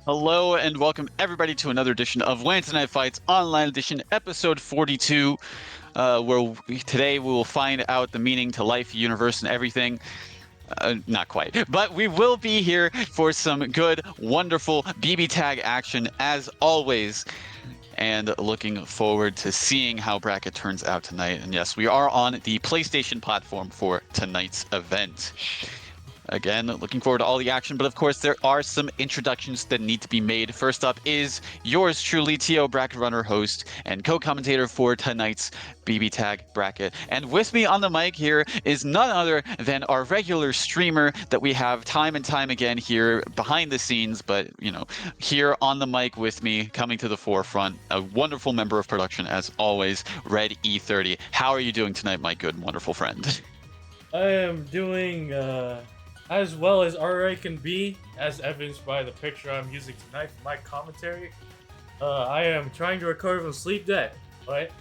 Hello and welcome everybody to another edition of Wednesday Night Fights Online Edition, episode 42, today we will find out the meaning to life, universe, and everything. Not quite, but we will be here for some good, wonderful BB tag action as always, and looking forward to seeing how bracket turns out tonight. And yes, we are on the PlayStation platform for tonight's event. Again, looking forward to all the action, but of course there are some introductions that need to be made. First up is yours truly, T.O. Bracket Runner, host and co-commentator for tonight's BB Tag bracket. And with me on the mic here is none other than our regular streamer that we have time and time again here behind the scenes, but, you know, here on the mic with me, coming to the forefront, a wonderful member of production as always, Red E30. How are you doing tonight, my good and wonderful friend? I am doing as well as I can be, as evidenced by the picture I'm using tonight for my commentary. I am trying to recover from sleep debt, but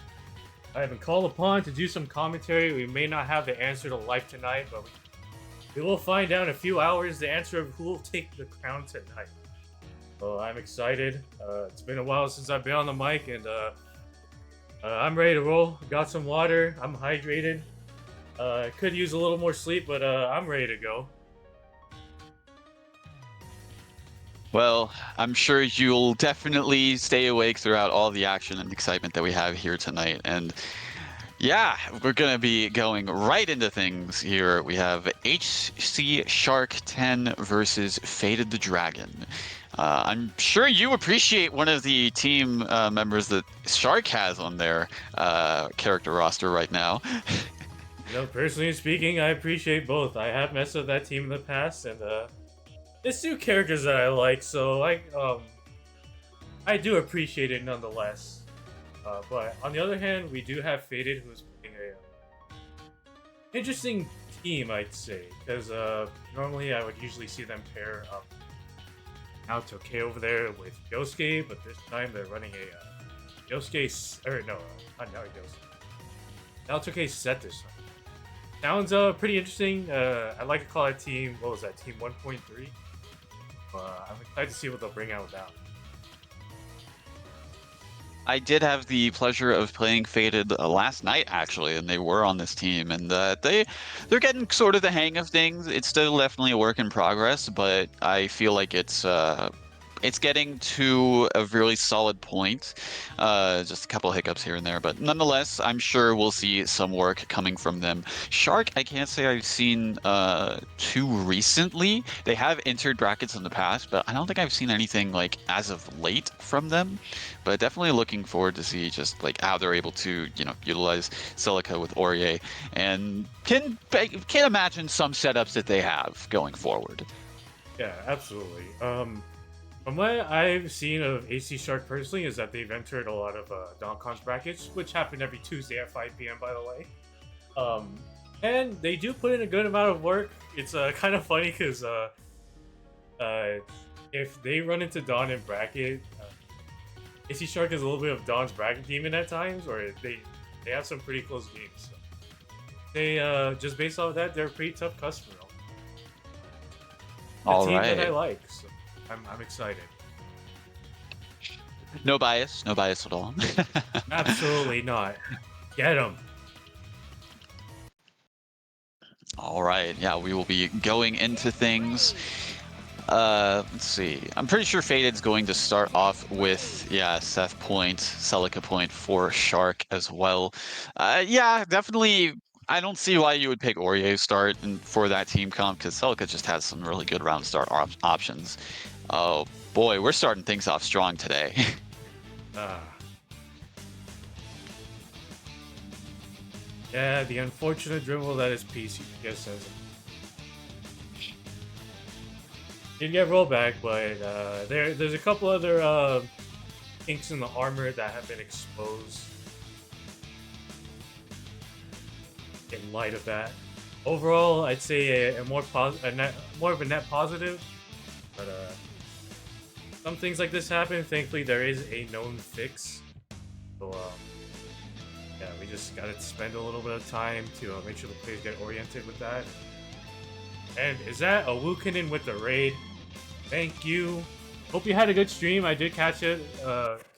I have been called upon to do some commentary. We may not have the answer to life tonight, but we will find out in a few hours the answer of who will take the crown tonight. So I'm excited. It's been a while since I've been on the mic, and I'm ready to roll. Got some water. I'm hydrated. Could use a little more sleep, but I'm ready to go. Well, I'm sure you'll definitely stay awake throughout all the action and excitement that we have here tonight. And yeah, we're going to be going right into things here. We have HC Shark 10 versus Faded the Dragon. I'm sure you appreciate one of the team members that Shark has on their character roster right now. You know, personally speaking, I appreciate both. I have messed with that team in the past, and it's two characters that I like, so I do appreciate it nonetheless. But on the other hand, we do have Faded, who's playing a interesting team, I'd say, because normally I would usually see them pair up Naotoke over there with Yosuke, but this time they're running a not Yosuke. Naotoke set this time. Sounds pretty interesting. I'd like to call that team, what was that, team 1.3? I'm excited to see what they'll bring out with that. I did have the pleasure of playing Faded last night, actually, and they were on this team, and they're getting sort of the hang of things. It's still definitely a work in progress, but I feel like it's getting to a really solid point. Just a couple of hiccups here and there, but nonetheless, I'm sure we'll see some work coming from them. Shark, I can't say I've seen too recently. They have entered brackets in the past, but I don't think I've seen anything like as of late from them. But definitely looking forward to see just like how they're able to, you know, utilize Celica with Aurier, and can imagine some setups that they have going forward. Yeah, absolutely. From what I've seen of AC Shark personally is that they've entered a lot of DonCon's brackets, which happen every Tuesday at 5 p.m. by the way. And they do put in a good amount of work. It's kind of funny because if they run into Don in bracket, AC Shark is a little bit of Don's bracket demon at times, or they have some pretty close games. So they just based off of that, they're a pretty tough customer. The team that I like. So I'm excited. No bias at all. Absolutely not. Get him. All right, yeah, we will be going into things. Let's see. I'm pretty sure Faded's going to start off with, yeah, Seth point, Celica point for Shark as well. Yeah, definitely. I don't see why you would pick Aurier start for that team comp, because Celica just has some really good round start options. Oh boy, we're starting things off strong today. Yeah, the unfortunate dribble that is PC. Yes, did get rollback, but there's a couple other kinks in the armor that have been exposed in light of that. Overall, I'd say a more of a net positive, but some things like this happen. Thankfully, there is a known fix, so yeah, we just gotta spend a little bit of time to make sure the players get oriented with that. And is that a Wukinen with the raid? Thank you. hope you had a good stream. I did catch it,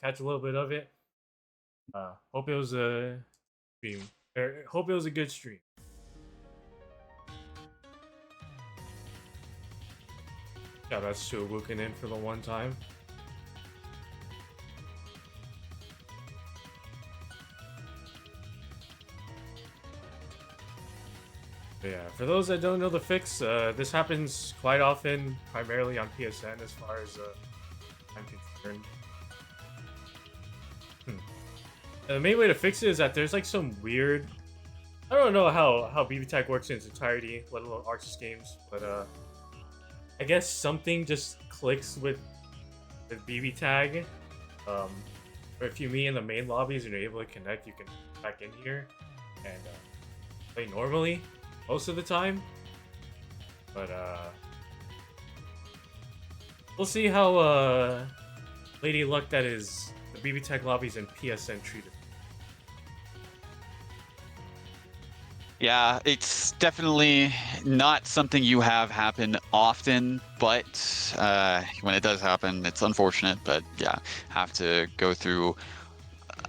catch a little bit of it. Hope it was a stream. Hope it was a good stream. Yeah, that's true. Looking in for the one time. But yeah, for those that don't know the fix, this happens quite often, primarily on PSN as far as I'm concerned. The main way to fix it is that there's like some weird... I don't know how BBTAG works in its entirety, let alone Arxis games, but I guess something just clicks with BBTAG. Or if you meet in the main lobbies and you're able to connect, you can back in here and play normally most of the time. But we'll see how Lady Luck, that is the BBTAG lobbies and PSN, treated. Yeah, it's definitely not something you have happen often, but when it does happen, it's unfortunate. But yeah, have to go through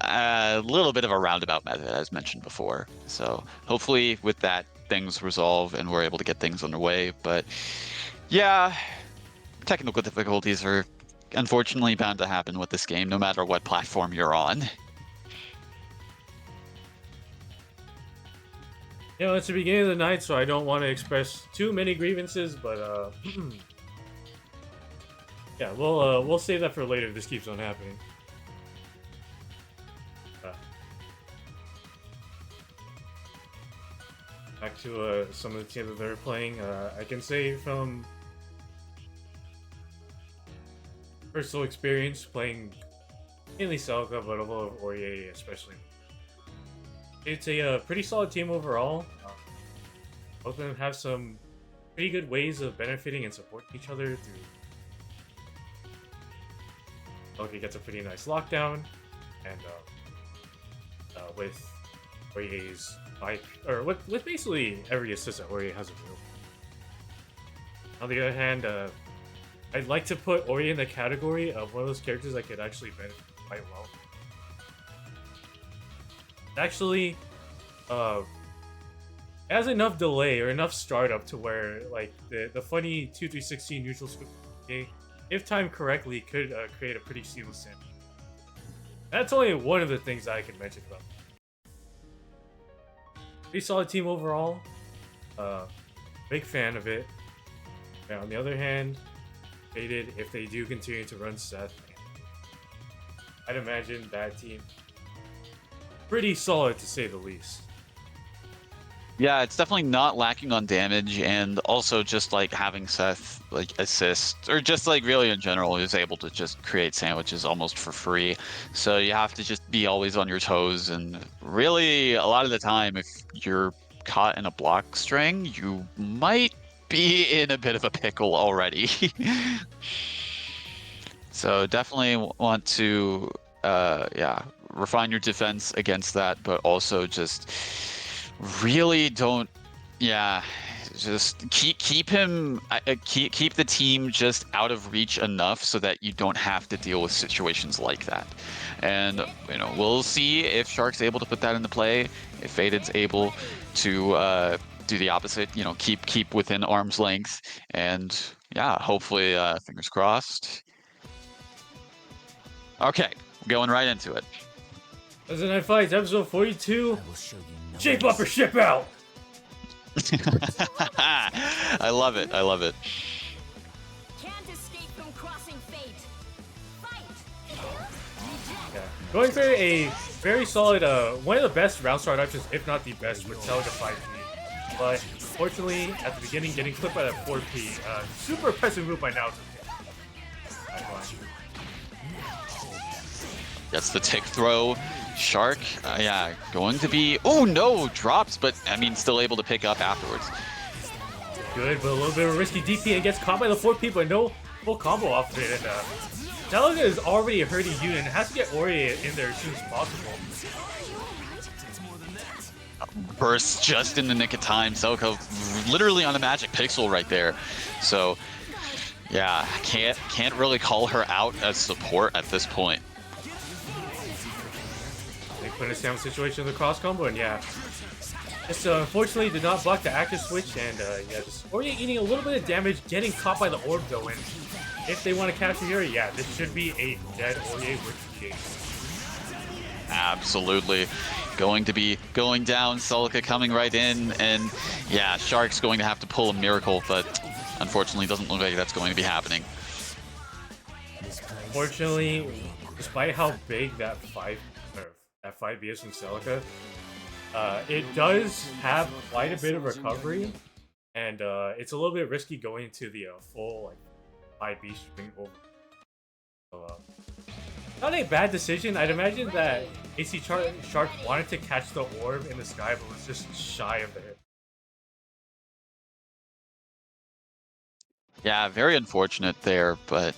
a little bit of a roundabout method, as mentioned before. So hopefully with that, things resolve and we're able to get things underway. But yeah, technical difficulties are unfortunately bound to happen with this game, no matter what platform you're on. You know, it's the beginning of the night, so I don't want to express too many grievances, but yeah, we'll save that for later if this keeps on happening. Back to some of the teams that they're playing. I can say from personal experience playing mainly Selka, but a little of Orie especially. It's a pretty solid team overall. Both of them have some pretty good ways of benefiting and supporting each other through. Selka gets a pretty nice lockdown, and with Orie's with basically every assist that Orie has a real. On the other hand, I'd like to put Orie in the category of one of those characters that could actually benefit quite well. Actually, has enough delay or enough startup to where like the funny 2-3-16 neutral squid, if timed correctly, could create a pretty seamless sim. That's only one of the things I can mention about. Pretty solid team overall. Big fan of it. Now, on the other hand, Faded, if they do continue to run Seth, I'd imagine that team pretty solid to say the least. Yeah, it's definitely not lacking on damage, and also just like having Seth like assist, or just like really in general, is able to just create sandwiches almost for free. So you have to just be always on your toes, and really a lot of the time, if you're caught in a block string, you might be in a bit of a pickle already. So definitely want to, yeah, refine your defense against that, but also just really don't, yeah, just keep him, keep the team just out of reach enough so that you don't have to deal with situations like that. And you know, we'll see if Shark's able to put that into play, if Faded's able to do the opposite, you know, keep within arm's length, and yeah, hopefully, fingers crossed. Okay, going right into it. WNF Fights, episode 42. I will show you. Shape up or ship out! I love it, I love it. Can't escape from crossing fate. Fight! Yeah. Going for a very solid, one of the best round start options, if not the best, with Selga 5P. But unfortunately, at the beginning, getting clipped by that 4P. Super impressive move by now. That's the tick throw. Shark, yeah, going to be, oh no, drops, but I mean, still able to pick up afterwards. Good, but a little bit of a risky DP and gets caught by the 4P, but no full combo off of it. And Selga is already hurting you and has to get Ori in there as soon as possible. Bursts just in the nick of time. Selga literally on a magic pixel right there. So Yeah, can't really call her out as support at this point. They put in a sandwich situation with the cross combo, and yeah. Just unfortunately did not block the active switch, and yeah, just Oreo eating a little bit of damage, getting caught by the orb though, and if they want to capture here, yeah, this should be a dead Oreo with the game. Absolutely. Going to be going down, Celica coming right in, and yeah, Shark's going to have to pull a miracle, but unfortunately doesn't look like that's going to be happening. Fortunately, despite how big that 5B is from Celica, it does have quite a bit of recovery, and it's a little bit risky going into the full like 5B string over. So, not a bad decision. I'd imagine that AC Shark wanted to catch the orb in the sky, but was just shy of the hit. Yeah, very unfortunate there, but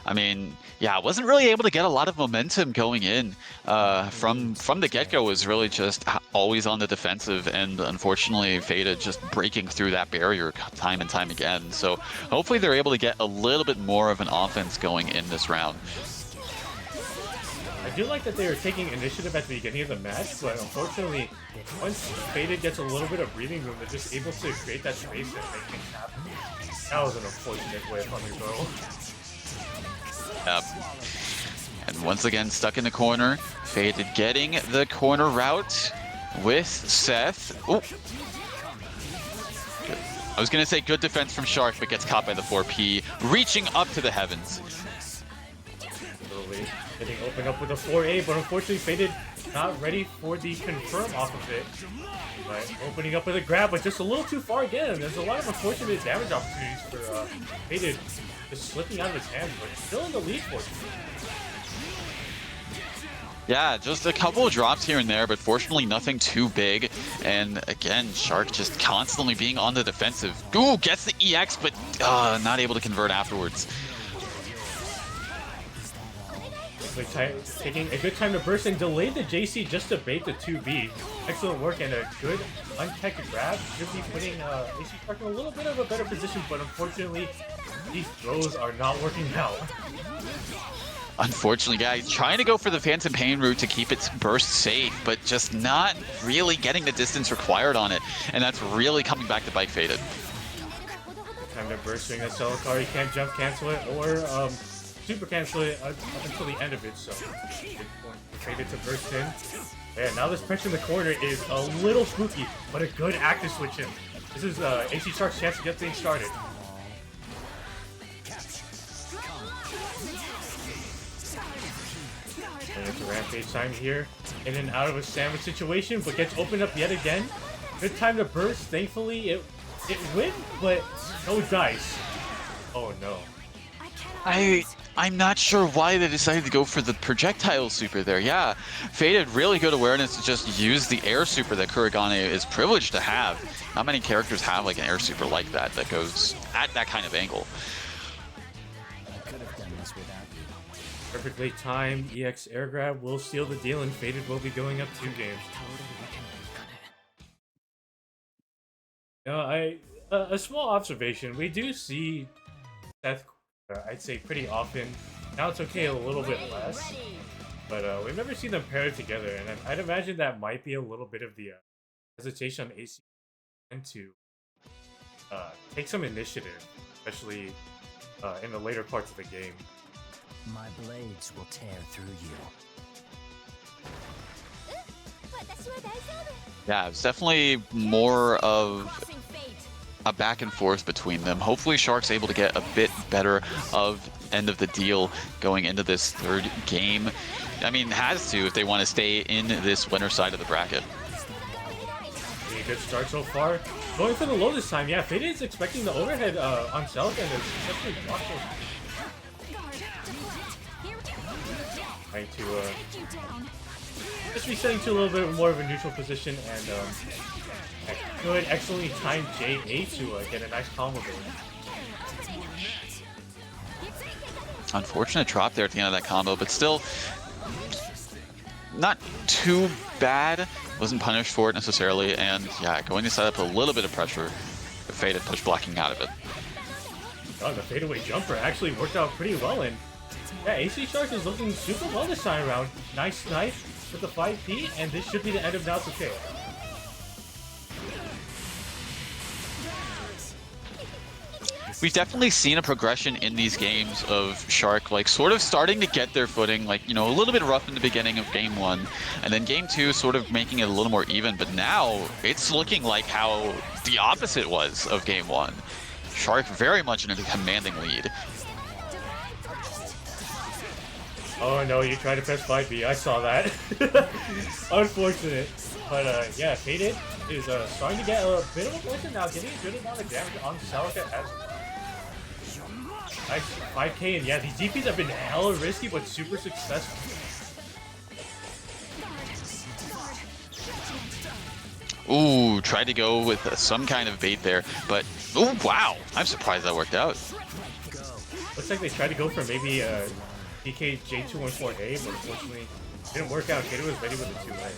I mean, yeah, wasn't really able to get a lot of momentum going in. From the get-go was really just always on the defensive, and unfortunately Faded just breaking through that barrier time and time again. So hopefully they're able to get a little bit more of an offense going in this round. I do like that they were taking initiative at the beginning of the match, but unfortunately, once Faded gets a little bit of breathing room, they're just able to create that space and make things happen. That was an unfortunate way of undergo. Yep. And once again, stuck in the corner. Faded getting the corner route with Seth. Oh. Good. I was going to say good defense from Shark, but gets caught by the 4P, reaching up to the heavens. Literally getting opened up with a 4A, but unfortunately Faded not ready for the confirm off of it. But opening up with a grab, but just a little too far again. There's a lot of unfortunate damage opportunities for Faded just slipping out of his hands, but still in the lead for him. Yeah, just a couple of drops here and there, but fortunately nothing too big. And again, Shark just constantly being on the defensive. Ooh, gets the EX, but not able to convert afterwards. Taking a good time to burst and delay the JC just to bait the 2B. Excellent work and a good unchecked grab. Should be putting AC Shark in a little bit of a better position, but unfortunately, these throws are not working out. Unfortunately, guys, trying to go for the Phantom Pain route to keep its burst safe, but just not really getting the distance required on it. And that's really coming back to bike Faded. Time to burst swing that Celica. You can't jump cancel it or super cancel it up until the end of it, so good point. Faded to burst in. Yeah, now this pressure in the corner is a little spooky, but a good active switch in. This is AC Shark's chance to get things started. And it's a rampage time here. In and out of a sandwich situation, but gets opened up yet again. Good time to burst. Thankfully, it went, but no dice. Oh no. I'm not sure why they decided to go for the projectile super there. Yeah, Faded really good awareness to just use the air super that Kurigane is privileged to have. Not many characters have like an air super like that goes at that kind of angle. Perfectly timed EX air grab will seal the deal, and Faded will be going up 2 games. A small observation: we do see Seth, I'd say pretty often. Now it's okay a little bit less, but we've never seen them paired together, and I'd imagine that might be a little bit of the hesitation on AC to take some initiative, especially in the later parts of the game. My blades will tear through you. Yeah, it's definitely more of a back and forth between them. Hopefully Shark's able to get a bit better of end of the deal going into this third game. I mean, has to if they want to stay in this winner side of the bracket. Pretty good start so far. Going for the low this time. Yeah, Faded is expecting the overhead on Celica, and it's successfully blocked it. Trying to just resetting to a little bit more of a neutral position, and good, excellently timed J8 to get a nice combo going. Unfortunate drop there at the end of that combo, but still not too bad. Wasn't punished for it necessarily, and yeah, going to set up a little bit of pressure. Faded push blocking out of it. Oh, the fadeaway jumper actually worked out pretty well, and yeah, AC Shark is looking super well this time around. Nice knife with the 5P, and this should be the end of Now It's Okay. We've definitely seen a progression in these games of Shark, like sort of starting to get their footing, like, you know, a little bit rough in the beginning of game 1, and then game 2 sort of making it a little more even, but now it's looking like how the opposite was of game 1. Shark very much in a commanding lead. Oh no, you tried to press 5B, I saw that. Unfortunate. But yeah, Faded is starting to get a bit of a motion now, getting a good amount of damage on Celica as well. Nice 5K, and yeah, these DPs have been hella risky but super successful. Ooh, tried to go with some kind of bait there, but oh wow, I'm surprised that worked out. Looks like they tried to go for maybe a DK J214A, but unfortunately didn't work out. Kato was ready with the 2A.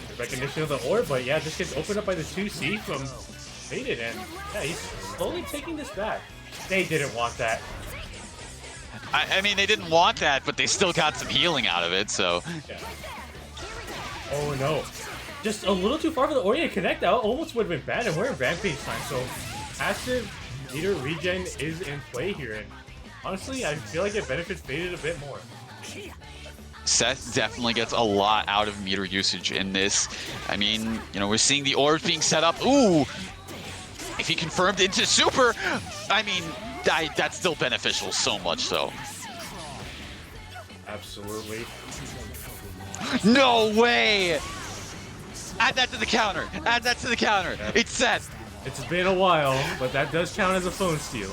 The recognition of the orb, but yeah, this gets opened up by the 2C from Faded, and yeah, he's slowly taking this back. They didn't want that. I mean, they didn't want that, but they still got some healing out of it, so. Yeah. Oh no. Just a little too far for the Orient Connect out. Almost would have been bad, and we're in Rampage time, so passive meter regen is in play here, and honestly, I feel like it benefits Faded a bit more. Seth definitely gets a lot out of meter usage in this. I mean, you know, we're seeing the orbs being set up. Ooh! If he confirmed into super, I mean, that's still beneficial, so much so. Absolutely. No way! Add that to the counter. Add that to the counter. Yeah. It's set. It's been a while, but that does count as a phone steal.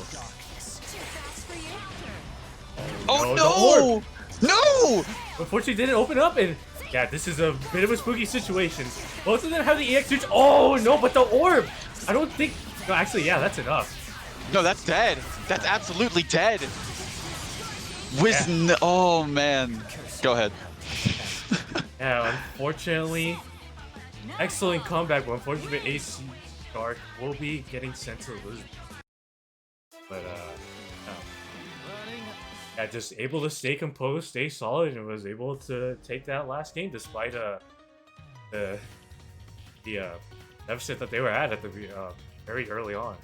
Oh no! No! Unfortunately, didn't open up, and yeah, this is a bit of a spooky situation. Both of them have the EX switch. Oh no, but the orb! I don't think. No, actually, yeah, that's enough. No, that's dead. That's absolutely dead. Yeah. Oh man. Go ahead. Yeah, unfortunately, excellent comeback, but unfortunately, AC Shark will be getting sent to lose. But no. Yeah, just able to stay composed, stay solid, and was able to take that last game despite the deficit that they were at the very early on.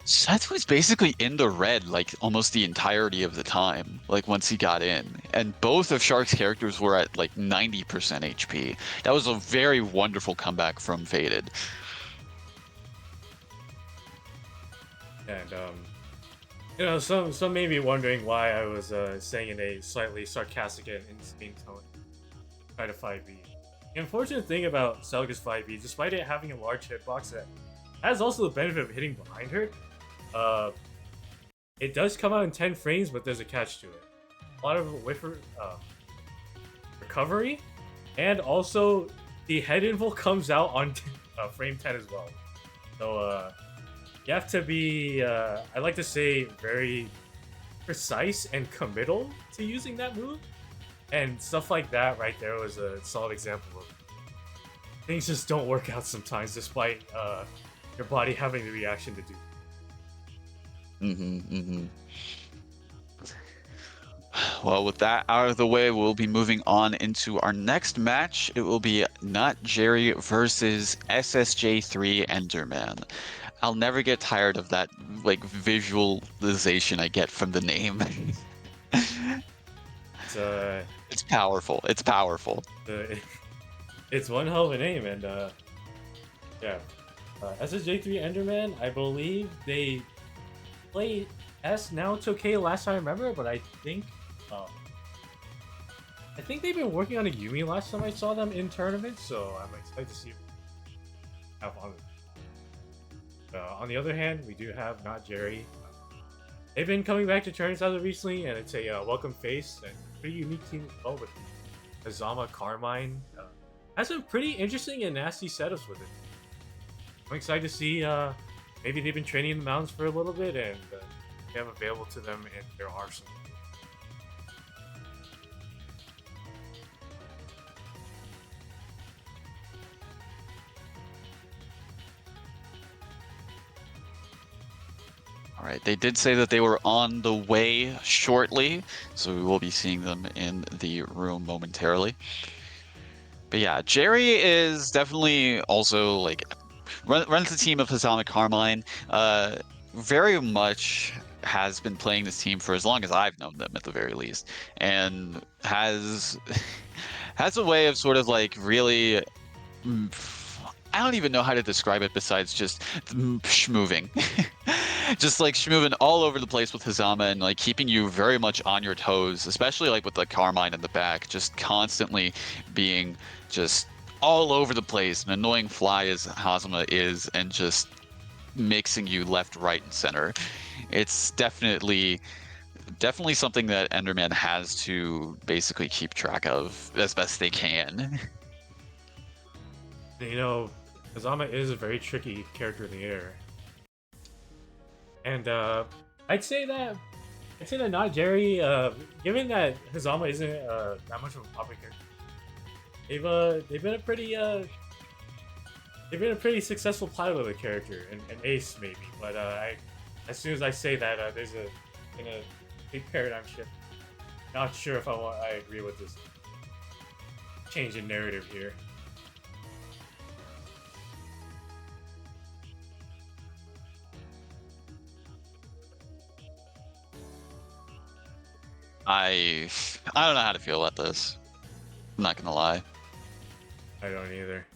Seth was basically in the red like almost the entirety of the time, like once he got in. And both of Shark's characters were at like 90% HP. That was a very wonderful comeback from Faded. And you know, some may be wondering why I was saying in a slightly sarcastic and insane tone, try to 5B. The unfortunate thing about Celica's 5B, despite it having a large hitbox that has also the benefit of hitting behind her, it does come out in 10 frames, but there's a catch to it. A lot of recovery, and also the head invul comes out on frame 10 as well. So you have to be, I like to say, very precise and committal to using that move. And stuff like that right there was a solid example of things just don't work out sometimes, despite your body having the reaction to do. Well, with that out of the way, we'll be moving on into our next match. It will be Not Jerry versus SSJ3 Enderman. I'll never get tired of that like visualization I get from the name. It's powerful. It's powerful. It's one hell of a name, and yeah. SSJ3 Enderman, I believe they played S Now It's Okay last time I remember, but I think they've been working on a Yumi last time I saw them in tournaments, so I'm excited to see how fun. On the other hand, we do have Not Jerry. They've been coming back to tournaments as of recently, and it's a welcome face and pretty unique team as well with Azama Carmine. Has some pretty interesting and nasty setups with it. I'm excited to see maybe they've been training in the mountains for a little bit and they have available to them in their arsenal. All right, they did say that they were on the way shortly, so we will be seeing them in the room momentarily. But yeah, Jerry is definitely also like runs the team of Hazama Carmine. Very much has been playing this team for as long as I've known them, at the very least, and has has a way of sort of like really. I don't even know how to describe it besides just schmoving. Just like schmoving all over the place with Hazama and like keeping you very much on your toes, especially like with the Carmine in the back, just constantly being just all over the place, an annoying fly as Hazama is, and just mixing you left, right, and center. It's definitely something that Enderman has to basically keep track of as best they can. You know, Hazama is a very tricky character in the air. And I'd say that not Jerry, given that Hazama isn't that much of a popular character, they've been a pretty successful pilot of the character, and Ace maybe. But as soon as I say that, there's a big paradigm shift. Not sure if I agree with this change in narrative here. I don't know how to feel about this. I'm not gonna lie. I don't either.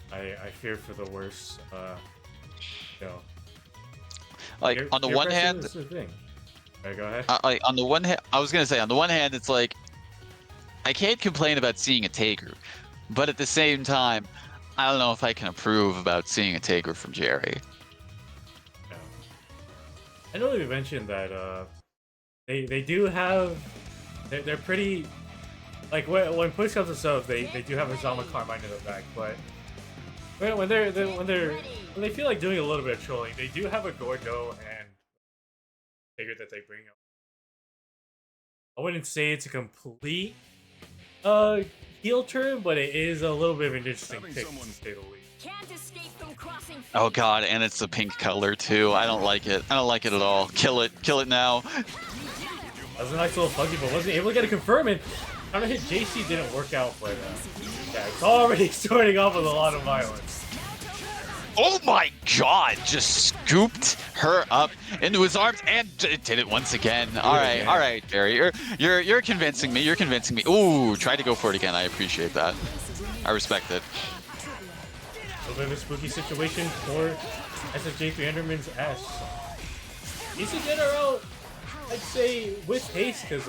I fear for the worst. You know. Like on the one hand, this is the thing. Alright, go ahead. like on the one hand, I was gonna say on the one hand, it's like I can't complain about seeing a Taker, but at the same time, I don't know if I can approve about seeing a Taker from Jerry. Yeah. I know we mentioned that they do have they're pretty like when push comes to shove they do have a Zama Carmine in the back, but when they feel like doing a little bit of trolling, they do have a Gordo and Taker that they bring up. I wouldn't say it's a complete heel turn, but it is a little bit of an interesting pick, to say the least. Can't escape from crossing fate. Oh god, and it's the pink color too. I don't like it. I don't like it at all. Kill it now. That was a nice little funky, but wasn't able to get a confirm, and trying to hit JC didn't work out, but yeah, it's already starting off with a lot of violence. Oh my god, just scooped her up into his arms and did it once again. All right, Jerry, you're convincing me. You're convincing me. Ooh, tried to go for it again. I appreciate that. I respect it. A little bit of a spooky situation for SSJ3 Enderman's S. Needs to get her out, I'd say, with haste, because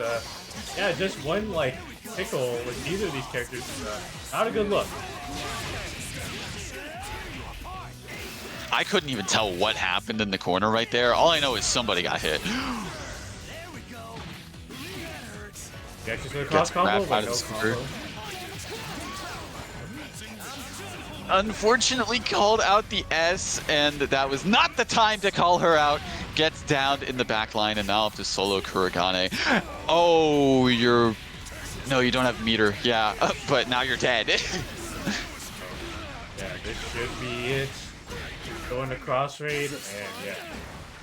yeah, just one like pickle with either of these characters is not a good look. I couldn't even tell what happened in the corner right there. All I know is somebody got hit. Yeah, just a cross combo, but no combo. Unfortunately called out the S, and that was not the time to call her out. Gets downed in the back line, and now up to solo Kuragane. Oh, no, you don't have meter. Yeah, but now you're dead. Yeah, this should be it. Going to cross raid, and yeah,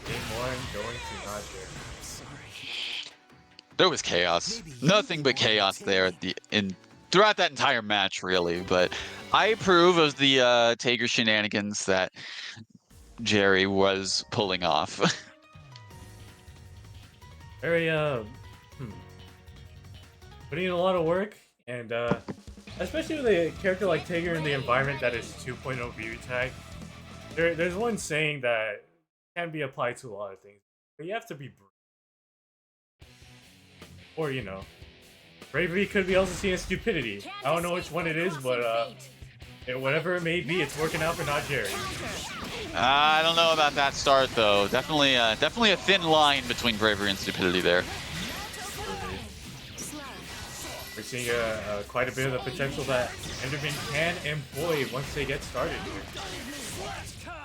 game one going to Nagi. There was chaos. Nothing but chaos there throughout that entire match, really. But I approve of the Taker shenanigans that Jerry was pulling off. Very putting in a lot of work, and especially with a character like Taker in the environment that is 2.0 BBTAG. There's one saying that can be applied to a lot of things, but you have to be brave. Or, you know, bravery could be also seen as stupidity. I don't know which one it is, but whatever it may be, it's working out for not Jerry. I don't know about that start, though. Definitely a thin line between bravery and stupidity there. We're seeing quite a bit of the potential that Enderman can employ once they get started here.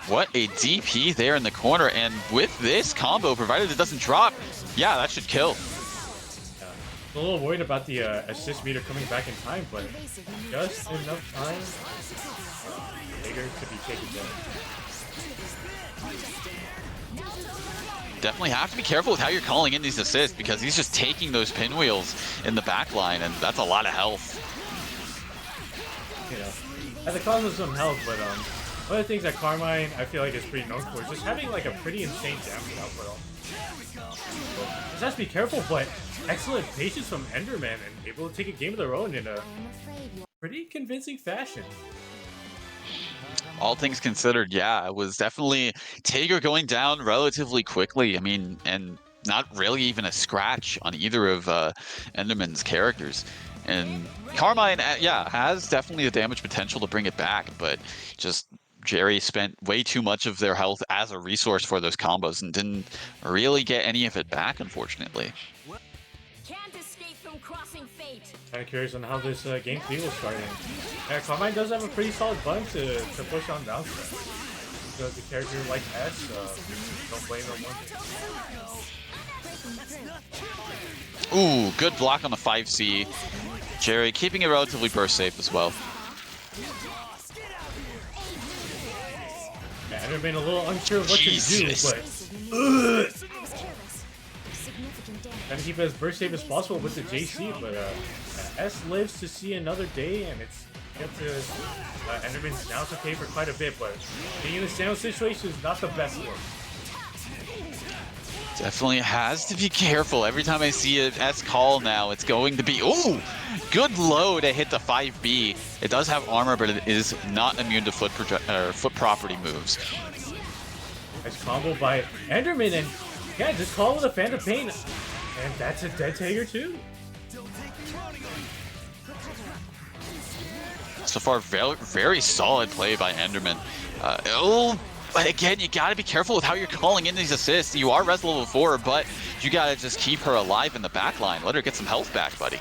What a DP there in the corner, and with this combo, provided it doesn't drop, yeah, that should kill. A a little worried about the assist meter coming back in time, but just enough time Tager to be taken down. Definitely have to be careful with how you're calling in these assists because he's just taking those pinwheels in the back line, and that's a lot of health. You know, at the cost of some health, but one of the things that Carmine I feel like is pretty known for is just having like a pretty insane damage output. Just has to be careful, but excellent patience from Enderman and able to take a game of their own in a pretty convincing fashion. All things considered, yeah, it was definitely Tager going down relatively quickly. I mean, and not really even a scratch on either of Enderman's characters. And Carmine, yeah, has definitely the damage potential to bring it back, but just Jerry spent way too much of their health as a resource for those combos and didn't really get any of it back, unfortunately. Can't escape from crossing fate. Kind of curious on how this game 3 will start in. Yeah, Carmine does have a pretty solid button to push on down threat. The character like S, don't blame them one. Ooh, good block on the 5C. Jerry keeping it relatively burst safe as well. Yeah, Enderman a little unsure of what Jesus. to do, but trying to keep it as burst safe as possible with the JC, but S lives to see another day, and it's up to Enderman's now it's okay for quite a bit, but being in the sandwich situation is not the best look. Definitely has to be careful. Every time I see an S call now, it's going to be, ooh, good low to hit the 5B. It does have armor, but it is not immune to foot property moves. Nice combo by Enderman, and yeah, just call with a Phantom Pain, and that's a dead Tager too. So far, very, very solid play by Enderman. But again, you gotta be careful with how you're calling in these assists. You are res level 4, but you gotta just keep her alive in the back line. Let her get some health back, buddy.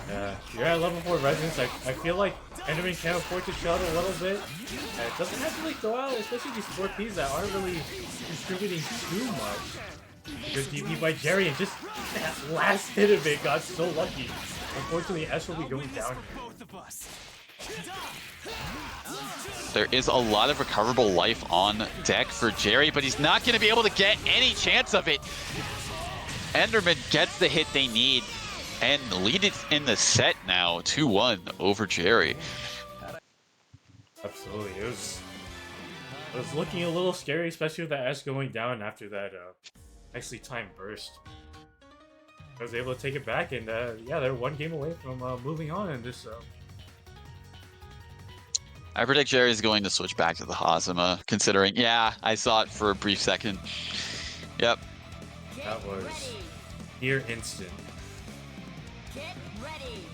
Yeah, you're at level 4 resonance. I feel like Enderman can afford to shut a little bit. It doesn't have to really throw out, especially these 4Ps that aren't really contributing too much. Good DP by Jerry, and just that last hit of it got so lucky. Unfortunately, S will be going down here. There is a lot of recoverable life on deck for Jerry, but he's not going to be able to get any chance of it. Enderman gets the hit they need and lead it in the set now, 2-1 over Jerry. Absolutely, it was looking a little scary, especially with that S going down after that nicely timed burst. I was able to take it back, and yeah, they're one game away from moving on in this. I predict Jerry's going to switch back to the Hazama, considering, yeah, I saw it for a brief second. Yep. That was near instant. Get ready.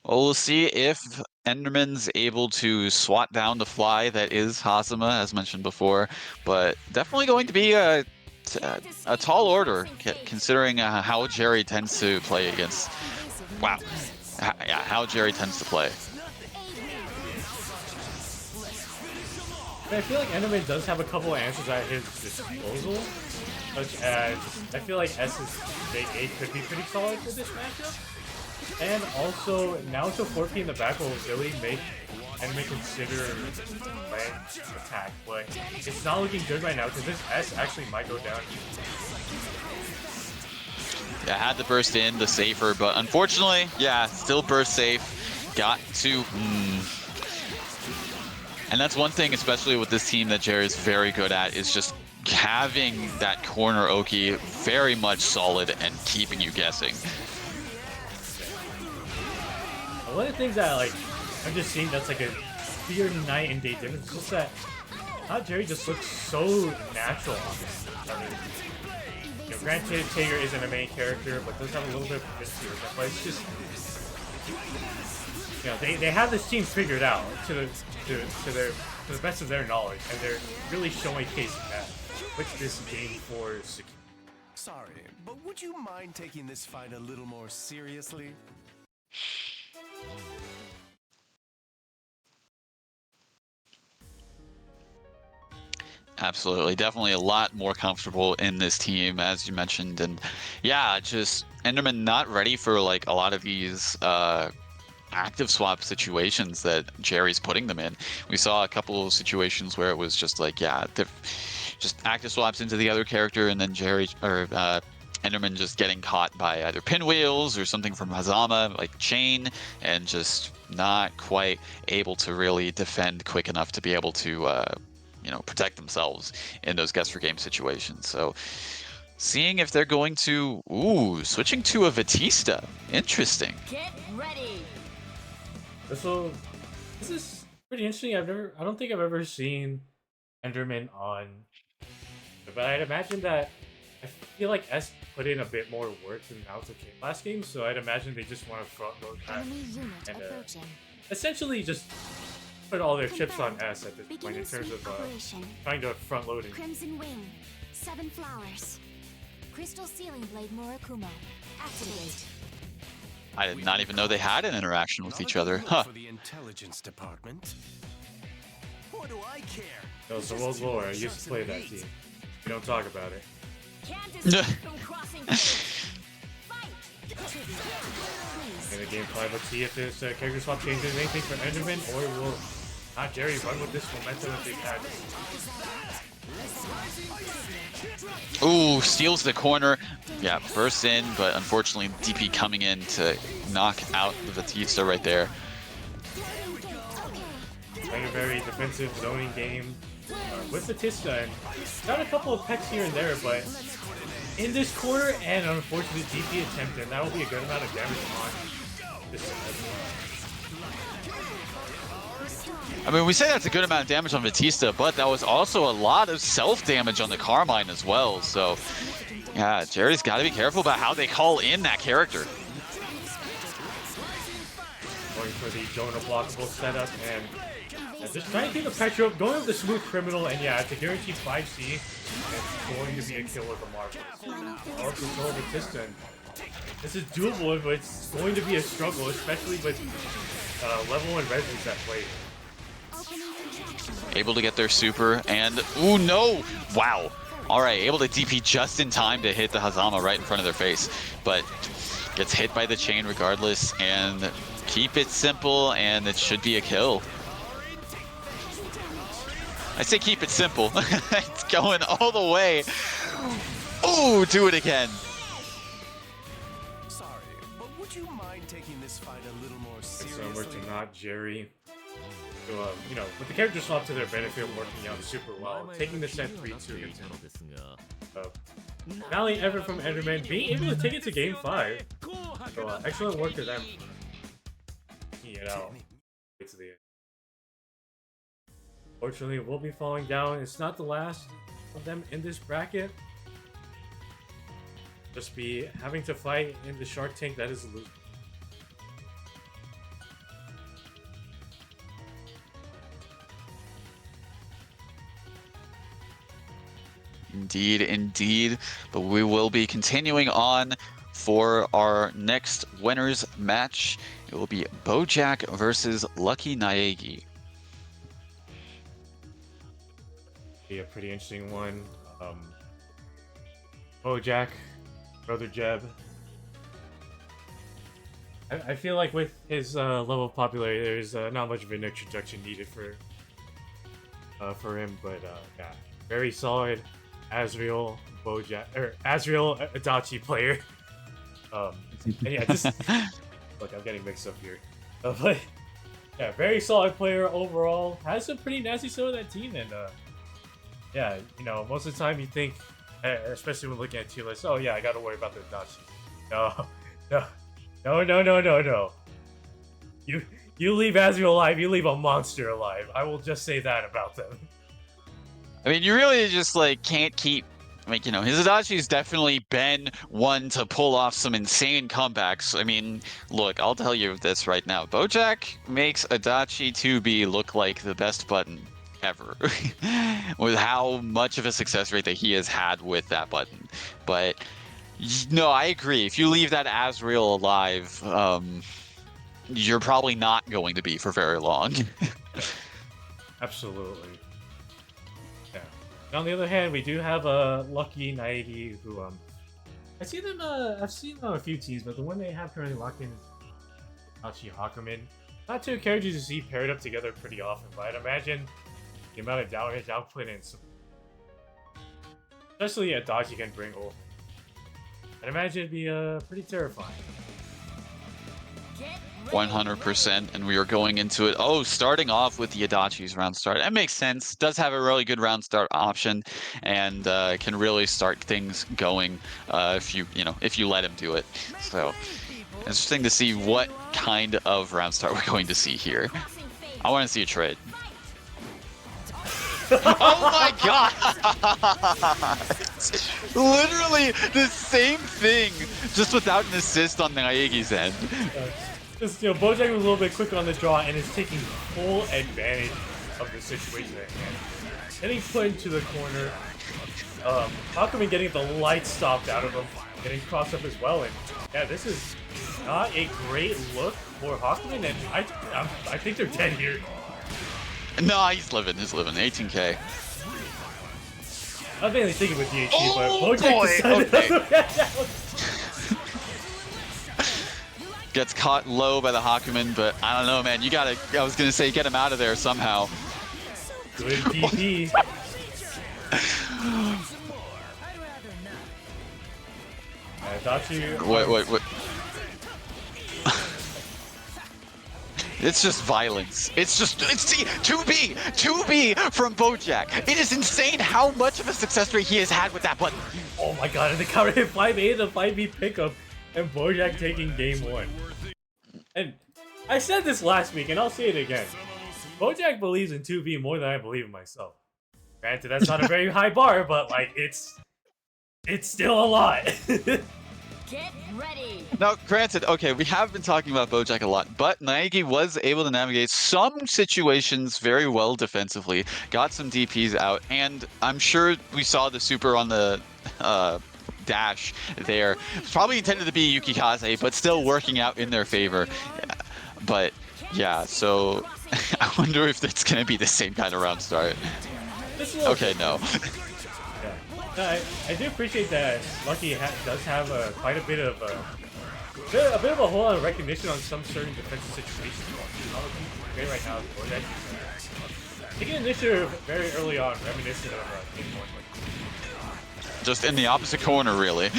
Well, we'll see if Enderman's able to swat down the fly that is Hazama, as mentioned before, but definitely going to be a tall order, considering how Jerry tends to play against. Wow. Yeah, how Jerry tends to play. I feel like Enderman does have a couple of answers at his disposal, such as I feel like S's big 8 could be pretty solid for this matchup, and also now to 4P in the back will really make Enderman consider land attack, but it's not looking good right now because this S actually might go down. Yeah, had to burst in the safer, but unfortunately, yeah, still burst safe. Got to. And that's one thing, especially with this team, that Jerry's very good at, is just having that corner Oki very much solid and keeping you guessing. One of the things that I'm just seeing that's like a clear night and day difference is just that how Jerry just looks so natural on this. You know, granted, Tager isn't a main character, but does have a little bit of proficiency with that. But it's just, you know, they have this team figured out to the best of their knowledge, and they're really showcasing that with this game for Sekiro. Sorry, but would you mind taking this fight a little more seriously? Absolutely. Definitely a lot more comfortable in this team, as you mentioned. And yeah, just Enderman not ready for like a lot of these active swap situations that Jerry's putting them in. We saw a couple of situations where it was just like, yeah, just active swaps into the other character, and then Jerry or Enderman just getting caught by either pinwheels or something from Hazama, like chain, and just not quite able to really defend quick enough to be able to, protect themselves in those guess for game situations. So seeing if they're going to, switching to a Batista. Interesting. Get ready. This is pretty interesting. I don't think I've ever seen Enderman on, but I'd imagine that I feel like S put in a bit more work than Naruto came last game, so I'd imagine they just want to front load that and essentially just put all their chips on S at this point in terms of trying to front loading. Crimson Wing, 7 flowers. Crystal Ceiling Blade Murakumo. Activate. I did not even know they had an interaction with each other. Huh. For the intelligence department. What do I care? That was some old lore. I used to play that team. We don't talk about it. Can't escape from crossing fate. Fight. In the game 5, let's see if this character swap changes anything for Enderman, or will not Jerry run with this momentum that they've had. Ooh, steals the corner. Yeah, bursts in, but unfortunately DP coming in to knock out the Batista right there. Playing a very defensive zoning game with Batista, and got a couple of pecks here and there, but in this corner, and an unfortunate DP attempt, and that will be a good amount of damage on this. I mean, we say that's a good amount of damage on Batista, but that was also a lot of self-damage on the Carmine as well. So, yeah, Jerry's got to be careful about how they call in that character. Going for the Jonah blockable setup, and just trying to keep the pressure up, going with the smooth criminal, and yeah, it's a guaranteed 5C, and it's going to be a kill with the marbles. Or control Batista. This is doable, but it's going to be a struggle, especially with level 1 residents at play. Able to get their super, and ooh, no! Wow. All right, able to DP just in time to hit the Hazama right in front of their face, but gets hit by the chain regardless, and keep it simple, and it should be a kill. I say keep it simple. It's going all the way. Ooh, do it again. Sorry, but would you mind taking this fight a little more seriously? It's over to not Jerry. So, with the character swap to their benefit working out super well, taking the set 3-2 against him. Valiant effort from Enderman, being able to take it to game 5. So, excellent work to them. Get out. Get to the end. Fortunately, we'll be falling down. It's not the last of them in this bracket. Just be having to fight in the Shark Tank that is a loser. Indeed, indeed. But we will be continuing on for our next winners match. It will be Bojack versus Lucky Nagi. Be a pretty interesting one. Bojack, Brother Jeb. I feel like with his level of popularity, there's not much of an introduction needed for him, but yeah, very solid Azrael Bojack or Azrael Adachi player. And yeah, just look, I'm getting mixed up here, but yeah, very solid player overall. Has some pretty nasty stuff with that team, and yeah, most of the time you think, especially when looking at tier lists, oh yeah, I got to worry about the Adachi. No. You leave Azrael alive, you leave a monster alive. I will just say that about them. I mean, you really just can't keep, his Adachi's definitely been one to pull off some insane comebacks. I mean, look, I'll tell you this right now. Bojack makes Adachi 2B look like the best button ever with how much of a success rate that he has had with that button. But no, I agree. If you leave that Azrael alive, you're probably not going to be for very long. Absolutely. Yeah. And on the other hand, we do have a Lucky Nagi who I've seen them on a few teams, but the one they have currently locked in is Hachi Hakumen. Not two characters you see paired up together pretty often, but I'd imagine the amount of damage output and especially a dodge you can bring over. I'd imagine it'd be pretty terrifying. 100%, and we are going into it. Oh, starting off with the Adachi's round start. That makes sense. Does have a really good round start option, and can really start things going if you let him do it. So interesting to see what kind of round start we're going to see here. I want to see a trade. Oh my god! Literally the same thing, just without an assist on Naigi's end. Just, Bojack was a little bit quicker on the draw and is taking full advantage of the situation at hand. Getting put into the corner, Hakumen getting the light stopped out of him, getting crossed up as well, and yeah, this is not a great look for Hakumen, and I think they're dead here. No, he's living, 18k. I think he's thinking with DHC, Oh, but Bojack decided Gets caught low by the Hakumen, but I don't know, man. I was gonna say, get him out of there somehow. Good DP. What? It's just violence. It's 2B from Bojack. It is insane how much of a success rate he has had with that button. Oh my god, and the counter hit 5A, the 5B pickup, and Bojack taking game 1. And I said this last week, and I'll say it again. Bojack believes in 2B more than I believe in myself. Granted, that's not a very high bar, but like it's still a lot. Get ready. Now, granted, okay, we have been talking about Bojack a lot, but Nagi was able to navigate some situations very well defensively, got some DPs out, and I'm sure we saw the super on the dash there. Probably intended to be Yukikaze, but still working out in their favor. But yeah, so I wonder if that's going to be the same kind of round start. Okay, no. Yeah. I do appreciate that Lucky does have quite a bit of a whole lot of recognition on some certain defensive situations. Great right now, Bojack taking initiative very early on, reminiscent of Game 1. Just in the opposite corner, really.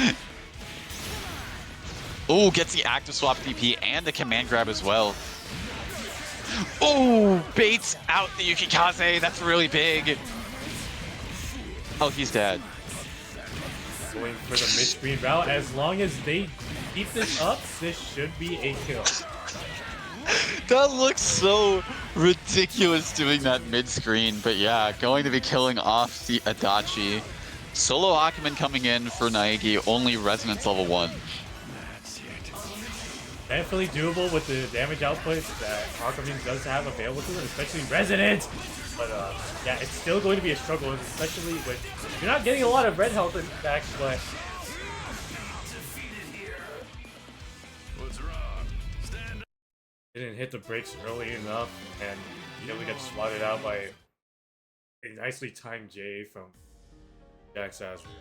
Oh, gets the active swap DP and the command grab as well. Oh, baits out the Yukikaze. That's really big. Oh, he's dead. Going for the mid-screen route. As long as they keep this up, this should be a kill. That looks so ridiculous doing that mid-screen, but yeah, going to be killing off the Adachi. Solo Hakumen coming in for Nagi, only Resonance level 1. Definitely doable with the damage output that Hakumen does have available to him, especially Resonance. But yeah, it's still going to be a struggle, especially with you're not getting a lot of red health back, but didn't hit the brakes early enough, and nearly got swatted out by a nicely timed J from Jax Azrael.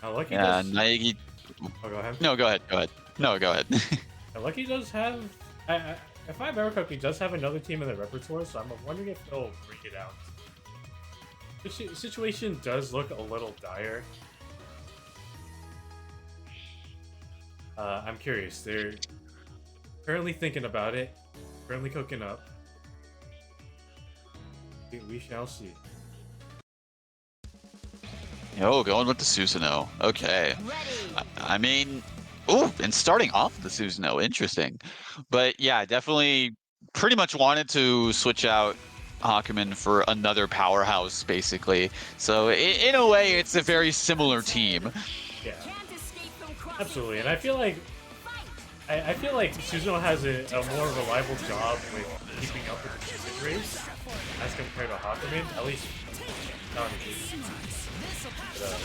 Now, Lucky does... Nagi. Oh, go ahead. No, go ahead. No, go ahead. Now, Lucky does have... if I remember correctly, does have another team in the repertoire, so I'm wondering if they'll bring it out. The situation does look a little dire. I'm curious. They're currently thinking about it, currently cooking up. We shall see. Oh, going with the Susanoo. Okay. I mean, oh, and starting off the Susanoo, interesting. But yeah, definitely pretty much wanted to switch out Hakumen for another powerhouse, basically. So in a way, it's a very similar team. Yeah, absolutely. And I feel like Susanoo has a more reliable job with keeping up with the usage rates as compared to Hakumen, at least not in the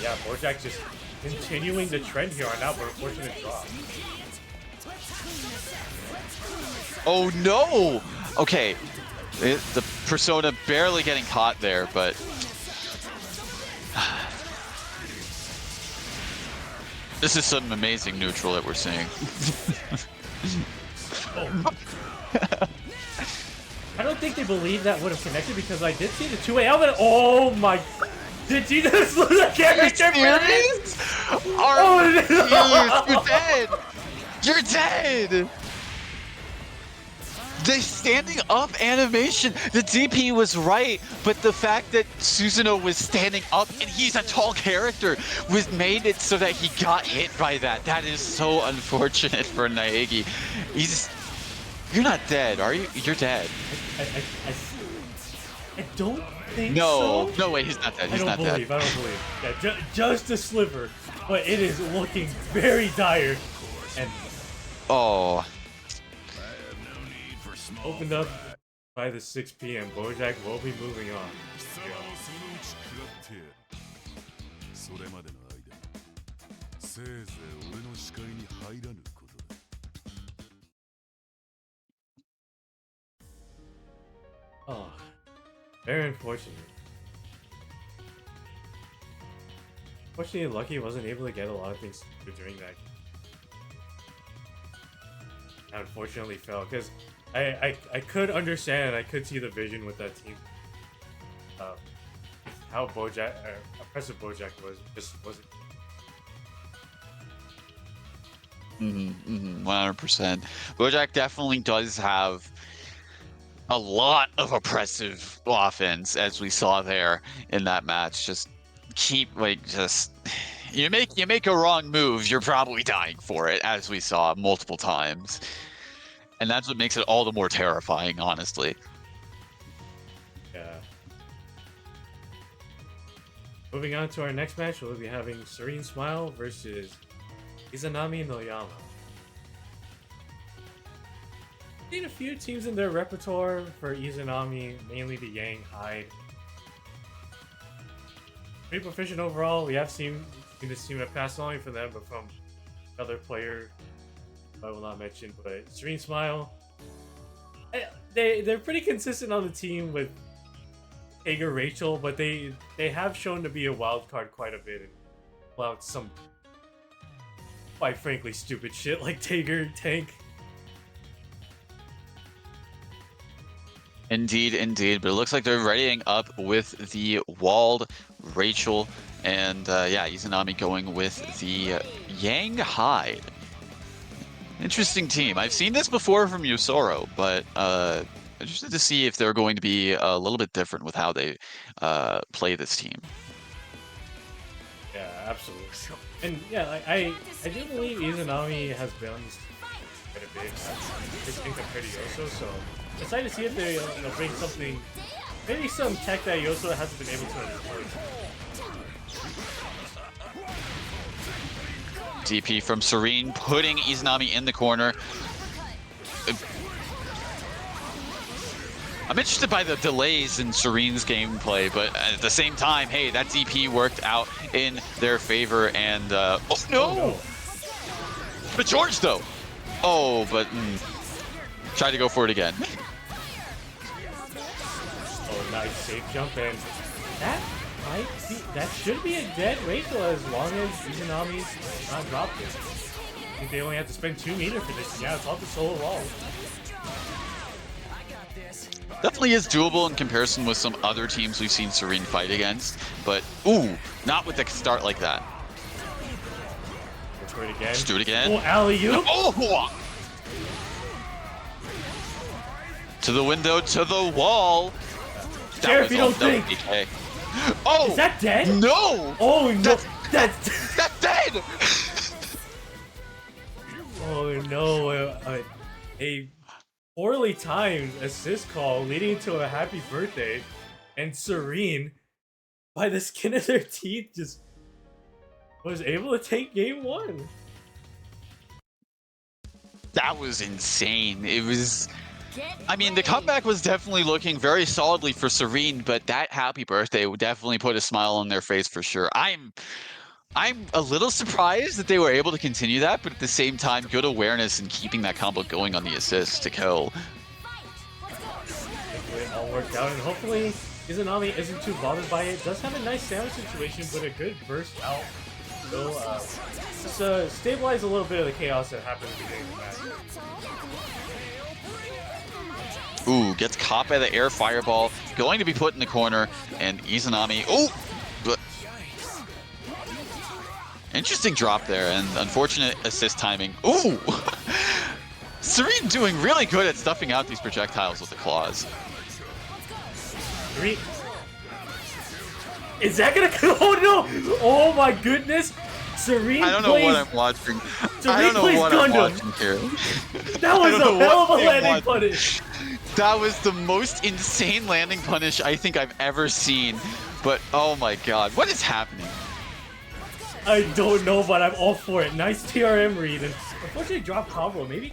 yeah, Bojack just continuing the trend here on out, but unfortunate drop. Oh no! Okay, the Persona barely getting caught there, but this is some amazing neutral that we're seeing. I don't think they believe that would have connected because I did see the two-way element. Oh my! Did you just lose a character? Serious? Oh, You're dead! You're dead! The standing up animation, the DP was right, but the fact that Susanoo was standing up and he's a tall character was made it so that he got hit by that. That is so unfortunate for Nagi. You're not dead, are you? You're dead. I don't think No, so. no way, he's not dead. He's not dead. I don't believe. Yeah, just a sliver, but it is looking very dire. And Oh. opened up by the 6 p.m. Bojack will be moving on. Yeah. それまでの間せいぜい俺の視界に入らぬことだ Oh, very unfortunate. Fortunately, Lucky wasn't able to get a lot of things during that. I unfortunately fell because I could understand and I could see the vision with that team. How Bojack, oppressive Bojack wasn't. 100%. Bojack definitely does have a lot of oppressive offense, as we saw there in that match. Just keep you make a wrong move, you're probably dying for it, as we saw multiple times. And that's what makes it all the more terrifying, honestly. Yeah. Moving on to our next match, we'll be having Serene Smile versus Isanami no Yama. Seen a few teams in their repertoire for Izanami, mainly the Yang Hyde. Pretty proficient overall. We have seen this team have passed only for them, but from another player I will not mention. But Serene Smile, they're pretty consistent on the team with Hager Rachel, but they have shown to be a wild card quite a bit and allowed some quite frankly stupid shit like Tager Tank. Indeed, indeed. But it looks like they're readying up with the walled Rachel. And yeah, Izanami going with the Yang Hyde. Interesting team. I've seen this before from Yusoro, but interested to see if they're going to be a little bit different with how they play this team. Yeah, absolutely. And yeah, I do believe Izanami has been on this quite a bit. Just compared to Yoso, so excited to see if they bring something, maybe some tech that Yoso hasn't been able to employ. DP from Serene, putting Izanami in the corner. I'm interested by the delays in Serene's gameplay, but at the same time, hey, that DP worked out in their favor, and oh no! Oh, no. But George though! Oh, but tried to go for it again. Oh, nice safe jump, and that should be a dead Rachel as long as Izanami's not dropped it. I think they only have to spend 2 meters for this. Yeah, it's off the solo wall. Definitely is doable in comparison with some other teams we've seen Serene fight against, but ooh, not with the start like that. Let's do it again. Just do it again. Oh, alley-oop! Oh! To the window, to the wall. Sheriff, you don't think. DK. Oh! Is that dead? No! Oh no! That's dead! Oh no! A poorly timed assist call leading to a happy birthday, and Serene, by the skin of their teeth, just was able to take game 1. That was insane. It was... I mean, the comeback was definitely looking very solidly for Serene, but that happy birthday would definitely put a smile on their face for sure. I'm I'm a little surprised that they were able to continue that, but at the same time, good awareness and keeping that combo going on the assist to kill. Hopefully it all worked out, and hopefully Izanami isn't too bothered by it. Does have a nice sandwich situation, but a good burst out. So, just stabilize a little bit of the chaos that happened at the beginning of the match. Ooh, gets caught by the air fireball, going to be put in the corner, and Izanami. Oh, but interesting drop there, and unfortunate assist timing. Ooh, Serene doing really good at stuffing out these projectiles with the claws. Serene. Is that gonna? Oh no! Oh my goodness! Serene. I don't know what I'm watching. I don't know what I'm watching here. That was a hell of a landing punish. That was the most insane landing punish I think I've ever seen. But oh my god, what is happening? I don't know, but I'm all for it. Nice TRM read, and unfortunately drop combo. Maybe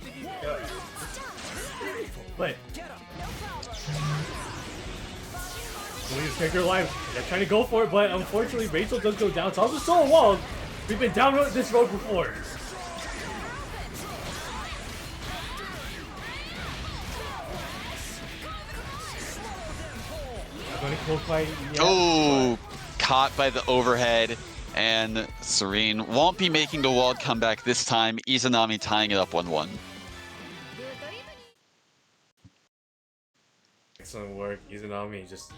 but Williams Picker live. They're trying to go for it, but unfortunately Rachel does go down. It's also so walled. We've been down this road before. Oh, caught by the overhead, and Serene won't be making the walled comeback this time. Isanami tying it up 1-1. Excellent work, Izanami, just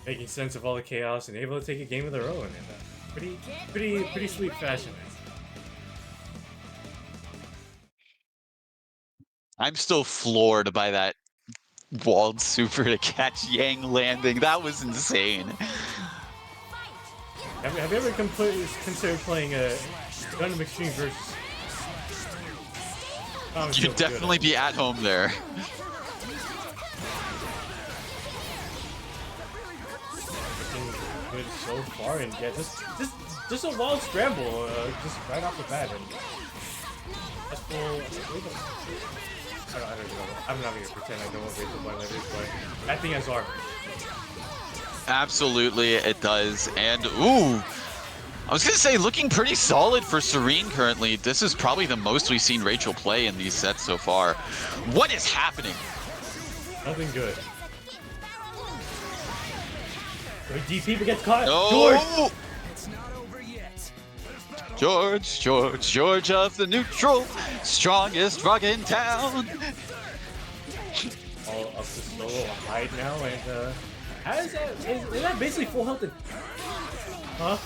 making sense of all the chaos and able to take a game of their own in pretty sweet fashion. I'm still floored by that walled super to catch Yang landing. That was insane. Have you ever considered playing a Gundam Extreme versus? You'd definitely be at home there. Good so far, and yeah, just a wild scramble, just right off the bat, and that's full. I don't know. I'm not gonna pretend I know what Rachel Blind is, but that thing has armor. Absolutely, it does. And ooh, I was gonna say, looking pretty solid for Serene currently. This is probably the most we've seen Rachel play in these sets so far. What is happening? Nothing good. DP gets caught. Oh! George of the neutral, strongest rug in town. All up to solo hide now, and is that basically full health? Huh?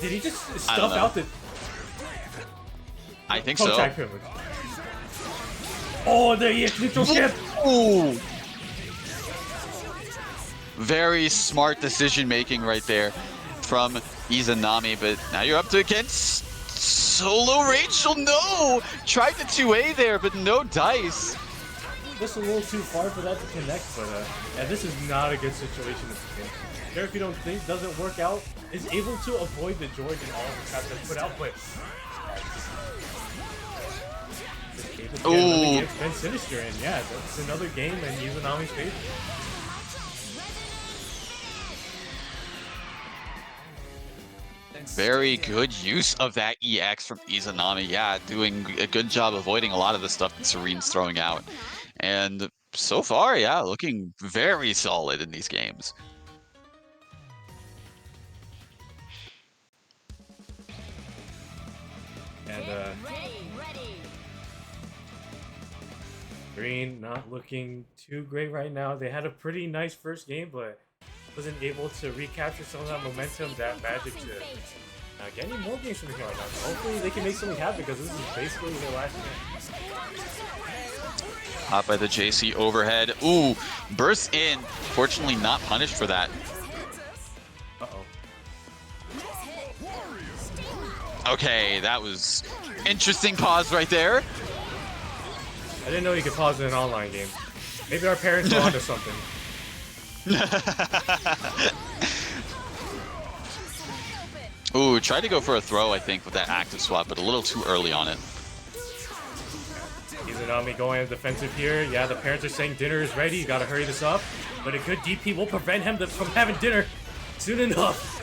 Did he just stuff out the? I think so. Privilege. Oh, the neutral skip. Ooh. Very smart decision making right there from Izanami, but now you're up to against solo Rachel. No! Tried the 2A there, but no dice. Just a little too far for that to connect, but yeah, this is not a good situation. There, if you don't think doesn't work out, is able to avoid the George and all the traps that put out, but oh, Ben Sinister, and yeah, that's another game in Izanami's favor. very good use of that EX from Izanami. Yeah, doing a good job avoiding a lot of the stuff that Serene's throwing out. And so far, yeah, looking very solid in these games. And Green not looking too great right now. They had a pretty nice first game, but wasn't able to recapture some of that momentum, that magic to get any more games from the game right now. So hopefully they can make something happen, because this is basically their last game. Hot by the JC overhead. Ooh, bursts in. Fortunately not punished for that. Uh-oh. Okay, that was interesting pause right there. I didn't know you could pause in an online game. Maybe our parents are onto something. Ooh, tried to go for a throw, I think, with that active swap, but a little too early on it. Izanami going defensive here. Yeah, the parents are saying dinner is ready. You gotta hurry this up. But a good DP will prevent him from having dinner soon enough.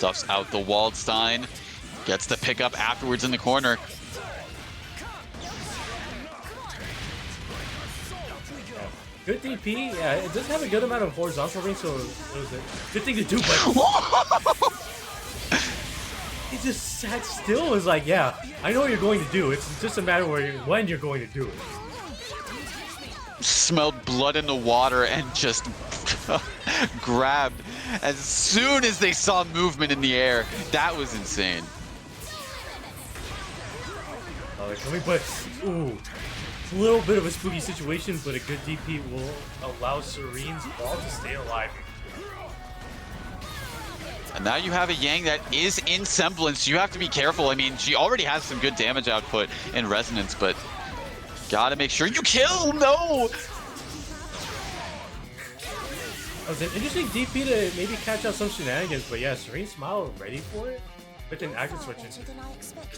stuffs out the Waldstein. Gets the pickup afterwards in the corner. Good DP. Yeah, it does have a good amount of horizontal range, so it was a good thing to do. But he just sat still. Was like, yeah, I know what you're going to do. It's just a matter of when you're going to do it. Smelled blood in the water and just grabbed as soon as they saw movement in the air. That was insane. Oh, they're coming, but ooh, a little bit of a spooky situation, but a good DP will allow Serene's ball to stay alive. And now you have a Yang that is in semblance. You have to be careful. I mean, she already has some good damage output in Resonance, but gotta make sure you kill. No. That was an interesting DP to maybe catch out some shenanigans, but yeah, Serene Smile ready for it. With an active switch into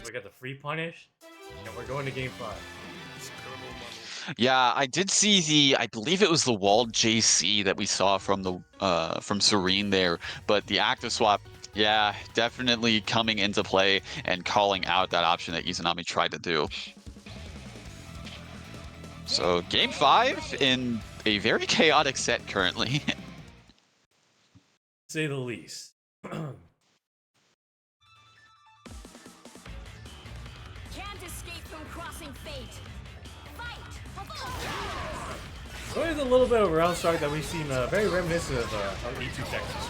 we got the free punish, and we're going to game 5. Yeah, I did see the, I believe it was the walled JC that we saw from the from Serene there, but the active swap, yeah, definitely coming into play and calling out that option that Isanami tried to do. So game 5 in a very chaotic set currently. Say the least. Can't escape from crossing fate. Fight! There's a little bit of a round start that we've seen very reminiscent of E2 Texas.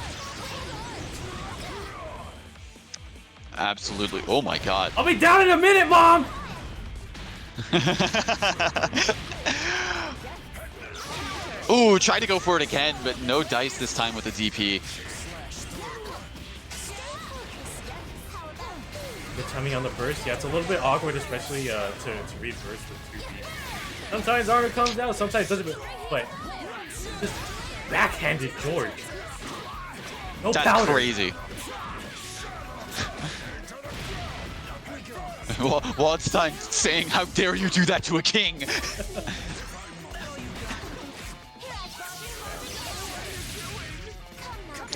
Absolutely. Oh my god. I'll be down in a minute, Mom! Ooh, tried to go for it again, but no dice this time with the DP. Good timing on the burst. Yeah, it's a little bit awkward, especially to read burst with 2 people. Sometimes armor comes out, sometimes doesn't, but just backhanded George. No That's powder. crazy. Waldstein saying, "How dare you do that to a king?"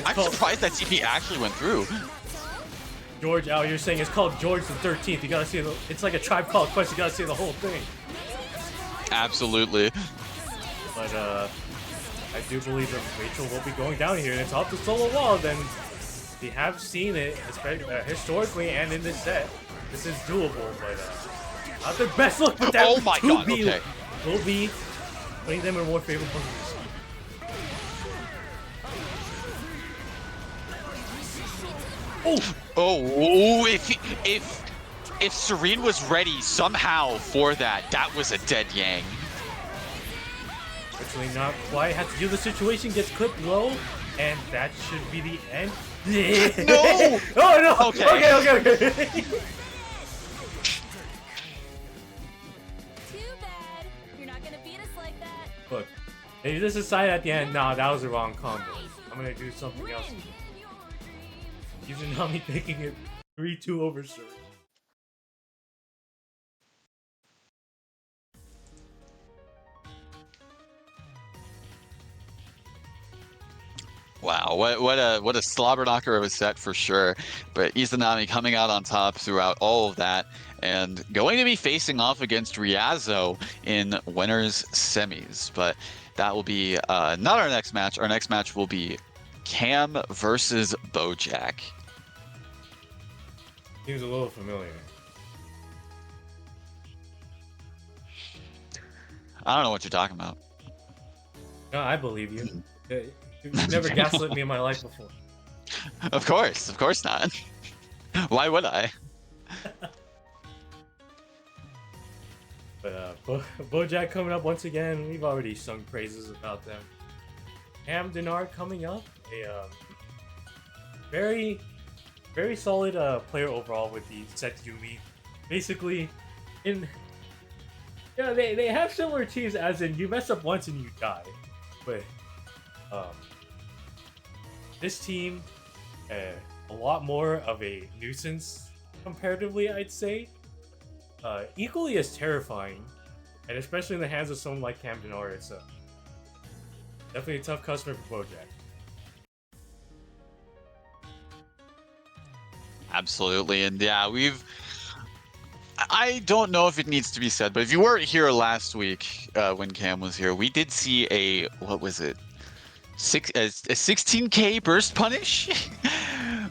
I'm surprised that TP actually went through. George out here saying it's called George the 13th. You gotta see the, it's like a Tribe Called Quest. You gotta see the whole thing. Absolutely. But I do believe that Rachel will be going down here, and it's off the solo wall. Then we have seen it, especially historically and in this set. This is doable, but not their best look. But that Oh my god! Okay. will be putting them in a more favorable position. Oh, if Serene was ready somehow for that, that was a dead Yang. Fortunately, not quite. Has to do the situation, gets clipped low, and that should be the end. No! Oh no! Okay. Okay. Too bad. You're not gonna beat us like that. Look, they just decided at the end, nah, that was the wrong combo. I'm gonna do something else. Isanami taking it 3-2 over Serene. Wow, what a slobber knocker of a set for sure. But Isanami coming out on top throughout all of that and going to be facing off against Riazo in winners semis. But that will be not our next match. Our next match will be Cam versus Bojack. Seems a little familiar. I don't know what you're talking about. No, I believe you. You've never gaslit me in my life before. Of course not. Why would I? But Bojack coming up once again. We've already sung praises about them. Cam Denard coming up. A very solid player overall with the set Yumi. Basically, they have similar teams as in you mess up once and you die. But this team, a lot more of a nuisance comparatively, I'd say. Equally as terrifying, and especially in the hands of someone like Cam Denard, it's definitely a tough customer for Bojack. Absolutely. And yeah, I don't know if it needs to be said, but if you weren't here last week when Cam was here, we did see what was it? A 16K burst punish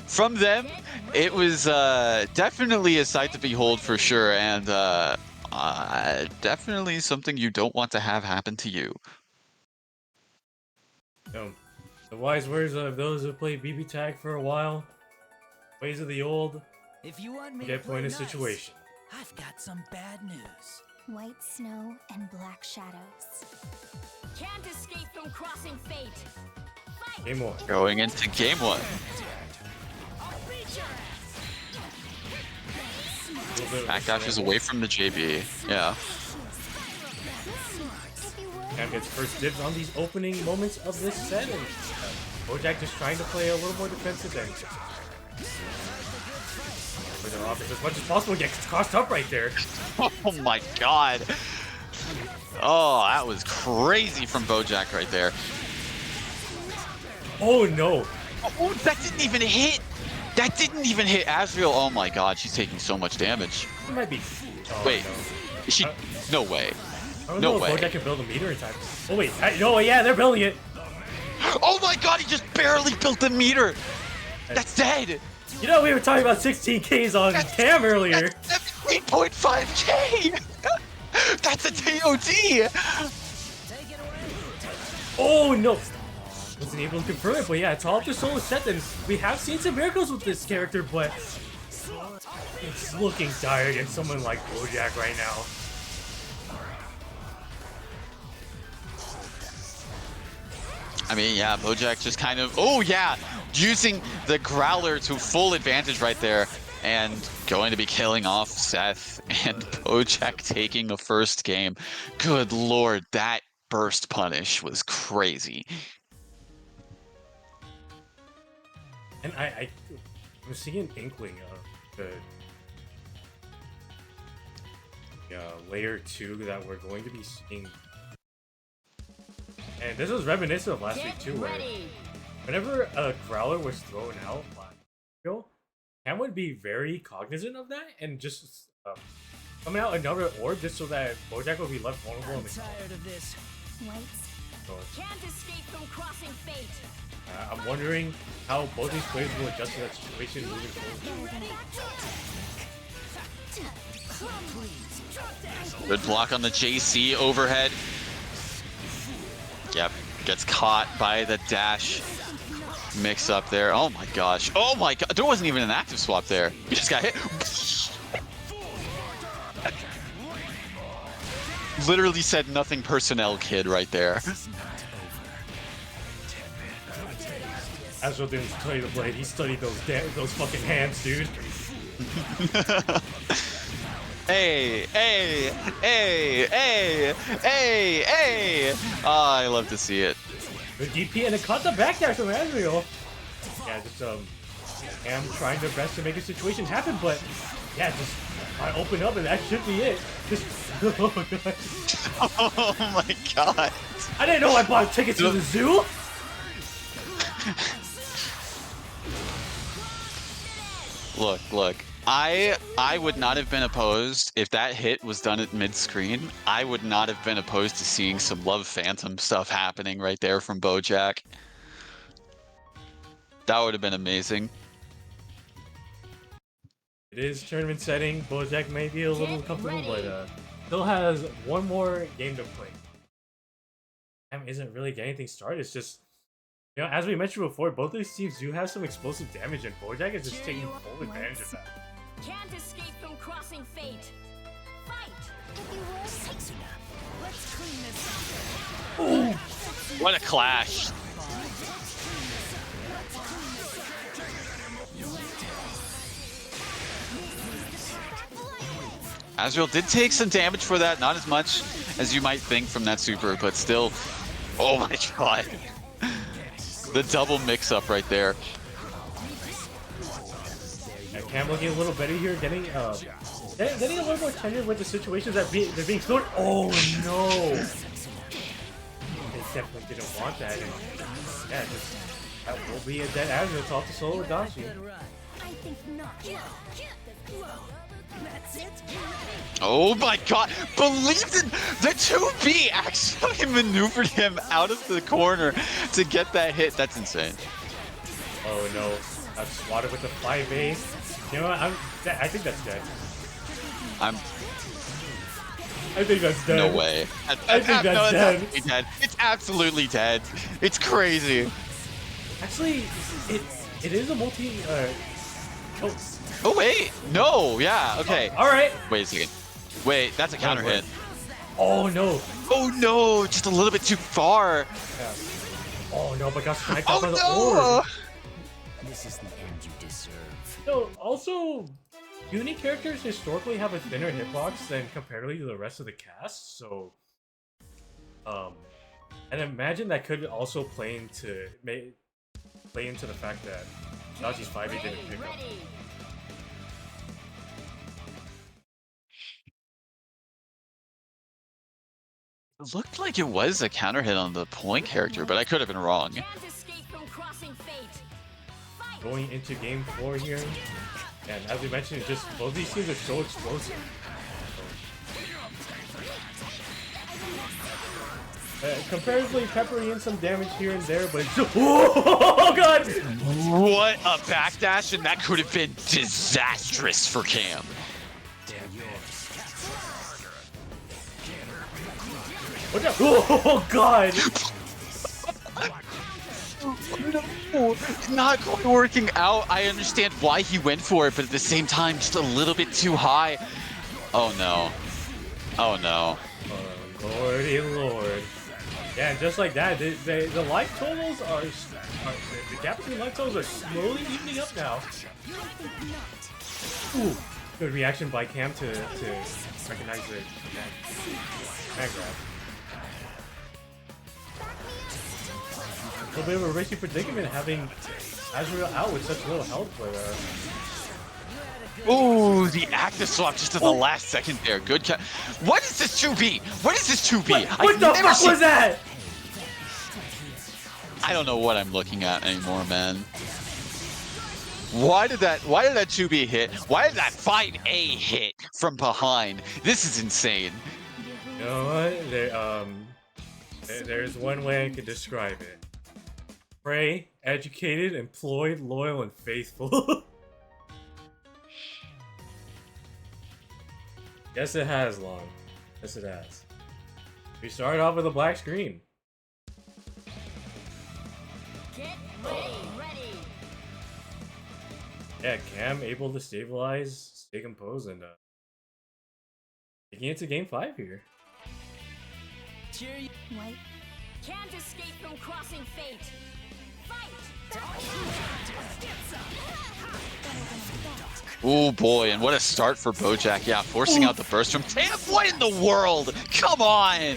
from them. It was definitely a sight to behold for sure, and definitely something you don't want to have happen to you. The wise words of those who played BBTAG for a while. Ways of the old. If you want me Get to put in a play nice, situation. I've got some bad news. White snow and black shadows. Can't escape from crossing fate. Fight! Game 1. Going into game 1. Backdashes away from the JB. Yeah. Cam gets first dibs on these opening moments of this set, and Bojack just trying to play a little more defensive than for their offense as much as possible. Gets crossed up right there. Oh my god. Oh, that was crazy from Bojack right there. Oh no! Oh, that didn't even hit. That didn't even hit Asriel. Oh my god, she's taking so much damage. It might be. Oh, Wait, no. is she? No way. I don't No know way. if Bojack can build a meter in time. Oh wait, no, yeah, they're building it. Oh my god, he just barely built the meter. That's dead. You know, we were talking about 16Ks on Cam earlier. That's 3.5k. That's a TOD. Oh no! Wasn't able to confirm it, but yeah, it's all up to solo set, and we have seen some miracles with this character, but it's looking dire against someone like Bojack right now. I mean, yeah, Bojack just kind of, oh yeah, using the Growler to full advantage right there, and going to be killing off Seth, and Bojack taking the first game. Good lord, that burst punish was crazy. And I'm seeing an inkling of the layer 2 that we're going to be seeing. And this was reminiscent of last week too, where whenever a Growler was thrown out last week, Cam would be very cognizant of that and just coming out another orb just so that Bojack would be left vulnerable in the Tired of this. Whites. Can't escape from crossing fate. I'm wondering how both these players will adjust to that situation moving forward. Good block on the JC overhead. Yep, gets caught by the dash mix up there. Oh my gosh. Oh my god, there wasn't even an active swap there. He just got hit. Literally said nothing personnel kid right there. Asriel didn't study the blade, he studied those fucking hands, dude. Hey, hey, hey, hey, hey, hey. Oh, I love to see it. Good DP and it caught the backdash from Asriel. Yeah, just Cam trying their best to make a situation happen, but yeah, just I open up and that should be it. Just oh god. Oh my god. I didn't know I bought tickets to the zoo. Look. I would not have been opposed if that hit was done at mid-screen. I would not have been opposed to seeing some Love Phantom stuff happening right there from Bojack. That would have been amazing. It is tournament setting. Bojack may be a little uncomfortable, but still has one more game to play. Cam isn't really getting anything started. It's just, you know, as we mentioned before, both of these teams do have some explosive damage, and Bojack is just taking full advantage of that. Can't escape from crossing fate. Fight! If you were six Let's clean this up. What a clash. Asriel did take some damage for that, not as much as you might think from that super, but still, oh my god. The double mix-up right there. Yeah, Cam looking a little better here, getting a little more tender with the situations that they're being thrown. Oh no! They definitely didn't want that, and yeah, that will be a dead Asriel. It's off to solo Adachi. I I think not. That's it? Oh my god! Believed in the 2B actually maneuvered him out of the corner to get that hit. That's insane. Oh no. I've swatted with the 5A. You know what? I think that's dead. I think that's dead. No way. I think that's dead. Absolutely dead. It's absolutely dead. It's crazy. Actually, it is a multi. Oh. Oh wait, no, yeah, okay. All right. Wait a second. Wait, that's a counter hit. Oh no. Oh no, just a little bit too far. Yeah. Oh no, but got sniped Oh up by the no! orb. This is the end you deserve. So also, uni characters historically have a thinner hitbox than comparatively to the rest of the cast. So, and imagine that could also play into the fact that Nagi's 5A didn't pick up. It looked like it was a counter hit on the point character, but I could have been wrong. Can't escape from crossing fate. Fight. Going into game 4 here, and as we mentioned, just both these teams are so explosive. Comparatively peppery in some damage here and there, but it's just, oh god! What a backdash, and that could have been disastrous for Cam. What the? Oh god! No, not quite working out. I understand why he went for it, but at the same time, just a little bit too high. Oh no. Oh no. Oh lordy lord. Yeah, and just like that, the life totals are the gap between life totals are slowly evening up now. Ooh, good reaction by Cam to recognize the mag grab. A little bit of a risky predicament having Azrael out with such little health, but Ooh, the active swap just at the last second there. Good catch. What is this 2B? What is this 2B? what the fuck was that? I don't know what I'm looking at anymore, man. Why did that 2B hit? Why did that 5A hit from behind? This is insane. You know what? There's one way I could describe it. Prey, educated, employed, loyal, and faithful. Yes, it has, Long. Yes, it has. We started off with a black screen. Get ready. Yeah, Cam able to stabilize, stay composed, and taking it to game 5 here. Wait. Can't escape from crossing fate. Fight. Oh boy, and what a start for Bojack. Yeah, forcing out the burst from Cam. What in the world? Come on!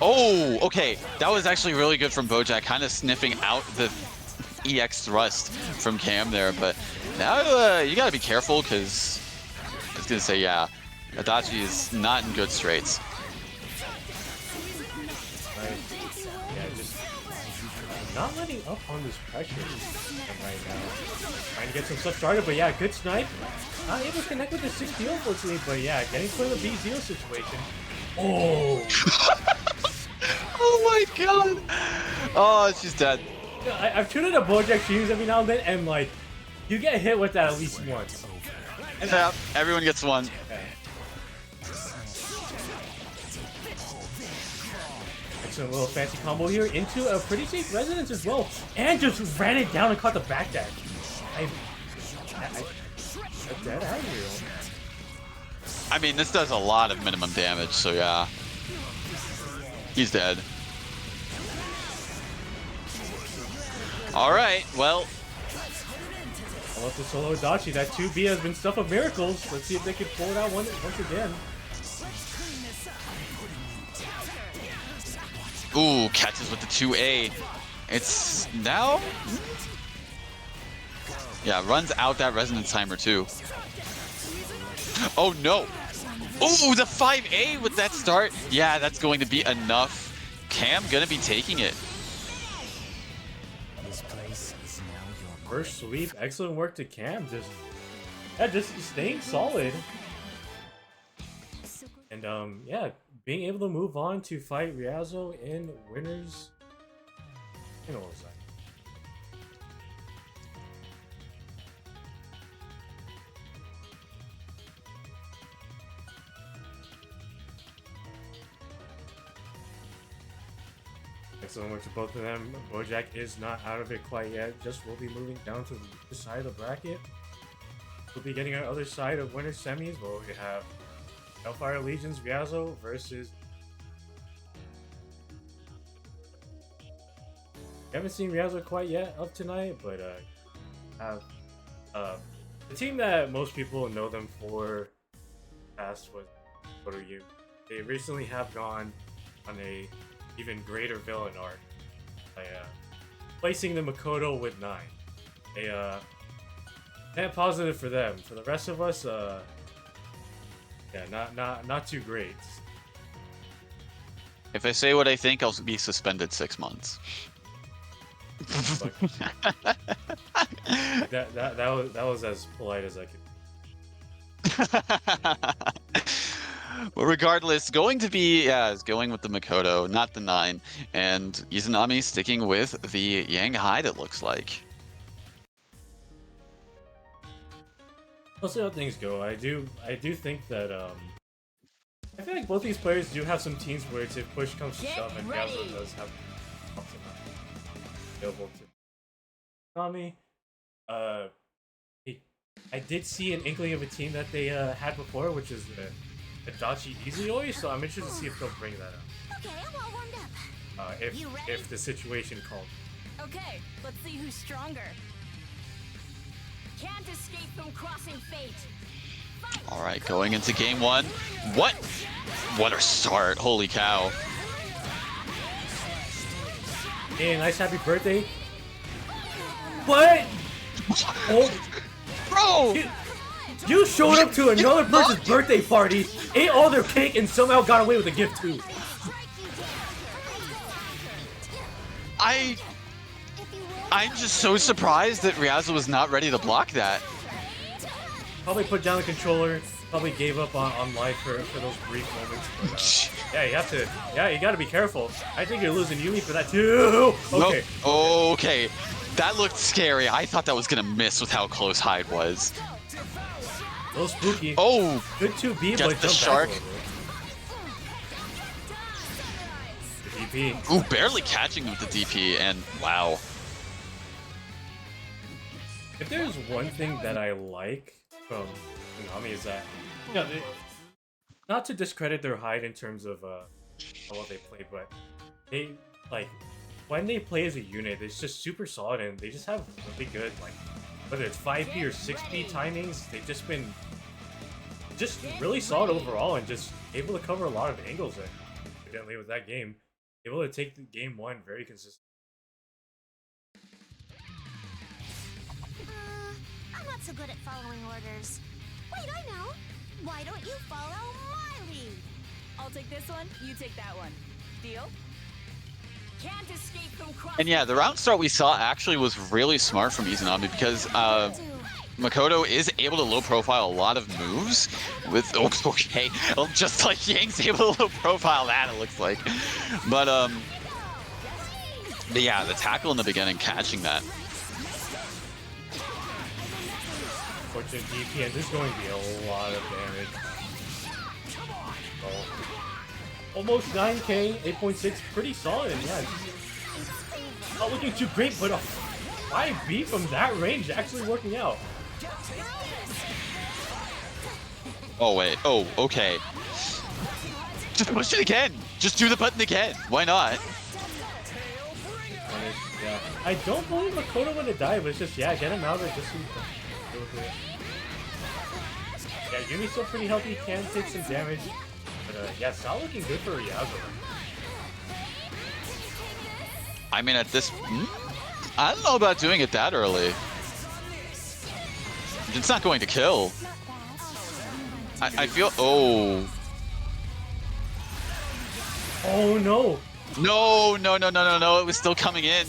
Oh, okay. That was actually really good from Bojack, kind of sniffing out the EX thrust from Cam there. But now you gotta be careful, because I was gonna say, yeah, Adachi is not in good straits. Yeah, just not letting up on this pressure right now. Trying to get some stuff started, but yeah, good snipe. Not able to connect with the 6-0, unfortunately, but yeah, getting put in a B0 situation. Oh! Oh my god! Oh, she's dead. I've tuned into Bojack streams every now and then, and like, you get hit with that at least once. And Yeah, everyone gets one. okay. Excellent little fancy combo here into a pretty safe residence as well, and just ran it down and caught the backdash. Dead Azrael. I mean, this does a lot of minimum damage, so yeah. He's dead. Alright, well. I love the solo Adachi. That 2B has been stuff of miracles. Let's see if they can pull it out once again. Ooh, catches with the 2A. It's now? Yeah, runs out that resonance timer too. Oh no! Ooh, the 5A with that start. Yeah, that's going to be enough Cam gonna be taking it. This place is now your First sweep, excellent work to Cam. Just staying solid. And yeah, being able to move on to fight Riazo in winners. You know what was that? Excellent work to both of them. Bojack is not out of it quite yet. Just will be moving down to the side of the bracket. We'll be getting our other side of winner semis. Where we have Hellfire Legions Riazo versus. We haven't seen Riazo quite yet up tonight, but have the team that most people know them for past was Kotoyu. They recently have gone on a even greater villain arc by placing the Makoto with 9. Net positive for them. For the rest of us, yeah, not too great. If I say what I think, I'll be suspended 6 months. that was as polite as I could. Well, regardless, going to be, is going with the Makoto, not the 9, and Isanami sticking with the Yang Hide, it looks like. We'll see how things go. I do think that I feel like both these players do have some teams where it's if push comes to shove, and Riazo does have option available to Nami. I did see an inkling of a team that they had before, which is the Adachi Izuyoi, so I'm interested to see if they'll bring that up. Okay, I'm all warmed up. If the situation calls. Okay, let's see who's stronger. Can't escape from crossing fate. All right, going into game 1. What a start! Holy cow! Hey, nice happy birthday. What? Oh, Bro! you showed up to another person's birthday party, ate all their cake, and somehow got away with a gift too. I'm just so surprised that Riazo was not ready to block that. Probably put down the controller. Probably gave up on life for those brief moments. But, yeah, you have to. Yeah, you got to be careful. I think you're losing Yumi for that too. Okay. Nope. Okay. That looked scary. I thought that was gonna miss with how close Hyde was. A little spooky. Oh! Good 2B, Get but the jump shark. back a little bit. The DP. Ooh, barely catching with the DP, and wow. If there's one thing that I like from Konami is that, you know, not to discredit their hide in terms of how well they play, but they, like, when they play as a unit, it's just super solid and they just have really good, like, whether it's 5P or 6P timings, they've just been just really solid overall and just able to cover a lot of angles there. Evidently with that game, able to take the game 1 very consistent. I'm not so good at following orders. Wait, I know. Why don't you follow my lead? I'll take this one, you take that one. Deal? Can't escape from crossing. And yeah, the round start we saw actually was really smart from Izanami because Makoto is able to low profile a lot of moves with okay, well, just like Yang's able to low profile that, it looks like. But yeah, the tackle in the beginning, catching that. Fortunate DP, and this is going to be a lot of damage. Oh. Almost 9k, 8.6, pretty solid, yeah. Not looking too great, but a 5B from that range actually working out. Oh wait, oh, okay. Just push it again! Just do the button again! Why not? Yeah. I don't believe Makoto would have died, but it's just, yeah, get him out there just so you can deal with it. Yeah, Yumi's still pretty healthy, can take some damage. But yeah, it's not looking good for Riazo. I mean, at this... I don't know about doing it that early. It's not going to kill. I feel... Oh. Oh no! No, no, no, no, no, no. It was still coming in.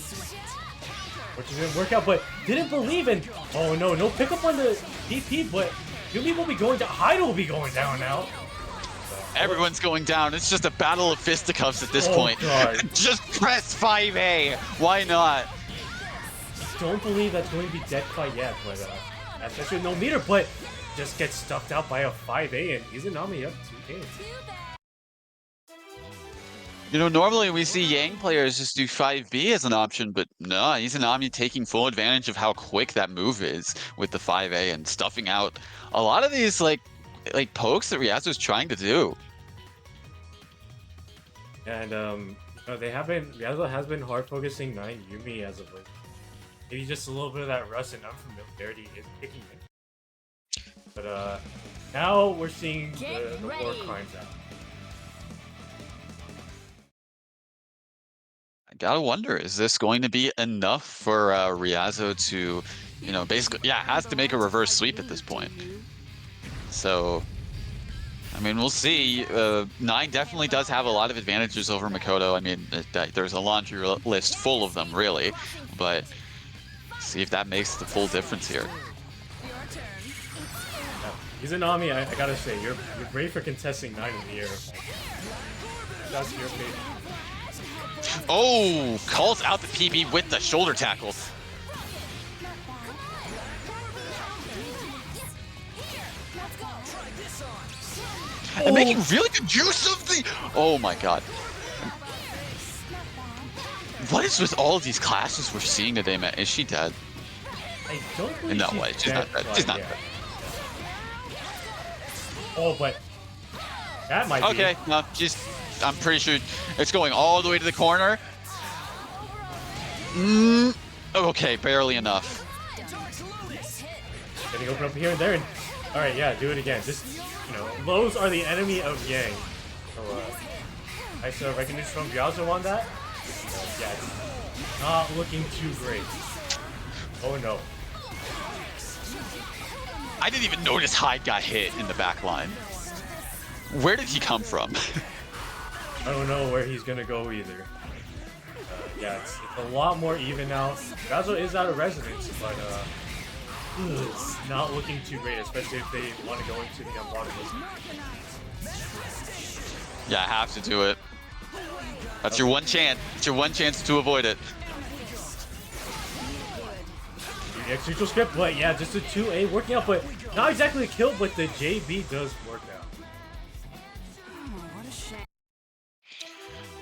Which didn't work out, but didn't believe in. Oh no, no pickup on the DP, but Yumi will be going down. Hyde will be going down now. Everyone's going down. It's just a battle of fisticuffs at this Oh, point. God. Just press 5A. Why not? Don't believe that's going to be dead quite yet, but that's actually no meter, but just gets stuffed out by a 5A and Izanami up 2K. You know, normally we see Yang players just do 5B as an option, but no, Isanami taking full advantage of how quick that move is with the 5A and stuffing out a lot of these like pokes that Riazo's trying to do. And you know, Riazo has been hard focusing 9 Yumi as of late. Maybe just a little bit of that rust and unfamiliarity is kicking in. But now we're seeing the war crimes out. I gotta wonder, is this going to be enough for Riazo to, you know, basically, yeah, has to make a reverse sweep at this point. So, I mean, we'll see. 9 definitely does have a lot of advantages over Makoto. I mean, there's a laundry list full of them, really. But see if that makes the full difference here. Izanami, I gotta say, you're brave for contesting 9 in the air. That's your fate. Oh, calls out the PB with the shoulder tackle. And making really good use of the... Oh my god. What is with all of these classes we're seeing today, man? Is she dead? I don't believe In no she's way. She's not dead. She's not dead. Oh, but that might be. Okay, no, I'm pretty sure it's going all the way to the corner. Okay, barely enough. Getting open up here and there. And, all right, yeah, do it again. Just, you know, lows are the enemy of Yang. So, nice recognition from Riazo on that. Yeah, it's not looking too great. Oh no. I didn't even notice Hyde got hit in the back line. Where did he come from? I don't know where he's gonna go either. Yeah, it's a lot more even now. Riazo is out of residence, but it's not looking too great, especially if they want to go into the unblockable. Yeah, I have to do it. That's your one chance. It's your one chance to avoid it. The neutral script, but yeah, just a 2A working out, but not exactly a kill, but the JB does work out.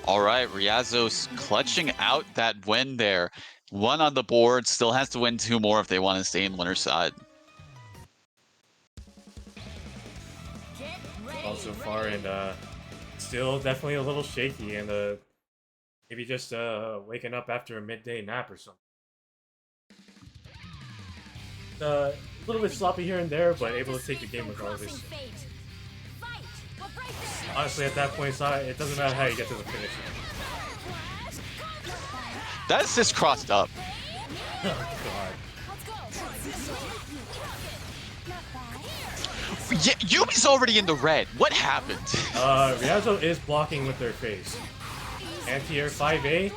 All right, Riazo's clutching out that win there. 1 on the board, still has to win 2 more if they want to stay in winner's side. So far, and still definitely a little shaky, and maybe just waking up after a midday nap or something. A little bit sloppy here and there, but able to take the game regardless. Honestly, at that point, it doesn't matter how you get to the finish. That assist crossed up. Oh god. Yeah, Yumi's already in the red. What happened? Riazo is blocking with their face. Anti-air 5A?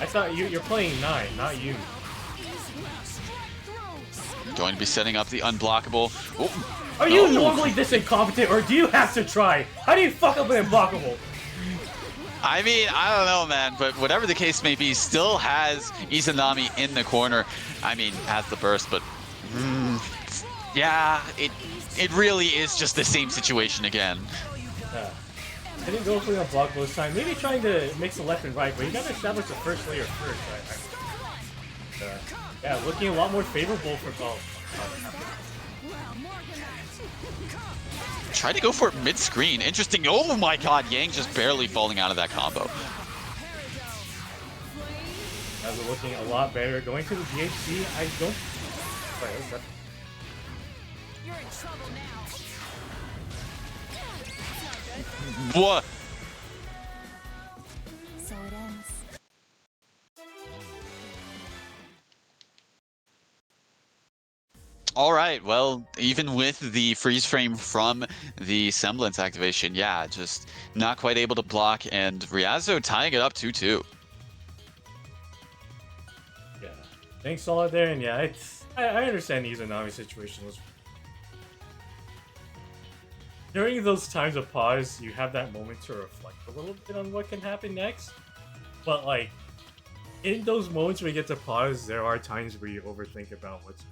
I thought you're playing 9, not you. Going to be setting up the unblockable. Oh. Are you normally this incompetent, or do you have to try? How do you fuck up an unblockable? I mean, I don't know, man, but whatever the case may be, still has Isanami in the corner. I mean, has the burst, but yeah, it really is just the same situation again. I didn't go for the unblockable this time. Maybe trying to mix the left and right, but you gotta establish the first layer first. Yeah, looking a lot more favorable for both. Try to go for it mid-screen. Interesting. Oh my god, Yang just barely falling out of that combo. As we're looking a lot better. Going to the GHC, I don't... Sorry, that's... You're in trouble now. What? So it ends. All right. Well, even with the freeze frame from the semblance activation, yeah, just not quite able to block, and Riazo tying it up 2-2. Yeah. Thanks solid there, and yeah, I understand the Isanami situation was. During those times of pause, you have that moment to reflect a little bit on what can happen next. But like, in those moments where you get to pause, there are times where you overthink about what's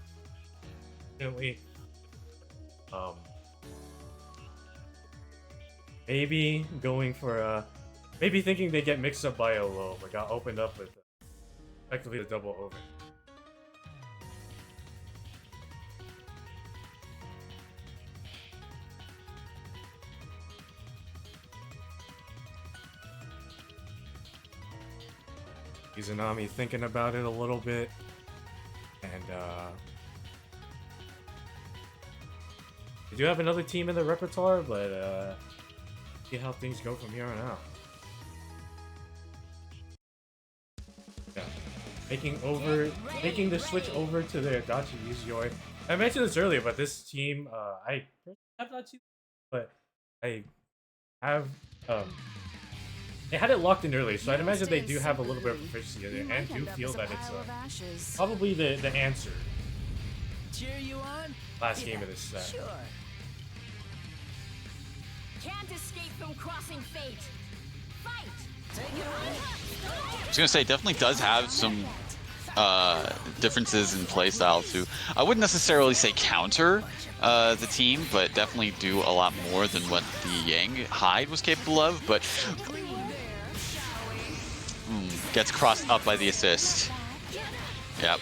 maybe going for maybe thinking they get mixed up by a low, but got opened up with effectively a double over. Isanami thinking about it a little bit, and we do have another team in the repertoire, but see how things go from here on out. Yeah, making the switch over to the Adachi Yuzuyoi. I mentioned this earlier, but this team, I have not seen, but I have they had it locked in earlier, so I'd imagine they do have a little bit of proficiency in it, and do feel that it's probably the answer. Cheer you on? Last game of this set. Sure. Can't escape from crossing fate. Fight! Take it away. I was gonna say, definitely does have some differences in playstyle too. I wouldn't necessarily say counter the team, but definitely do a lot more than what the Yang Hyde was capable of. But gets crossed up by the assist. Yep.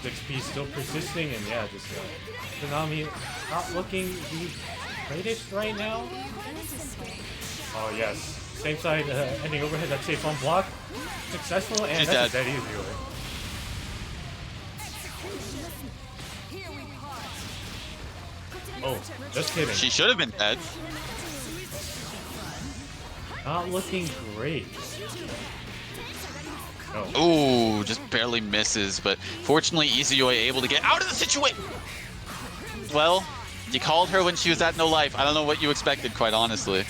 6P still persisting, and yeah, just Isanami not looking the greatest right now. Oh yes, same side ending overhead, that safe on block, successful, and She's that's dead. a dead easy way. Oh, just kidding. She should have been dead. Not looking great. No. Ooh, just barely misses, but fortunately Izuyoi able to get out of the situation. Well, you called her when she was at no life. I don't know what you expected, quite honestly. It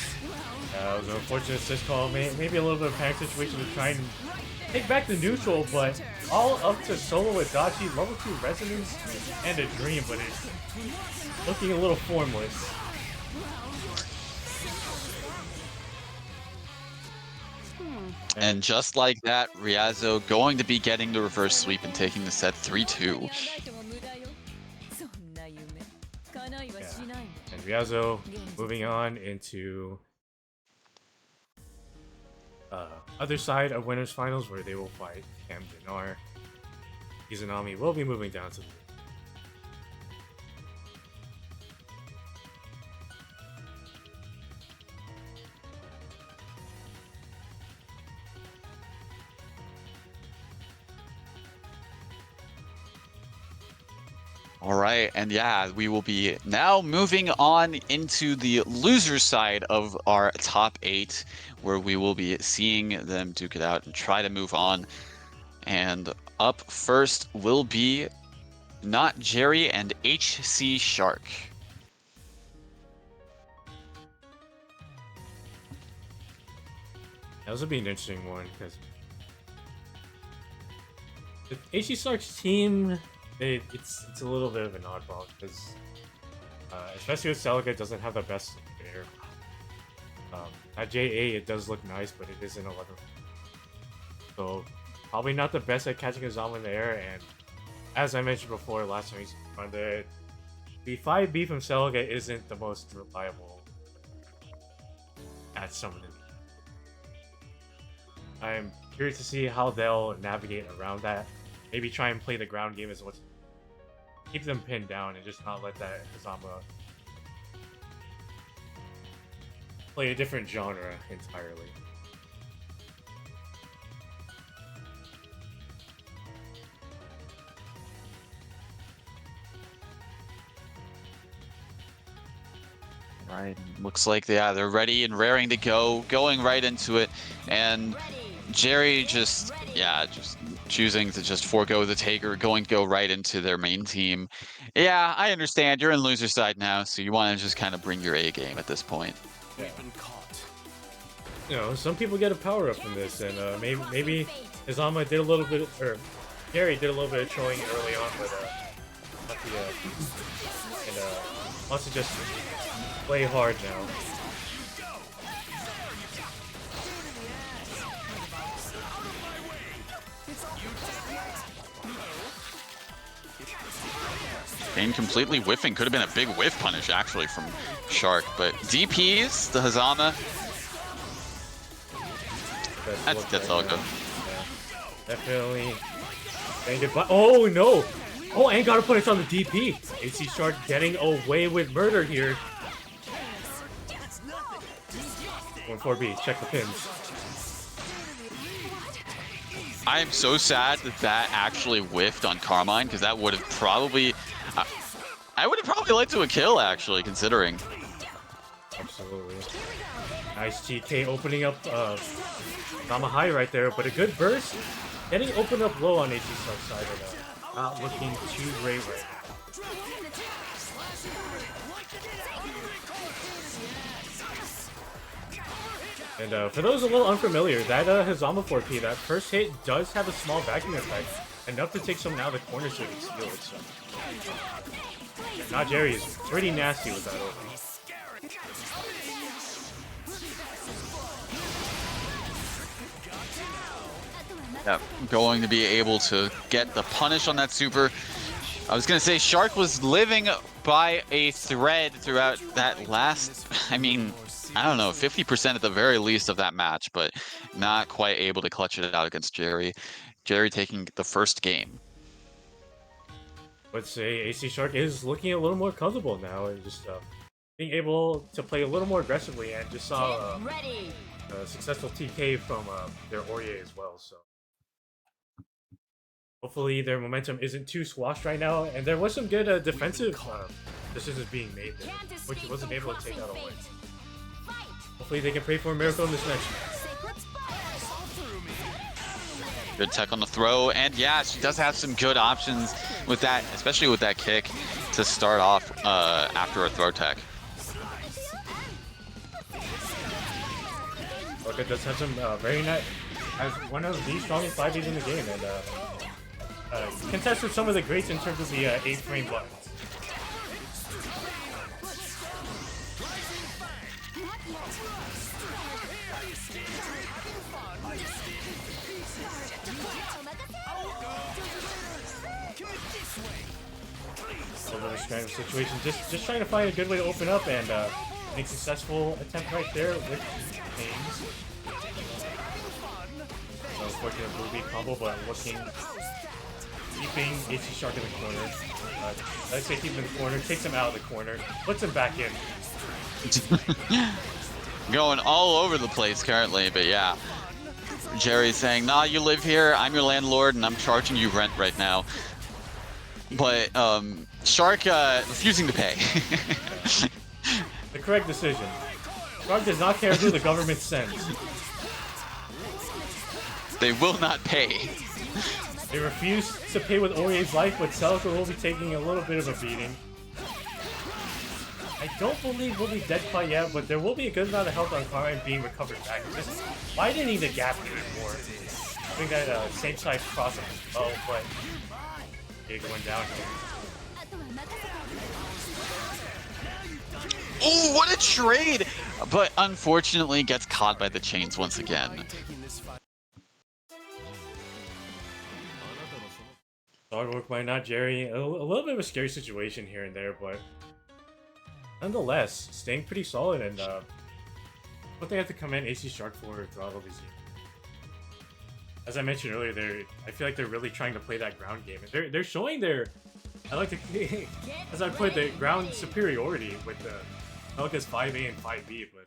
was an unfortunate assist call, maybe a little bit of panic situation to try and take back the neutral, but all up to solo Adachi, level 2 resonance, and a dream, but it's looking a little formless. And just like that, Riazo going to be getting the reverse sweep and taking the set 3-2. And Riazo moving on into other side of winners finals, where they will fight Cam Dinar. Izanami will be moving down to the All right, and yeah, we will be now moving on into the loser side of our top 8, where we will be seeing them duke it out and try to move on. And up first will be Not Jerry and HC Shark. This will be an interesting one, because the HC Shark's team, it's a little bit of an oddball, because especially with Celica, doesn't have the best air. At JA, it does look nice, but it is in 11. So probably not the best at catching a zombie in the air, and as I mentioned before, last time he's on the 5B from Celica isn't the most reliable at summoning. I'm curious to see how they'll navigate around that. Maybe try and play the ground game as well. Keep them pinned down and just not let that Kazama play a different genre entirely. Right, looks like they're ready and raring to go, going right into it, and Jerry just choosing to just forego the Taker, going to go right into their main team. Yeah, I understand. You're in loser side now, so you want to just kind of bring your A game at this point. Yeah. You know, some people get a power up from this, and maybe Izama did a little bit, or Gary did a little bit of trolling early on, but wants to just play hard now. Bane completely whiffing. Could have been a big whiff punish, actually, from Shark. But DPs, the Hazama. That's all good. Yeah, definitely. Oh, no! Oh, and got a punish on the DP. AC Shark getting away with murder here. 1-4B, check the pins. I am so sad that that actually whiffed on Carmine, because that would have probably... I would have probably led to a kill, actually, considering. Absolutely. Nice TK opening up Nama high right there, but a good burst. Getting opened up low on AC Shark's side of that. Not looking too great right now. And for those a little unfamiliar, that Hazama 4P, that first hit does have a small vacuum effect, enough to take someone out of the corner so he can steal it. So. Nagi is pretty nasty with that opening. Yeah, going to be able to get the punish on that super. I was going to say Shark was living by a thread throughout that last, I mean, I don't know, 50% at the very least of that match, but not quite able to clutch it out against Jerry. Jerry taking the first game. Let's say AC Shark is looking a little more comfortable now, and just being able to play a little more aggressively, and just saw a successful TK from their Aurier as well, so. Hopefully their momentum isn't too squashed right now, and there was some good defensive decisions being made there, which he wasn't able to take out away. Hopefully they can pray for a miracle in this next match. Good tech on the throw, and yeah, she does have some good options with that, especially with that kick to start off after a throw tech. Orca does have some very nice, has one of the strongest 5Bs in the game, and contested some of the greats in terms of the 8-frame buttons. A little kind of situation, just trying to find a good way to open up, and make successful attempt right there with Ames. So unfortunate blue beat combo, but looking, keeping AC Shark in the corner. Let's say keep him in the corner, takes him out of the corner, puts him back in. Going all over the place currently, but yeah. Jerry's saying, nah, you live here, I'm your landlord, and I'm charging you rent right now. But Shark refusing to pay. The correct decision. Shark does not care who the government sends. They will not pay. They refuse to pay with Aurier's life, but Celica will be taking a little bit of a beating. I don't believe we'll be dead quite yet, but there will be a good amount of health on Carmine being recovered back. Just widening the gap a bit more. I think that same side crossing as well, but big one down here. Oh, what a trade! But unfortunately gets caught by the chains once again. Hard work by not Jerry. A little bit of a scary situation here and there, but nonetheless, staying pretty solid, and what they have to commend AC Shark for throughout all these years. As I mentioned earlier, I feel like they're really trying to play that ground game, and they're showing their, I like to, as I put, the ground superiority with the Celica's 5A and 5B, but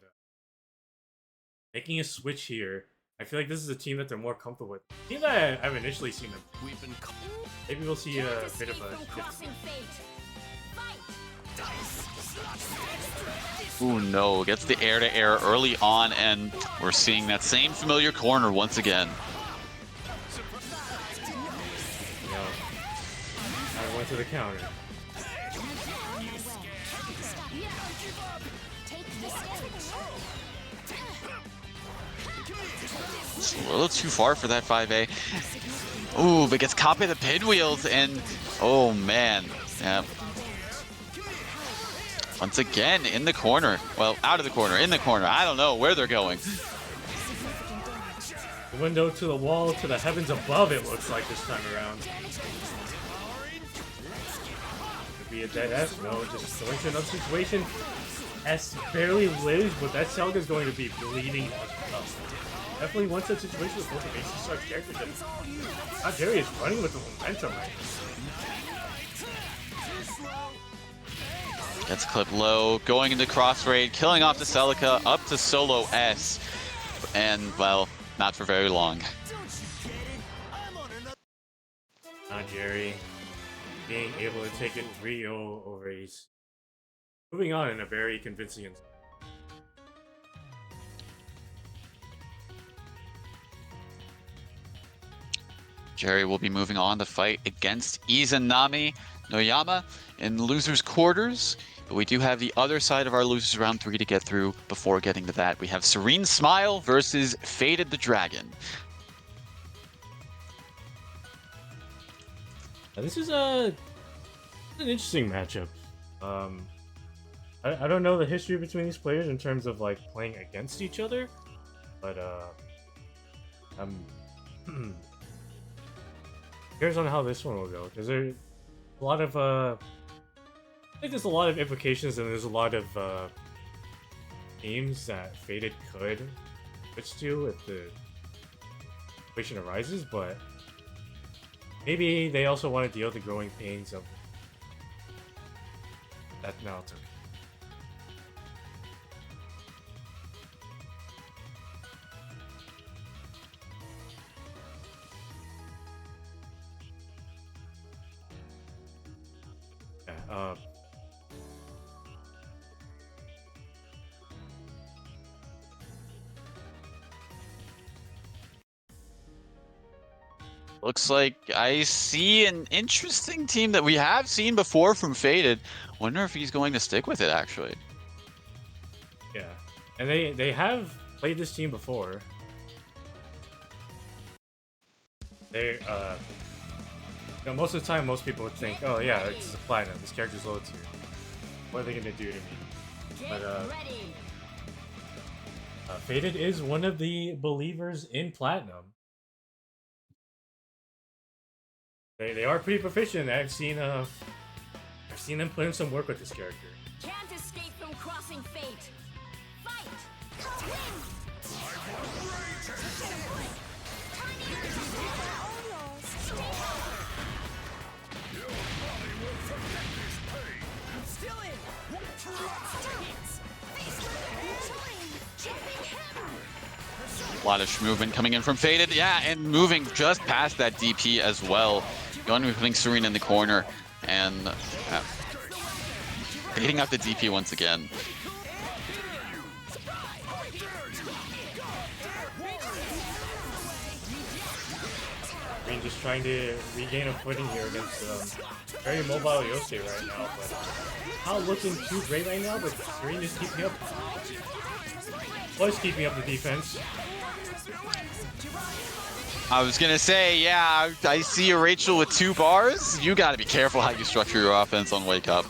making a switch here. I feel like this is a team that they're more comfortable with. The team that I've initially seen them. Maybe we'll see a bit of a shift. Ooh, no. Gets the air-to-air early on, and we're seeing that same familiar corner once again. went to the counter. Take the stage. It's a little too far for that 5A. Ooh, but gets caught by the pinwheels and oh man. Yeah. Once again in the corner. Well, out of the corner, in the corner. I don't know where they're going. The window to the wall, to the heavens above, it looks like this time around. Could be a dead S. No, just going to another situation. S barely lives, but that Selga is going to be bleeding up. Definitely one such situation with both the basic start characters. How Jerry is running with the momentum right now. Gets clipped low, going into cross raid, killing off the Celica, up to solo S. And, well, not for very long. Not Jerry being able to take it 3-0 over Ace. Moving on in a very convincing. Jerry will be moving on to fight against Isanami Noyama in losers quarters. But we do have the other side of our losers round 3 to get through. Before getting to that, we have Serene Smile versus Faded the Dragon. This is an interesting matchup. I don't know the history between these players in terms of like playing against each other, but here's on how this one will go, because there's a lot of I think there's a lot of implications and there's a lot of themes that Faded could switch to if the situation arises, but maybe they also want to deal with the growing pains of that. Now it's okay. Looks like I see an interesting team that we have seen before from Faded. Wonder if he's going to stick with it, actually. Yeah, and they have played this team before. They you know, most of the time, most people would think, oh yeah, it's a platinum. This character's low tier. What are they gonna do to me? But Faded is one of the believers in platinum. They are pretty proficient. I've seen them put in some work with this character. Can't escape from crossing fate. Fight! Still in. A lot of movement coming in from Faded. Yeah, and moving just past that DP as well. Going to be putting Serene in the corner and hitting out the DP once again. Serene just trying to regain a footing here against very mobile Yosuke right now. But not looking too great right now, but Serene is keeping up. Was keeping up the defense. I was gonna say, yeah, I see a Rachel with 2 bars. You gotta be careful how you structure your offense on Wake Up.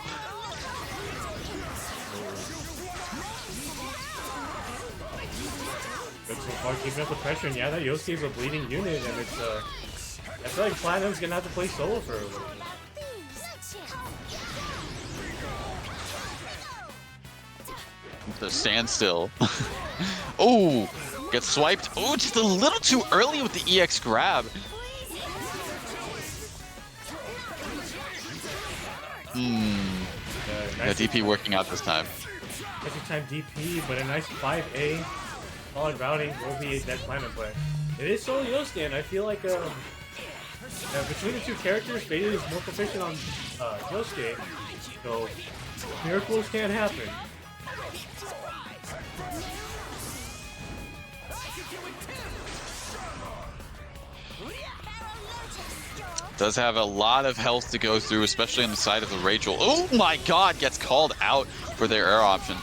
Good so far, keeping up the pressure, and yeah, that Yosuke is a bleeding unit, and it's I feel like Platinum's gonna have to play solo for a little bit. The standstill. Oh, gets swiped. Oh, just a little too early with the EX grab. Nice DP working out this time. Second time DP, but a nice 5A. Solid routing will be that Platinum, but it is solo Yosuke, and I feel like between the two characters, Faded is more proficient on Yosuke, so miracles can't happen. Does have a lot of health to go through, especially on the side of the Rachel. Oh my god, gets called out for their air option.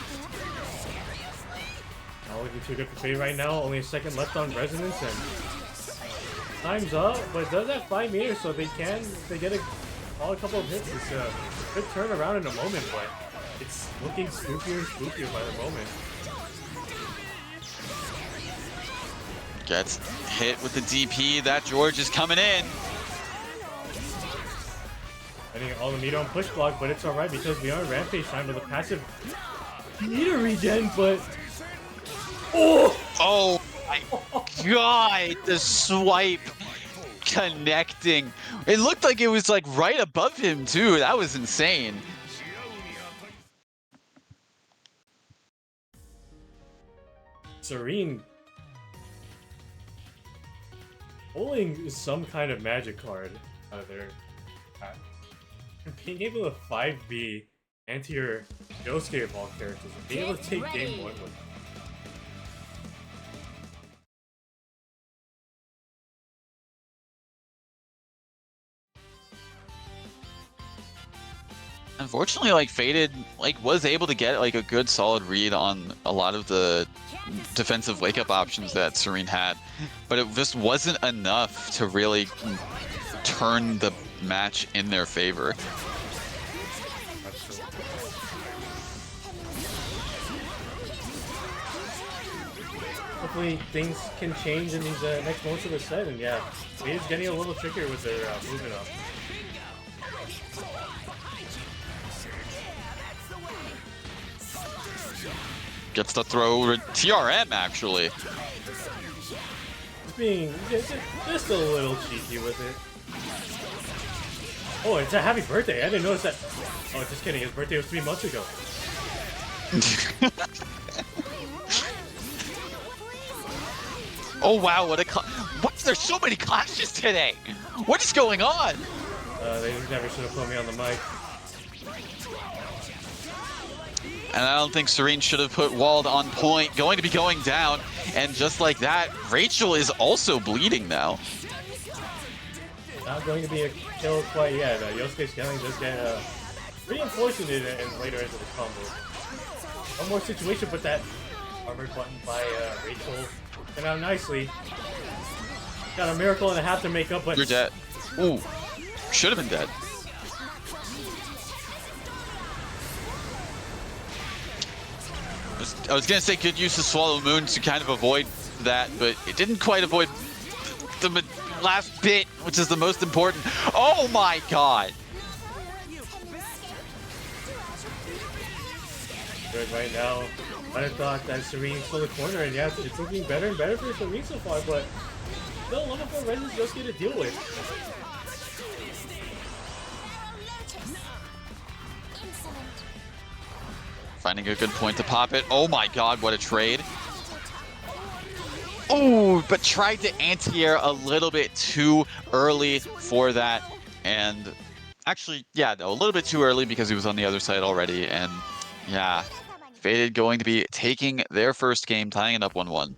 Not looking too good for Fade right now. Only a second left on Resonance, and time's up, but does have 5 meters, so they get a couple of hits. It's a good turnaround in a moment, but it's looking spookier and spookier by the moment. Gets hit with the DP. That George is coming in. I think all the meter on push block, but it's alright because we are in Rampage time with a passive meter regen, but... Oh my god, the swipe connecting. It looked like it was like right above him too. That was insane. Serene pulling some kind of magic card out of their pack. Being able to 5B anti-your Yosuke of all characters and being able to take game 1 with them. Unfortunately, like Faded was able to get like a good solid read on a lot of the defensive wake up options that Serene had, but it just wasn't enough to really turn the match in their favor. Hopefully things can change in these next moments of the set, and yeah, Faded's getting a little trickier with their movement up. Gets the throw TRM actually. Being just a little cheeky with it. Oh, it's a happy birthday. I didn't notice that. Oh, just kidding. His birthday was 3 months ago. Oh wow, what there's so many clashes today. What is going on? They never should have put me on the mic. And I don't think Serene should have put Wald on point. Going to be going down. And just like that, Rachel is also bleeding now. Not going to be a kill quite yet. Yosuke scaling does get reinforcing it and later into the combo. One more situation, but that armored button by Rachel went out nicely. Got a miracle and a half to make up, but... You're dead. Ooh. Should have been dead. I was gonna say good use of Swallow Moon to kind of avoid that, but it didn't quite avoid the last bit, which is the most important. Oh my god! Good right now. I thought that Serene stole the corner, and yeah, it's looking better and better for Serene so far, but still level 4 Resonance just get to deal with. Finding a good point to pop it. Oh my god, what a trade. Oh, but tried to anti-air a little bit too early for that. And actually, yeah, no, a little bit too early because he was on the other side already. And yeah, Faded going to be taking their first game, tying it up 1-1.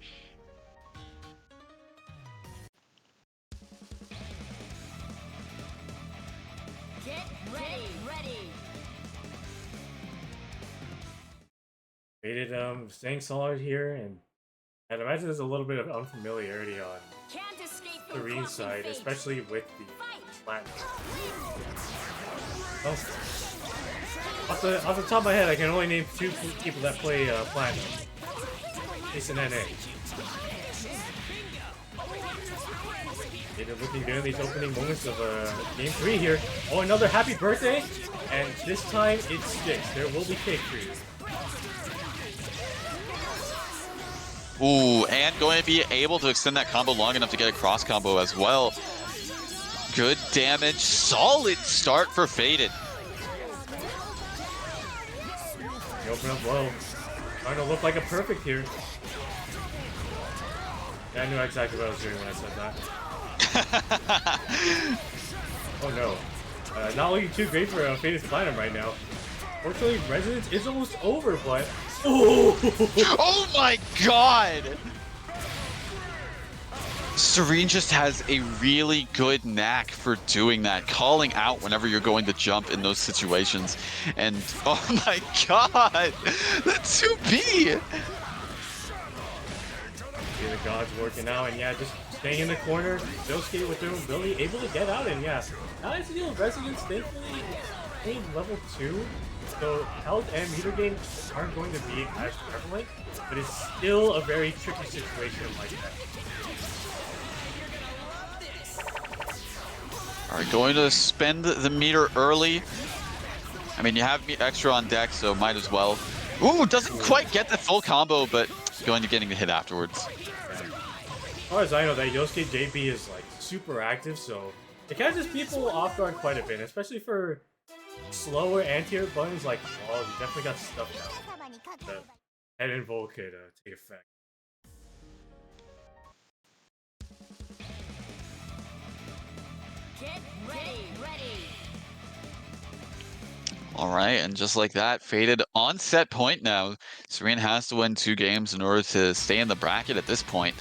Faded staying solid here, and I'd imagine there's a little bit of unfamiliarity on Serene's side, especially with the platinum. Oh. Off the top of my head, I can only name 2 people that play platinum. Ace and NA. Faded looking good in these opening moments of game 3 here. Oh, another happy birthday, and this time it sticks. There will be cake for you. Ooh, and going to be able to extend that combo long enough to get a cross combo as well. Good damage. Solid start for Faded. They open up low. Starting to look like a perfect here. Yeah, I knew exactly what I was doing when I said that. Oh no. Not looking too great for Faded's Platinum right now. Fortunately, Resonance is almost over, but... Oh! Oh my god! Serene just has a really good knack for doing that, calling out whenever you're going to jump in those situations. And oh my god, the 2B! See the gods working out, and yeah, just staying in the corner. Yosuke with their ability, able to get out, and yeah, now has to deal with Resonance, thankfully, in level 2. So health and meter gain aren't going to be as prevalent, but it's still a very tricky situation like that. Alright, going to spend the meter early. I mean, you have extra on deck, so might as well. Ooh, doesn't quite get the full combo, but going to getting the hit afterwards. As far as I know, that Yosuke JB is like super active, so it catches people off guard quite a bit, especially for slower anti-air buttons like, oh, you definitely got stuff down. The head invoke could take effect. Get ready. Alright, and just like that, Faded on set point now. Serene has to win 2 games in order to stay in the bracket at this point.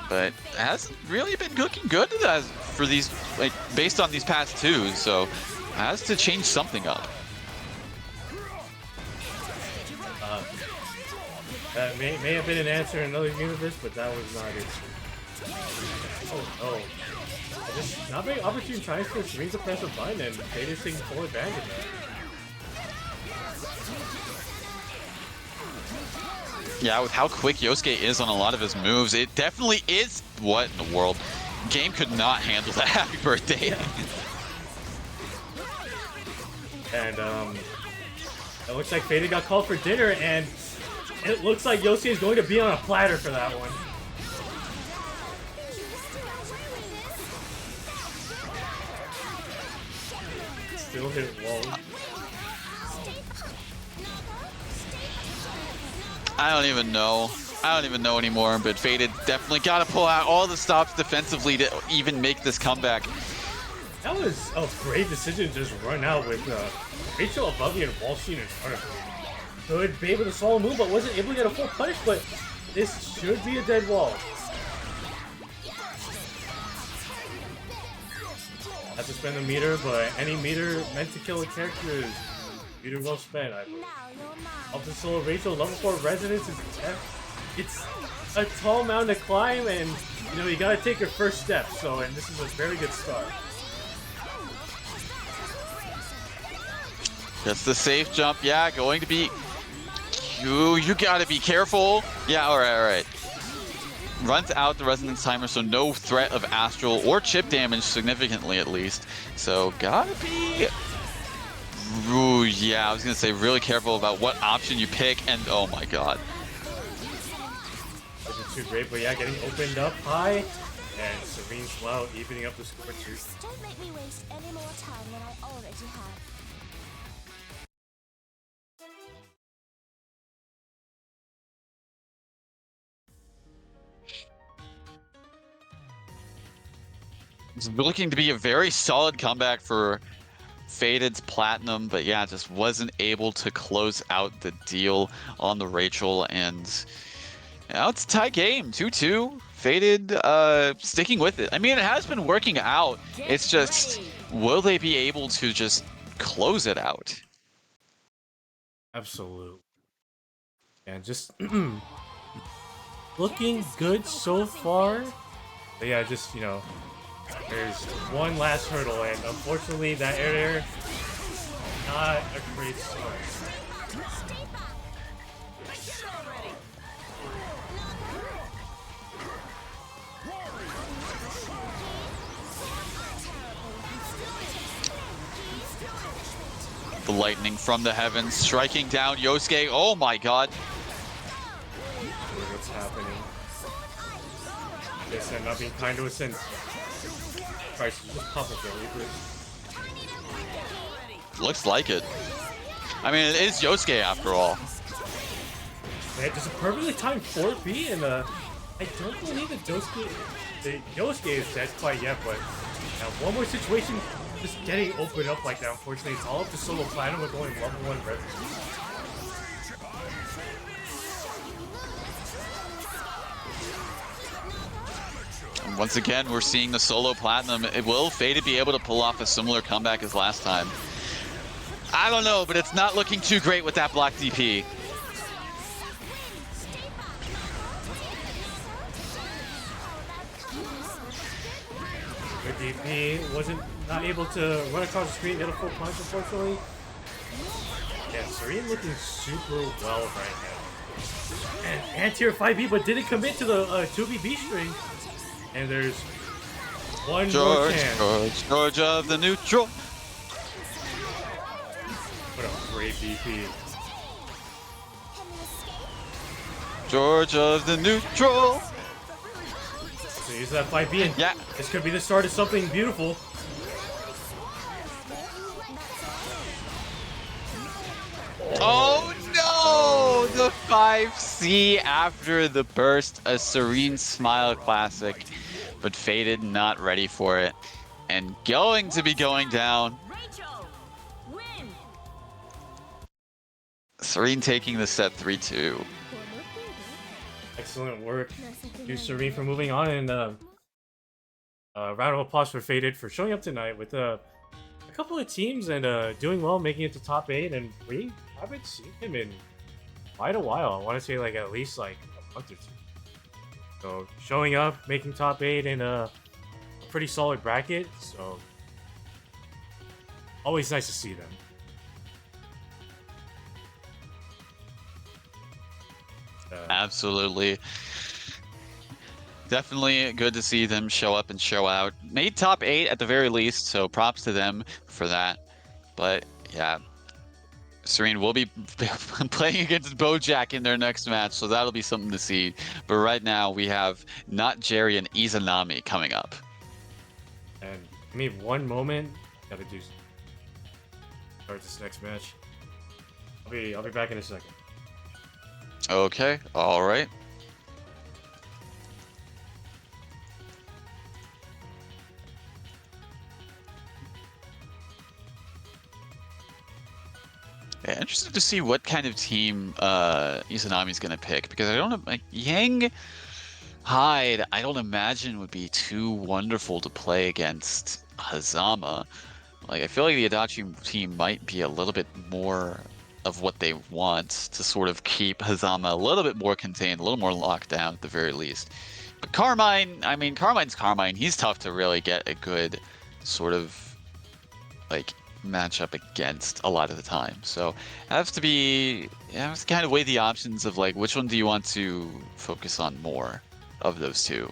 But hasn't really been looking good as for these, like, based on these past 2, so has to change something up. That may have been an answer in another universe, but that was not it. Oh no. Just not very opportune times for Serene to press a button, and Faded's taking full advantage of that. Yeah, with how quick Yosuke is on a lot of his moves, it definitely is. What in the world? Game could not handle that. Happy birthday. And it looks like Faded got called for dinner, and it looks like Yosuke is going to be on a platter for that one. Still hit wall. I don't even know. I don't even know anymore, but Faded definitely got to pull out all the stops defensively to even make this comeback. That was a brave decision to just run out with Rachel above you and wall sheen in front of you. Could be able to solve a move, but wasn't able to get a full punish, but this should be a dead wall. Have to spend a meter, but any meter meant to kill a character is meter well spent, I believe. Up to solo Rachel, level 4 resonance is it's a tall mountain to climb, and you know you gotta take your first step. So, and this is a very good start. That's the safe jump. Yeah, going to be. You gotta be careful. Yeah, all right. Runs out the resonance timer, so no threat of astral or chip damage significantly, at least. So gotta be. Ooh, yeah, I was gonna say really careful about what option you pick, and oh my god. Wasn't too great, but yeah, getting opened up high, and Serene's wow, evening up the score too. Don't make me waste any more time than I already have. It's looking to be a very solid comeback for Faded's Platinum, but yeah, just wasn't able to close out the deal on the Rachel, and now it's a tie game, 2-2. Faded sticking with it. I mean, it has been working out. It's just, will they be able to just close it out? Absolutely. And just looking good so far. But yeah, just, you know, there's one last hurdle, and unfortunately that air not a great start. The lightning from the heavens striking down Yosuke. Oh my god. What's happening? This end not being kind to us, and Christ, just pop a belly bridge. Looks like it. I mean, it is Yosuke after all. Man, just a perfectly timed 4B, and I don't believe that Yosuke is dead quite yet, but now one more situation just getting opened up like that. Unfortunately, it's all up to solo platinum with only level 1 revenue. once again, we're seeing the solo platinum. Will Faded be able to pull off a similar comeback as last time? I don't know, but it's not looking too great with that block DP. Good DP wasn't not able to run across the screen, get a full punch, unfortunately. Yeah, Serene looking super well right now. And tier 5B, but didn't commit to the 2BB string. And there's one more chance. George of the neutral. What a great DP. George of the neutral. So use that 5B, and yeah, this could be the start of something beautiful. Oh no! The 5C after the burst, a Serene Smile classic, but Faded not ready for it, and going to be going down. Serene taking the set 3-2. Excellent work to Serene for moving on, and round of applause for Faded for showing up tonight with a couple of teams and doing well, making it to top 8, and we haven't seen him in quite a while. I want to say like at least like a month or two. So showing up, making top 8 in a pretty solid bracket, so always nice to see them. Absolutely. Definitely good to see them show up and show out. Made top 8 at the very least, so props to them for that. But yeah, Serene will be playing against Bojack in their next match, so that'll be something to see. But right now we have Not Jerry and Isanami coming up. And give me one moment. Gotta do start this next match. I'll be back in a second. Okay, all right. Yeah, interested to see what kind of team Isanami's gonna pick, because I don't like Yang Hyde. I don't imagine would be too wonderful to play against Hazama. Like I feel like the Adachi team might be a little bit more of what they want to sort of keep Hazama a little bit more contained, a little more locked down at the very least. But Carmine, I mean, Carmine's Carmine. He's tough to really get a good sort of like matchup against a lot of the time. So it has to be, you have to kind of weigh the options of like which one do you want to focus on more of those two.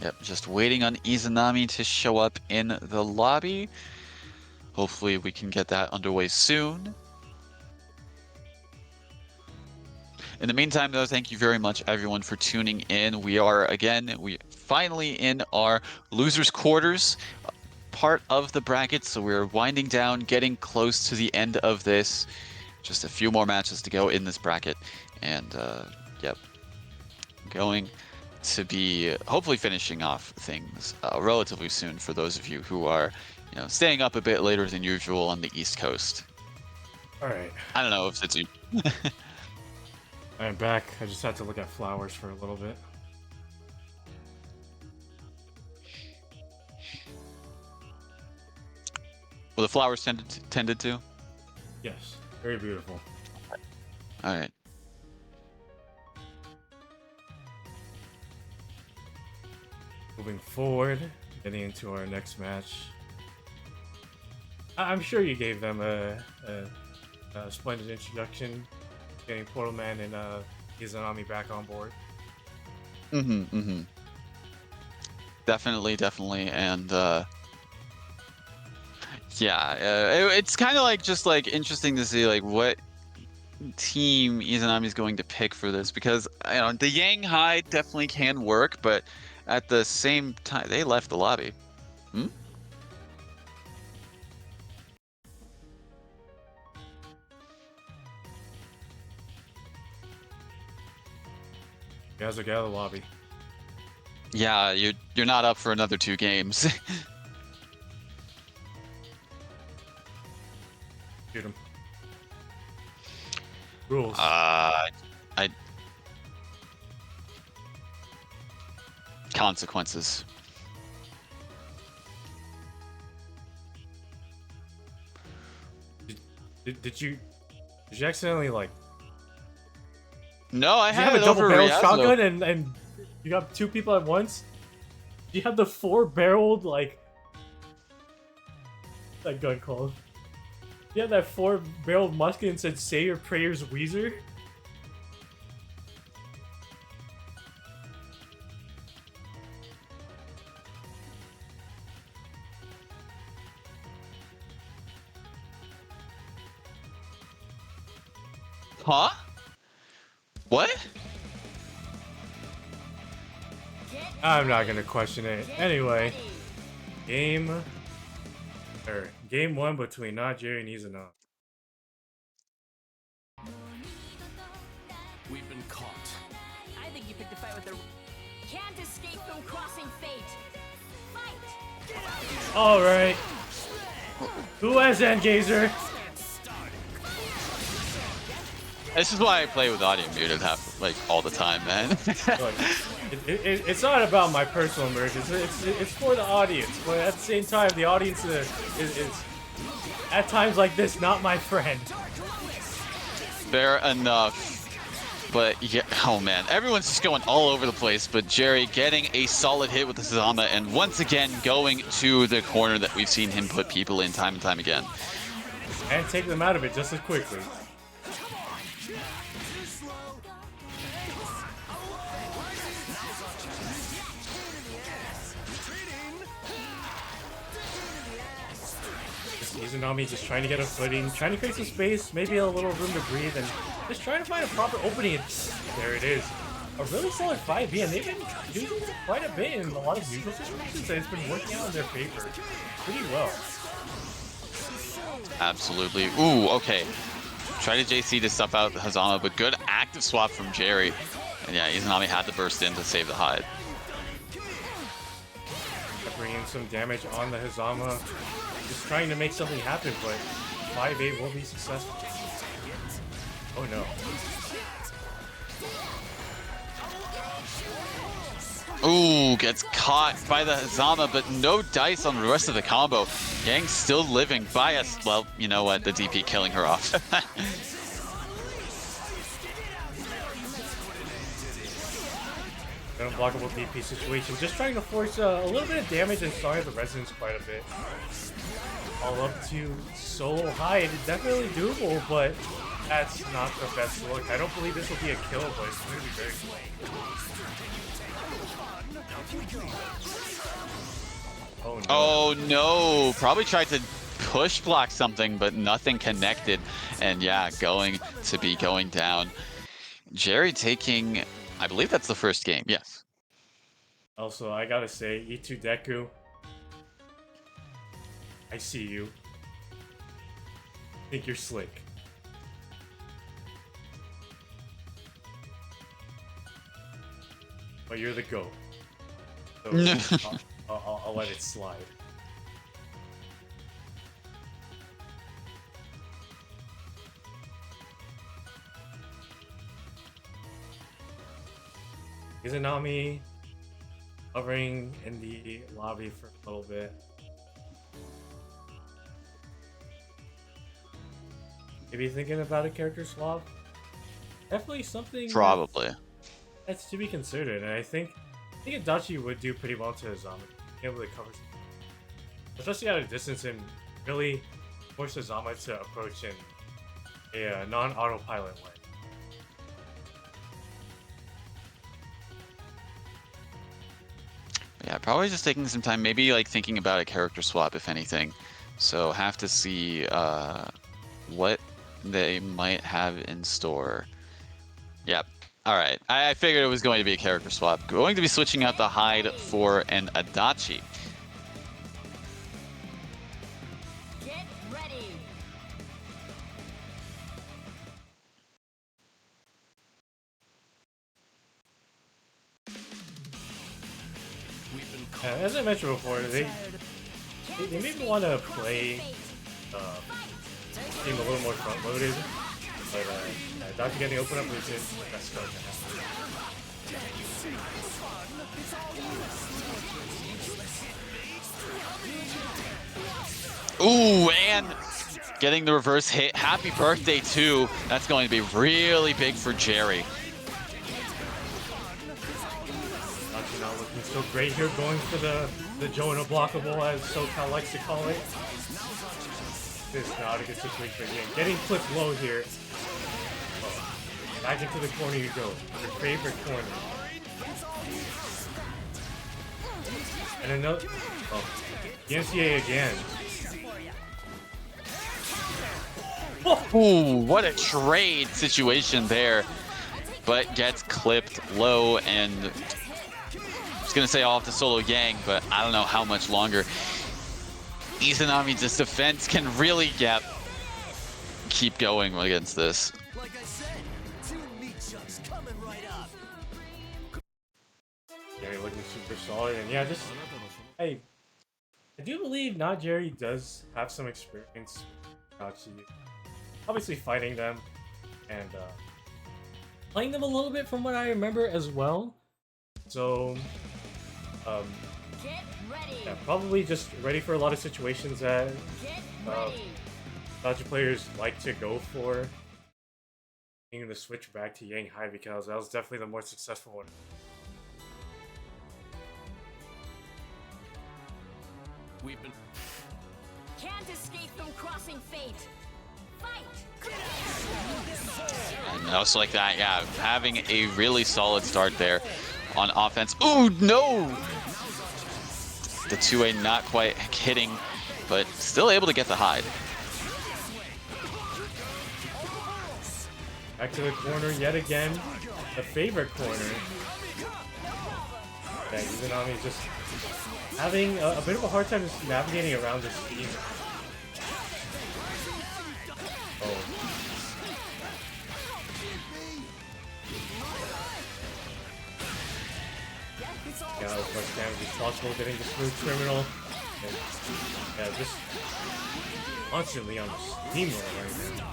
Yep, just waiting on Izanami to show up in the lobby. Hopefully we can get that underway soon. In the meantime, though, thank you very much, everyone, for tuning in. We are, again, we finally in our losers' quarters part of the bracket, so we're winding down, getting close to the end of this. Just a few more matches to go in this bracket, and, yep, going to be hopefully finishing off things relatively soon for those of you who are, you know, staying up a bit later than usual on the East Coast. All right. I don't know if it's you. I'm back. I just had to look at flowers for a little bit. Well, the flowers tended to? Yes. Very beautiful. All right. Moving forward, getting into our next match. I'm sure you gave them a splendid introduction, getting Portal Man and Izanami back on board. Definitely, and yeah, it's kind of like just like interesting to see like what team Izanami is going to pick for this, because you know the Yang High definitely can work, but at the same time they left the lobby. Riazo, get out of the lobby. Yeah, you're not up for another 2 games. Shoot him. Rules. consequences. Did you accidentally like? No, I Did you had have it a double over barrel Riazo. shotgun and you got 2 people at once? Do you have the 4-barreled like that gun called? You have that 4-barreled musket and said "Say your prayers, Weezer." Huh? What? I'm not gonna question it. Anyway, game 1 between Nagi and Isanami. We've been caught. I think you picked a fight with the. Can't escape from crossing fate. Fight! All right. Who has Endgazer? This is why I play with audio muted like all the time, man. Look, it's not about my personal emergence. It's for the audience. But at the same time, the audience is at times like this not my friend. Fair enough. But yeah, oh man, everyone's just going all over the place. But Jerry getting a solid hit with the Sazama, and once again going to the corner that we've seen him put people in time and time again. And take them out of it just as quickly. Isanami just trying to get a footing, trying to create some space, maybe a little room to breathe, and just trying to find a proper opening. And there it is. A really solid 5B, and they've been using it quite a bit in a lot of neutral situations, and it's been working out in their favor pretty well. Absolutely. Ooh, okay. Try to JC to stuff out the Hazama, but good active swap from Jerry. And yeah, Izanami had to burst in to save the hide. Bringing some damage on the Hazama. Just trying to make something happen, but 5A will be successful. Oh no. Ooh, gets caught by the Hazama, but no dice on the rest of the combo. Yang's still living. Bias, well, you know what, the DP killing her off. Unblockable DP situation. Just trying to force a little bit of damage and starting the resonance quite a bit. All up to so high. It is definitely doable, but that's not the best look. I don't believe this will be a kill, but it's going to be very close. Oh no. Oh no, probably tried to push block something, but nothing connected. And yeah, going to be going down. Jerry taking, I believe that's the first game, yes. Also, I gotta say, E2 Deku, I see you. Think you're slick. But you're the GOAT. So I'll let it slide. Izanami hovering in the lobby for a little bit. Maybe thinking about a character swap. Definitely something Probably. that's to be considered, and I think Adachi would do pretty well to Izanami. Being able to cover, especially at a distance, and really force Izanami to approach in a non-autopilot way. Yeah, probably just taking some time, maybe like thinking about a character swap, if anything. So have to see what they might have in store. Yep. All right. I figured it was going to be a character swap. Going to be switching out the hide for an Adachi. Get ready. As I mentioned before, they maybe want to play team a little more front-loaded, but Dr. getting open up is that's going to happen. Ooh, and getting the reverse hit. Happy birthday, too. That's going to be really big for Jerry. Nagi not looking so great here, going for the Joe unblockable, as SoCal likes to call it. This is not a good situation again. Getting clipped low here. Oh, back into the corner you go. Your favorite corner. And another. Oh, the NCA again. Ooh, what a trade situation there. But gets clipped low, and I was going to say I'll have to solo Yang, but I don't know how much longer. Isanami's defense can really keep going against this. Like I said, 2 meat chucks coming right up. Jerry looking super solid, and yeah, just I do believe not Jerry does have some experience with Nachi. Obviously fighting them and playing them a little bit from what I remember as well. So Get ready. yeah, probably just ready for a lot of situations that Get ready. Nachi players like to go for. Being the switch back to Yang High, because that was definitely the more successful one. We've been. Can't escape from crossing fate. Fight. And also like that, yeah, having a really solid start there on offense. Ooh, no! The 2A not quite hitting, but still able to get the hide. Back to the corner yet again. The favorite corner. Yeah, Isanami is just having a bit of a hard time just navigating around this team. Oh. Yeah, as much damage as possible, getting the smooth criminal. And, yeah, just constantly on the steamroller right now.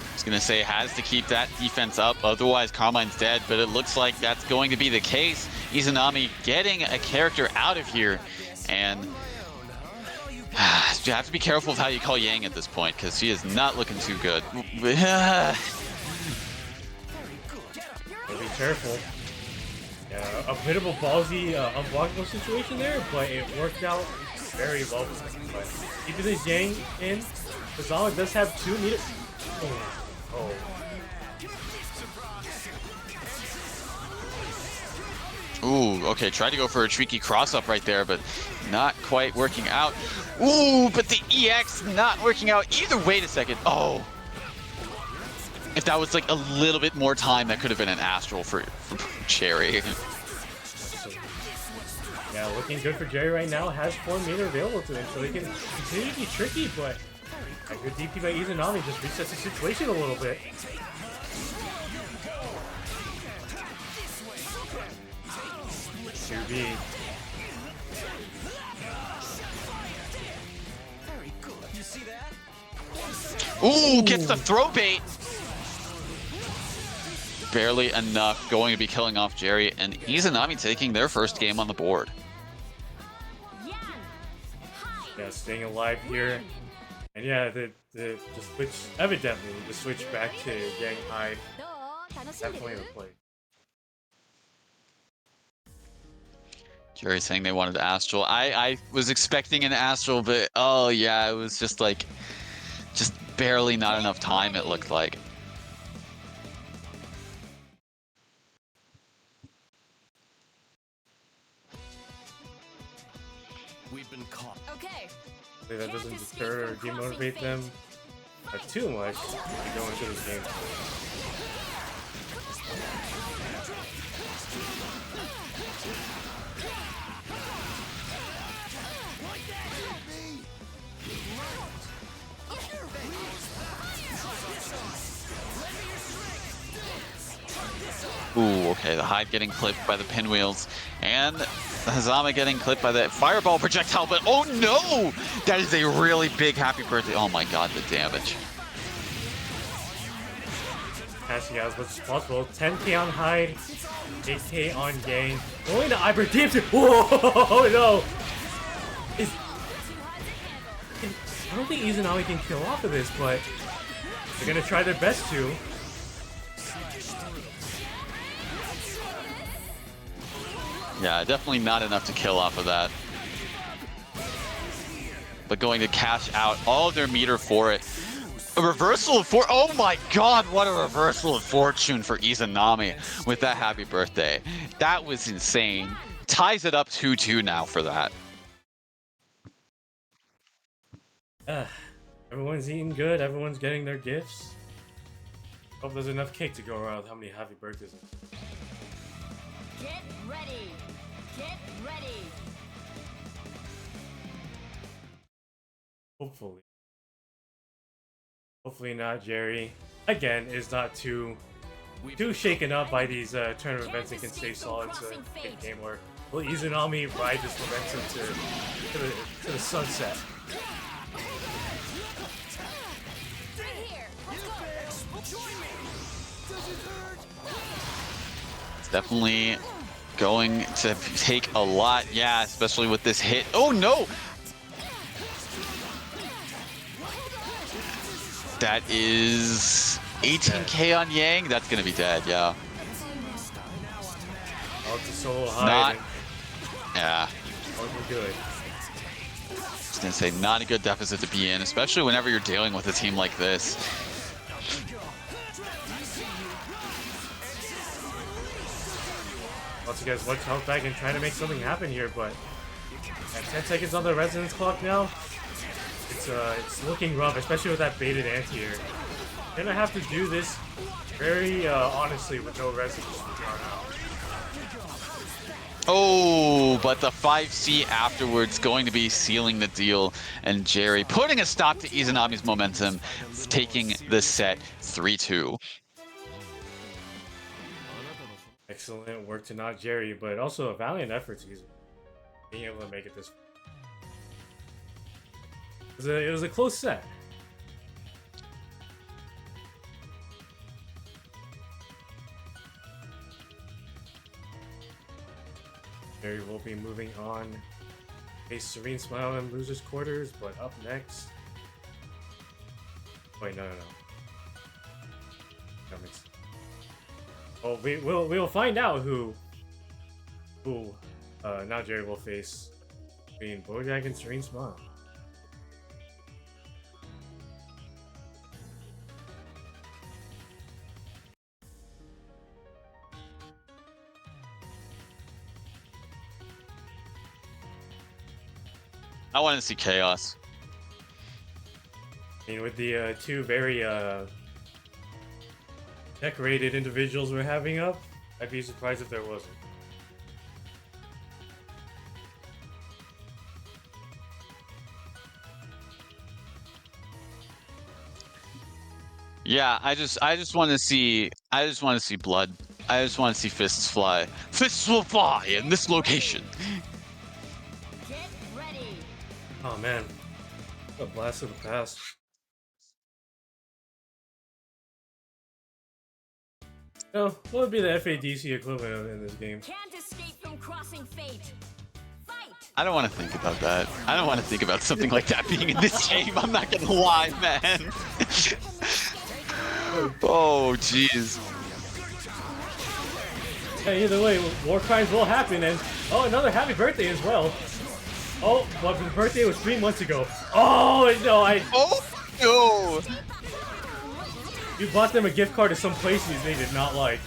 I was gonna say has to keep that defense up, otherwise Carmine's dead, but it looks like that's going to be the case. Isanami getting a character out of here, and you have to be careful of how you call Yang at this point, because she is not looking too good. So be careful. Yeah, a bit of a ballsy, unblockable situation there, but it worked out very well for him. But keeping this Yang in, Zala does have 2 meters. Oh. Ooh, okay, tried to go for a tricky cross-up right there, but not quite working out. Ooh, but the EX not working out either. Wait a second. Oh. If that was like a little bit more time, that could have been an Astral for Cherry. Yeah, looking good for Jerry right now. Has 4 meter available to him, so he can continue to be tricky, but a good DP by Izanami just resets the situation a little bit. QB. Ooh, gets the throw bait. Barely enough, going to be killing off Jerry, and Izanami taking their first game on the board. Yeah, staying alive here. And yeah, the switch, evidently, the switch back to Yang High, definitely the play. Jerry saying they wanted Astral. I was expecting an Astral, but oh yeah, it was just like, just barely not enough time, it looked like. We've been caught. Okay. Hopefully that doesn't deter or demotivate them too much to go into this game. Ooh, okay, the Hive getting clipped by the pinwheels, and Hazama getting clipped by the fireball projectile, but oh no! That is a really big happy birthday. Oh my god, the damage. passing out as much as possible. 10k on Hyde, 8k on Yang. Going to Iber deep. Whoa, no! I don't think Isanami can kill off of this, but they're gonna try their best to. Yeah, definitely not enough to kill off of that. But going to cash out all of their meter for it. A reversal of fortune. Oh my god, what a reversal of fortune for Isanami with that happy birthday. That was insane. Ties it up 2-2 now for that. Everyone's eating good, everyone's getting their gifts. Hope there's enough cake to go around. How many happy birthdays? Get ready. Get ready. Hopefully. Hopefully not, Jerry. Again, is not too shaken up by these tournament events and can stay solid to a game where will Izanami ride this momentum to the sunset. It's definitely going to take a lot, yeah, especially with this hit. Oh no! That is 18k on Yang. That's gonna be dead, yeah. Oh, it's a solo high. Not, yeah. Wasn't good. Just gonna say, not a good deficit to be in, especially whenever you're dealing with a team like this. Lots of guys much health back and trying to make something happen here, but at 10 seconds on the resonance clock now, it's looking rough, especially with that baited anti-air. Gonna have to do this very honestly with no resonance to draw out. Oh, but the 5C afterwards going to be sealing the deal, and Jerry putting a stop to Izanami's momentum, taking the set 3-2. Excellent work to not Jerry, but also a valiant effort to being able to make it this. It was a close set. Jerry will be moving on. Face Serene Smile in losers quarters, but up next. Wait, no. Well, we'll find out who now Jerry will face between Bojack and Serene Smile. I want to see chaos. I mean, with the two very decorated individuals we're having up, I'd be surprised if there wasn't. Yeah, I just want to see blood. I just want to see fists fly. Fists will fly in this location. Get ready. Oh man, a blast of the past. Oh, what would be the FADC equivalent in this game? Can't escape from crossing fate. Fight. I don't want to think about that. I don't want to think about something like that being in this game. I'm not gonna lie, man. Oh, jeez. Yeah, either way, war crimes will happen, and oh, another happy birthday as well. Oh, but the birthday was 3 months ago. Oh no, Oh no! You bought them a gift card to some places they did not like.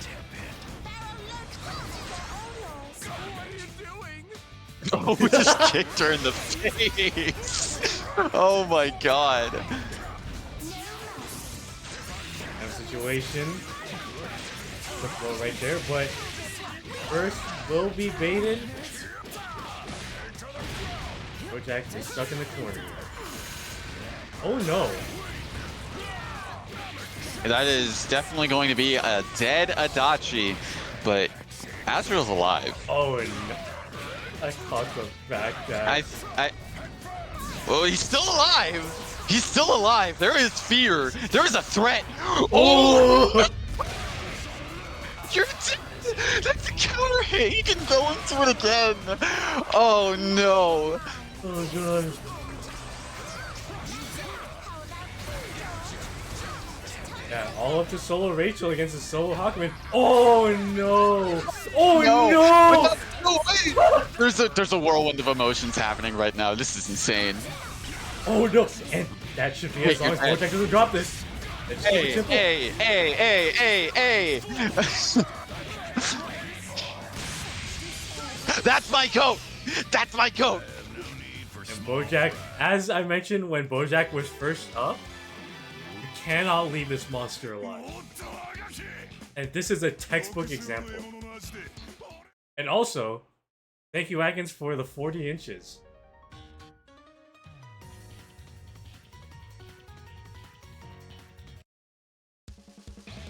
Oh, just kicked her in the face. Oh my god. Kind of situation. The blow right there, but first will be baited. Bojack is stuck in the corner. Oh no. That is definitely going to be a dead Adachi, but Azrael's alive. Oh no. I caught the back dash. Well, he's still alive. He's still alive. There is fear. There is a threat. Oh! You're dead. That's a counter hit. You can go into it again. Oh no. Oh god. Yeah, all up to solo Rachel against a solo Hawkman. Oh no! Oh no! No way. There's a whirlwind of emotions happening right now. This is insane. Oh no! And that should be as long as Bojack doesn't drop this. Hey. That's my goat. That's my goat. And Bojack, as I mentioned when Bojack was first up, you cannot leave this monster alive. And this is a textbook example. And also, thank you Atkins for the 40 inches.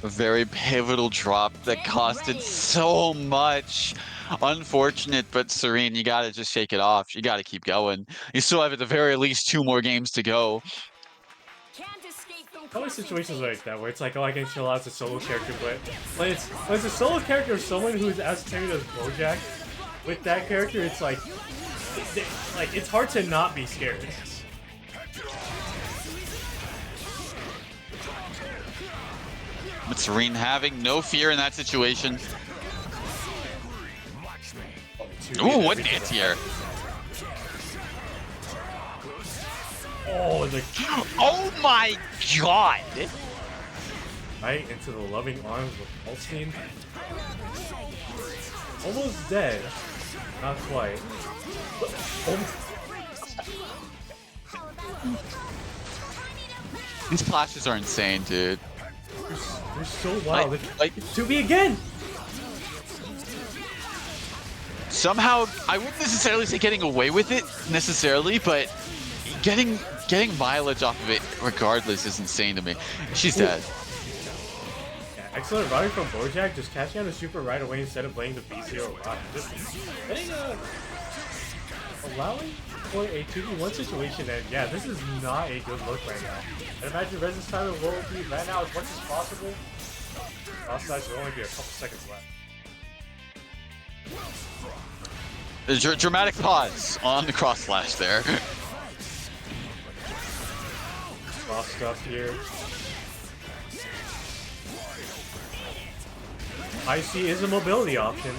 A very pivotal drop that costed so much. Unfortunate, but Serene, you gotta just shake it off. You gotta keep going. You still have at the very least 2 more games to go. Probably situations like that where it's like, oh, I can chill out as a solo character, but when it's a solo character of someone who's as tenured as Bojack, with that character, it's like it's hard to not be scared. But Serene having no fear in that situation. Ooh, what an anti-air. Oh, oh my god! Right into the loving arms of Pulsine. Almost dead. Not quite. These flashes are insane, dude. They're so wild. Like, to me again! Somehow, I wouldn't necessarily say getting away with it, necessarily, but getting mileage off of it regardless is insane to me. She's dead. Yeah, excellent routing from Bojack, just catching on the super right away instead of playing the B0 rock. Just getting allowing for a 2v1 situation, and yeah, this is not a good look right now. I imagine Resistance Tyler will be ran out as much as possible. Cross will only be a couple seconds left. There's dramatic pause on the cross slash there. Cross stuff here. Icy is a mobility option.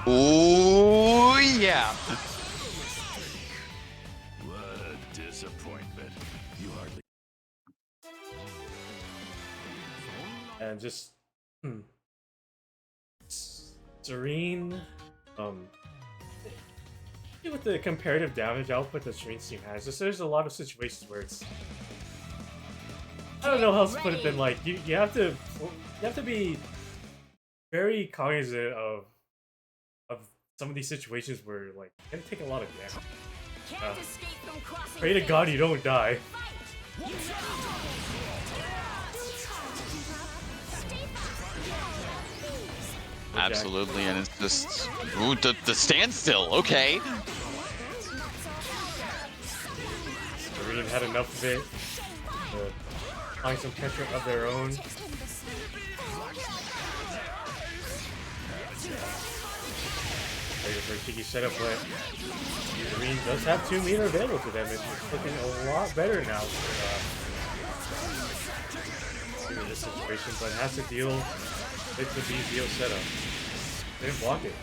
Oh yeah. What a disappointment. You hardly. And just Serene, with the comparative damage output that Serene's team has, just there's a lot of situations where it's, I don't know how else to put it than like you have to be very cognizant of some of these situations where like you gotta take a lot of damage. Pray to God you don't die. Absolutely, and it's just ooh, the standstill. Okay. Serene had enough of it to find some pressure of their own. Ready for a cheeky setup, but Serene does have 2 meter available to them. It's looking a lot better now for this situation, but has to deal with the BZO setup. Didn't block it.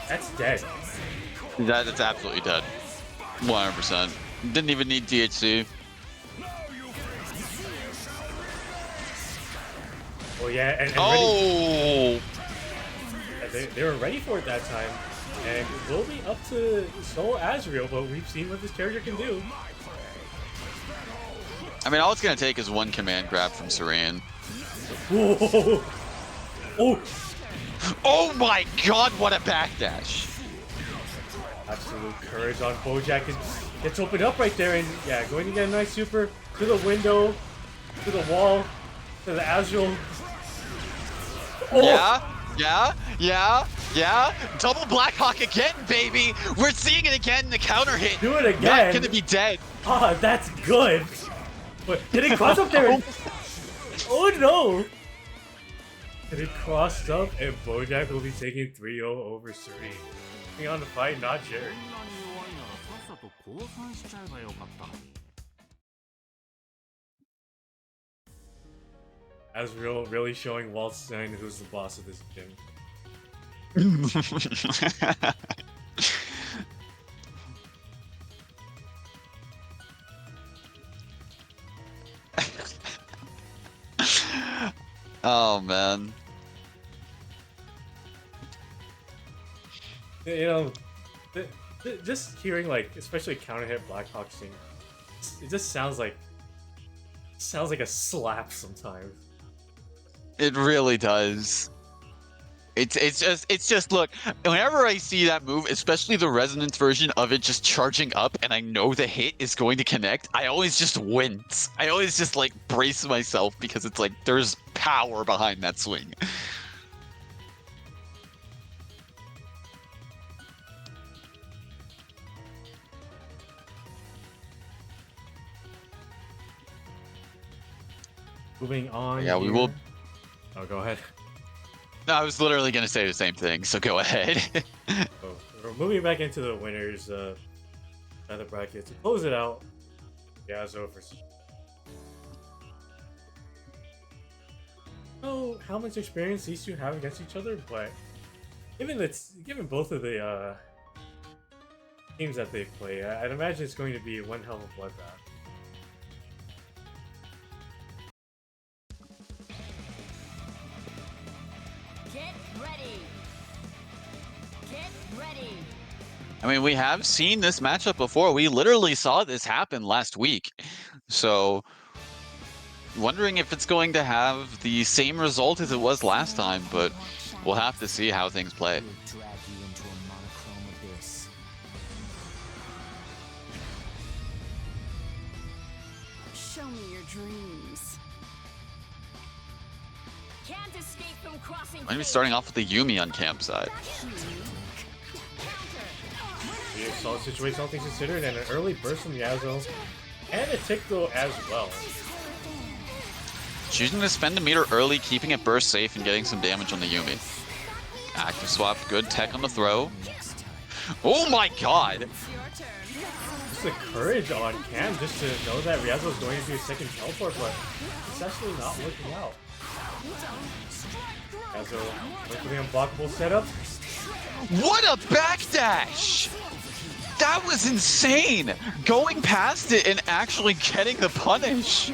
That's dead. That's absolutely dead. 100%. Didn't even need DHC. Oh yeah, and oh! They were ready for it that time. And it will be up to Soul Azrael, but we've seen what this character can do. I mean, all it's going to take is one command grab from Serene. Whoa! Oh! Oh my god, what a backdash! Absolute courage on Bojack. It's opened up right there, and yeah, going to get a nice super to the window, to the wall, to the Azrael. Oh. Yeah. Double Blackhawk again, baby! We're seeing it again, the counter hit. Do it again. Not gonna be dead. Ah, that's good. Wait, did it cross up there? Oh no! Did it cross up and Bojack will be taking 3-0 over Serene. Taking on the fight, not Jerry. さっさと降参しちゃえばよかったのに。 As really showing Waldstein who's the boss of this gym. Oh man. You know, just hearing like, especially counter hit Blackhawk sing, it just sounds like a slap sometimes. It really does. It's just look, whenever I see that move, especially the resonance version of it just charging up and I know the hit is going to connect, I always just wince. I always just like brace myself because it's like there's power behind that swing. Moving on. Yeah, we here. will. Oh, go ahead. No, I was literally gonna say the same thing, so go ahead. Oh, we're moving back into the winners of the bracket to close it out. Riazo for. Oh, how much experience these two have against each other, but given both of the teams that they play, I'd imagine it's going to be one hell of a bloodbath. Get ready. Get ready. I mean, we have seen this matchup before. We literally saw this happen last week. So, wondering if it's going to have the same result as it was last time, but we'll have to see how things play. Drag you into a monochrome abyss. Show me your dreams. Can't escape from crossing. Might be starting off with the Yumi on camp side. The solid situation, all things considered, and an early burst from Riazo, and a tick though as well. Choosing to spend a meter early, keeping it burst safe, and getting some damage on the Yumi. Active swap, good tech on the throw. Oh my god! Just the courage on Cam just to know that Riazo is going to do a second teleport, but it's actually not working out. Riazo went for the unblockable setup. What a backdash! That was insane! Going past it and actually getting the punish.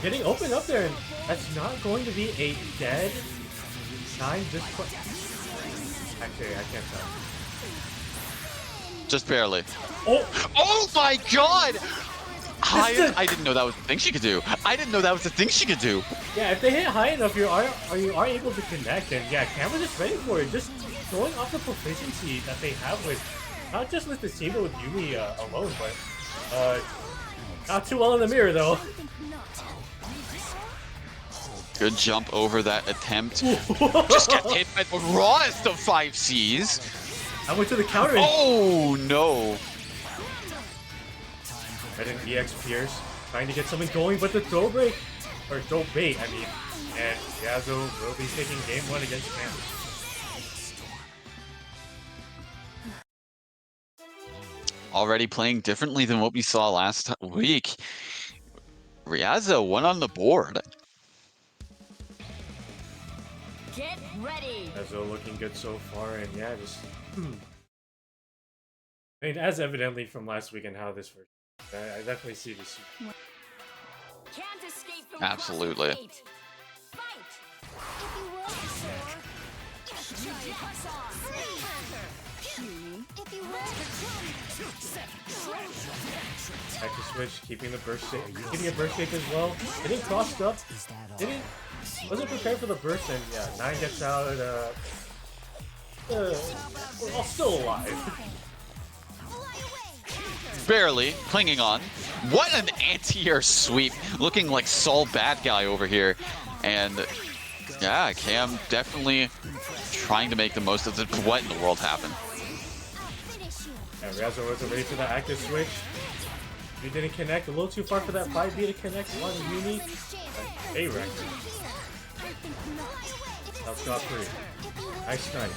Getting open up there, and that's not going to be a dead 9 just actually, I can't tell. Just barely. Oh! Oh my god! I didn't know that was the thing she could do. I didn't know that was the thing she could do. Yeah, if they hit high enough, you are able to connect, and yeah, Cam was just ready for it. Just going off the proficiency that they have with, not just with the team, but with Yumi alone, but not too well in the mirror though. Good jump over that attempt. Just get hit by the rawest of 5Cs. I went to the counter. Oh no. Right in EX Pierce, trying to get something going, but the throw break, or throw bait, I mean, and Riazo will be taking game 1 against Cam. Already playing differently than what we saw last week. Riazo won on the board. Get ready. Riazo looking good so far, and yeah, just. I mean, as evidently from last week and how this worked, I definitely see this. Can't escape from Absolutely. crossing fate. Fight. If you will. Active switch, keeping the burst shape, keeping a burst shape as well. Getting crossed up. Wasn't prepared for the burst, and yeah, 9 gets out. Well, still alive. Barely clinging on. What an anti-air sweep. Looking like Saul bad guy over here. And yeah, Cam definitely trying to make the most of it. What in the world happened? And Riazo wasn't ready for that active switch. You didn't connect. A little too far for that 5B to connect on Yumi. A record. That's got 3. Nice snipe.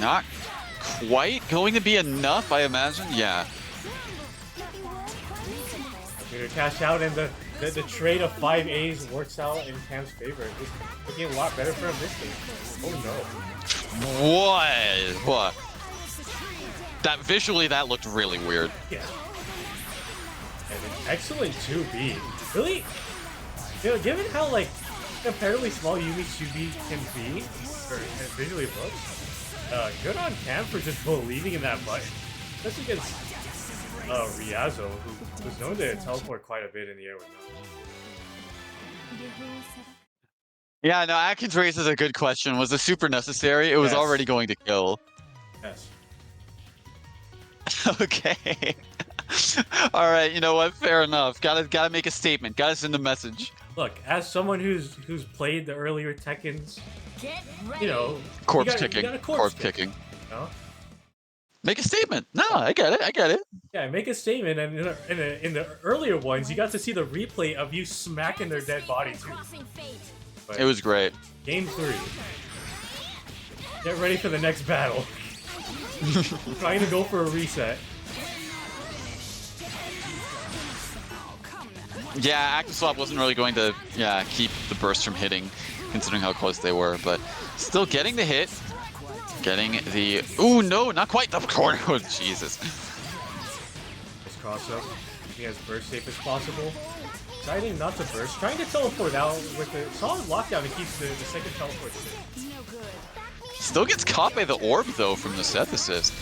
Not quite going to be enough, I imagine. Yeah. You're gonna cash out, and the trade of 5 A's works out in Cam's favor. It's looking a lot better for him this game. Oh no. What? That visually, that looked really weird. Yeah. And an excellent 2B. Really? You know, given how like comparatively small Yumi's 2B can be, or visually looks, good on Cam for just believing in that button. Especially against Riazo, who was known to teleport quite a bit in the air with that. Yeah, no, Atkins raises a good question. Was the super necessary? It was Yes. already going to kill. Yes. Okay. All right, you know what? Fair enough. Gotta make a statement. Gotta send a message. Look, as someone who's played the earlier Tekkens, Get ready. you know, Corpse you kicking. gotta Corpse kicking. You know? Make a statement. No, I get it. I get it. Yeah, make a statement, and in the earlier ones, you got to see the replay of you smacking their dead body too. But It was great. game 3. Get ready for the next battle. Trying to go for a reset. Yeah, active swap wasn't really going to keep the burst from hitting, considering how close they were, but still getting the hit. Getting the... Ooh, no, not quite the corner. Oh, Jesus. This cross up. Keeping as burst safe as possible. Deciding not to burst. Trying to teleport out with a solid lockdown to keep the second teleport safe. Still gets caught by the orb, though, from the Seth assist.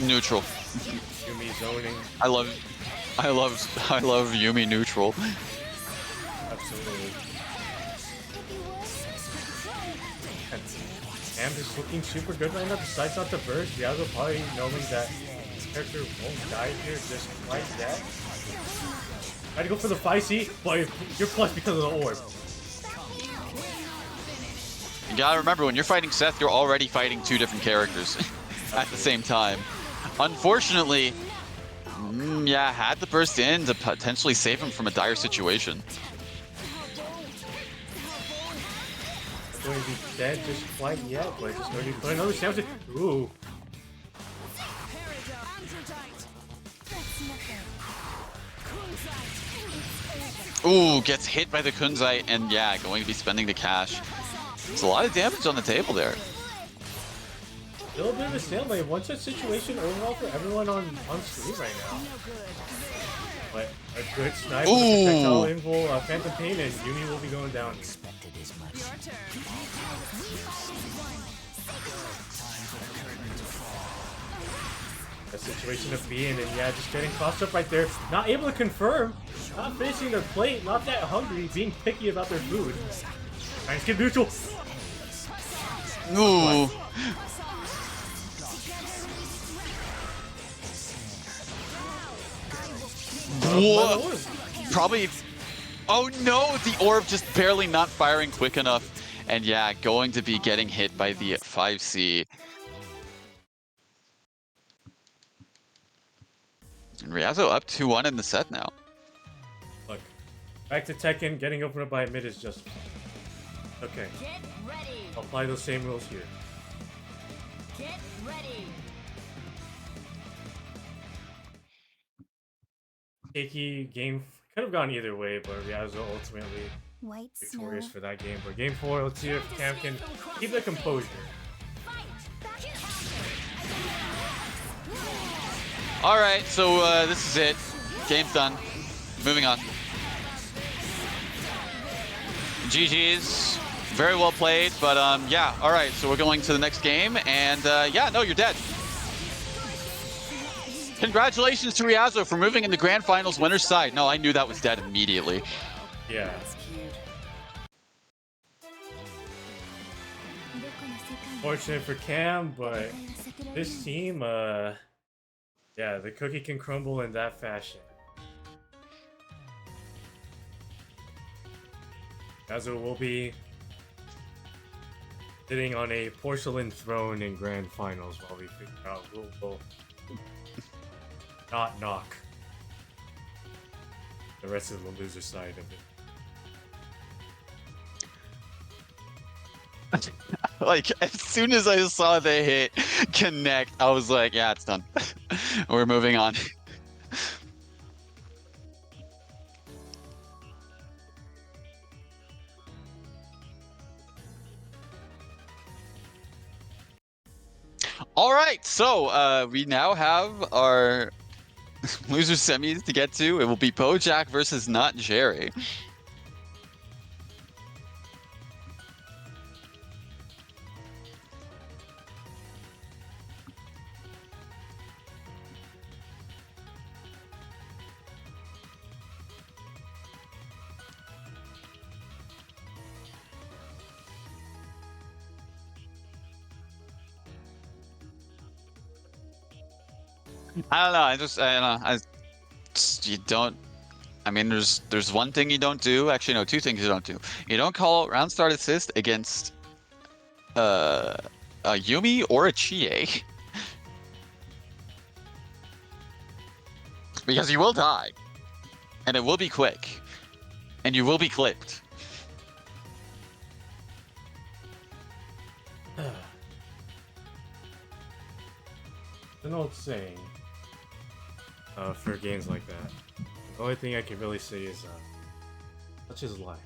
Neutral. Yumi zoning. I love Yumi neutral. Absolutely. And is looking super good right now. Decides not to burst. Riazo probably knowing that this character won't die here just like that. Try to go for the 5C, but you're clutch because of the orb. You gotta remember, when you're fighting Seth, you're already fighting 2 different characters at the same time. Unfortunately, had to burst in to potentially save him from a dire situation. Going to be dead just quite yet, but just going to put another sandwich. Ooh. Ooh, gets hit by the Kunzite, and going to be spending the cash. There's a lot of damage on the table there. Still a bit of a stalemate. One such situation overall for everyone on screen right now. But a good snipe with a projectile invul, Phantom Pain, and Yumi will be going down. A situation to be in, and just getting crossed up right there. Not able to confirm. Not finishing their plate. Not that hungry. Being picky about their food. Trying to skip neutral. Ooh. What? Probably. Oh no, the orb just barely not firing quick enough. And going to be getting hit by the 5C. And Riazo up 2-1 in the set now. Look, back to Tekken, getting opened up by a mid is just okay. Get ready. Apply those same rules here. Get ready. Shaky game could have gone either way, but Riazo ultimately White victorious snow. for that game. But game 4, let's see if Cam can keep the composure. All right, so this is it. Game's done. Moving on. GG's. Very well played, but all right, so we're going to the next game, and no, you're dead. Congratulations to Riazo for moving in the Grand Finals winner's side. No, I knew that was dead immediately. Yeah. Fortunate for Cam, but this team, the cookie can crumble in that fashion. Riazo will be Sitting on a porcelain throne in grand finals while we figure out who will not knock the rest of the loser side of it. Like, as soon as I saw the hit connect, I was like, yeah, it's done. We're moving on. All right, so we now have our loser semis to get to. It will be Bojack versus not Jerry. I don't know. I don't know. You don't. I mean, there's one thing you don't do. Actually, no, two things you don't do. You don't call round start assist against a Yumi or a Chie, because you will die, and it will be quick, and you will be clipped. An old saying for games like that. The only thing I can really say is such is life.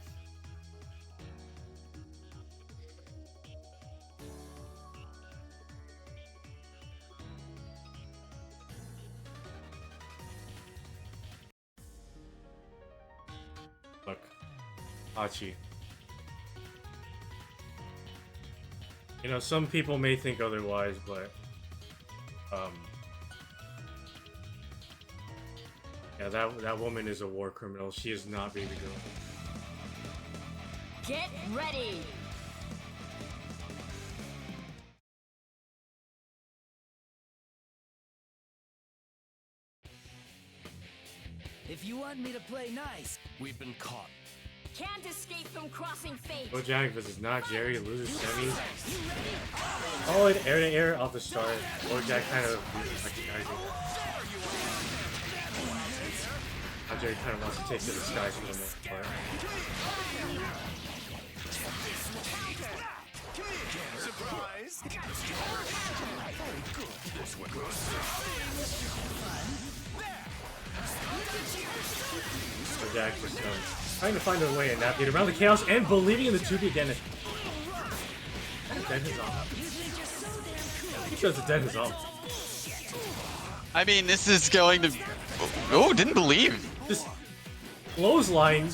Look, Hachi. You know, some people may think otherwise, but yeah, that woman is a war criminal. She is not baby girl. Get ready! If you want me to play nice, We've been caught. Can't escape from crossing fate! Bojack versus not Jerry, loser semi. Oh, it air to air off the start. Bojack kind of recognizing that. Now Jerry kind of wants to take to the skies for the most part. Surprise! Bojack just trying to find a way and navigate around the chaos and believing in the 2B again. Dead his off. He shows the dead his off. I mean, this is going to. Oh, didn't believe. Just clothesline.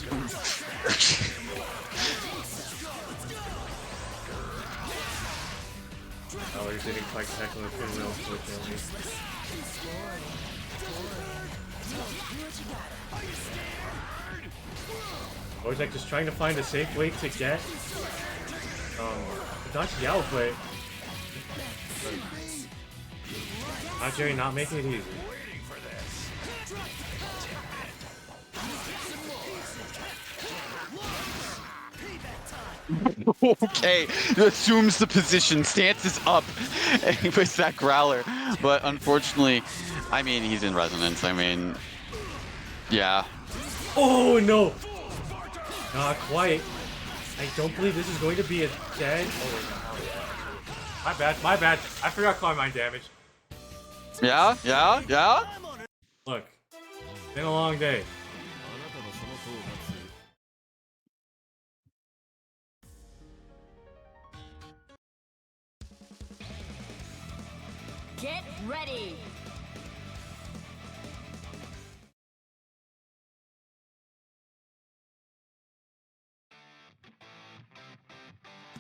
Oh, he didn't quite tackle the pinwheel, unfortunately. Bojack just trying to find a safe way to get Dachi out, but Jerry not making it easy. Okay, assumes the position, stances up with that growler, but unfortunately, I mean, he's in resonance. I mean, yeah. Oh no! Not quite. I don't believe this is going to be a dead. Oh wait, no. My bad, my bad. I forgot Climb Mine damage. Yeah, yeah, yeah. Look, been a long day. Get ready!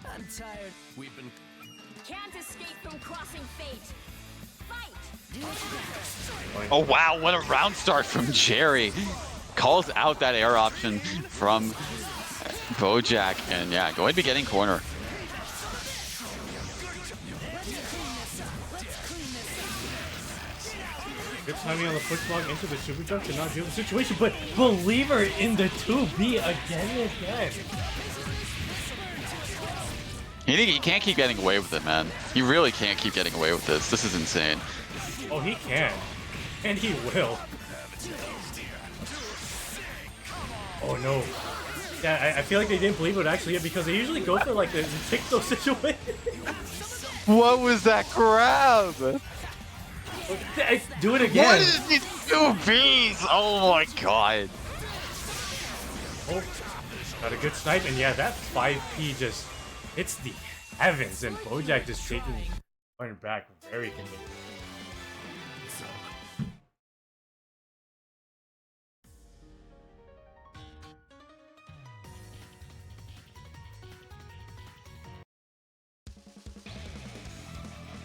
I'm tired. We've been. Can't escape from crossing fate! Fight! Do what you got. Oh wow, what a round start from Jerry. Calls out that air option from Bojack, and yeah, going to be getting corner. Good timing on the push block into the super jump to not deal with the situation, but believer in the 2B again and again. He can't keep getting away with it, man. He really can't keep getting away with this. This is insane. Oh, he can. And he will. Oh no. Yeah, I feel like they didn't believe it would actually hit because they usually go for like the tick those situations. What was that grab? Do it again. What is these 2Bs? Oh my god. Oh, got a good snipe, and yeah, that 5P just hits the heavens, and Bojack just taking going back very convincing.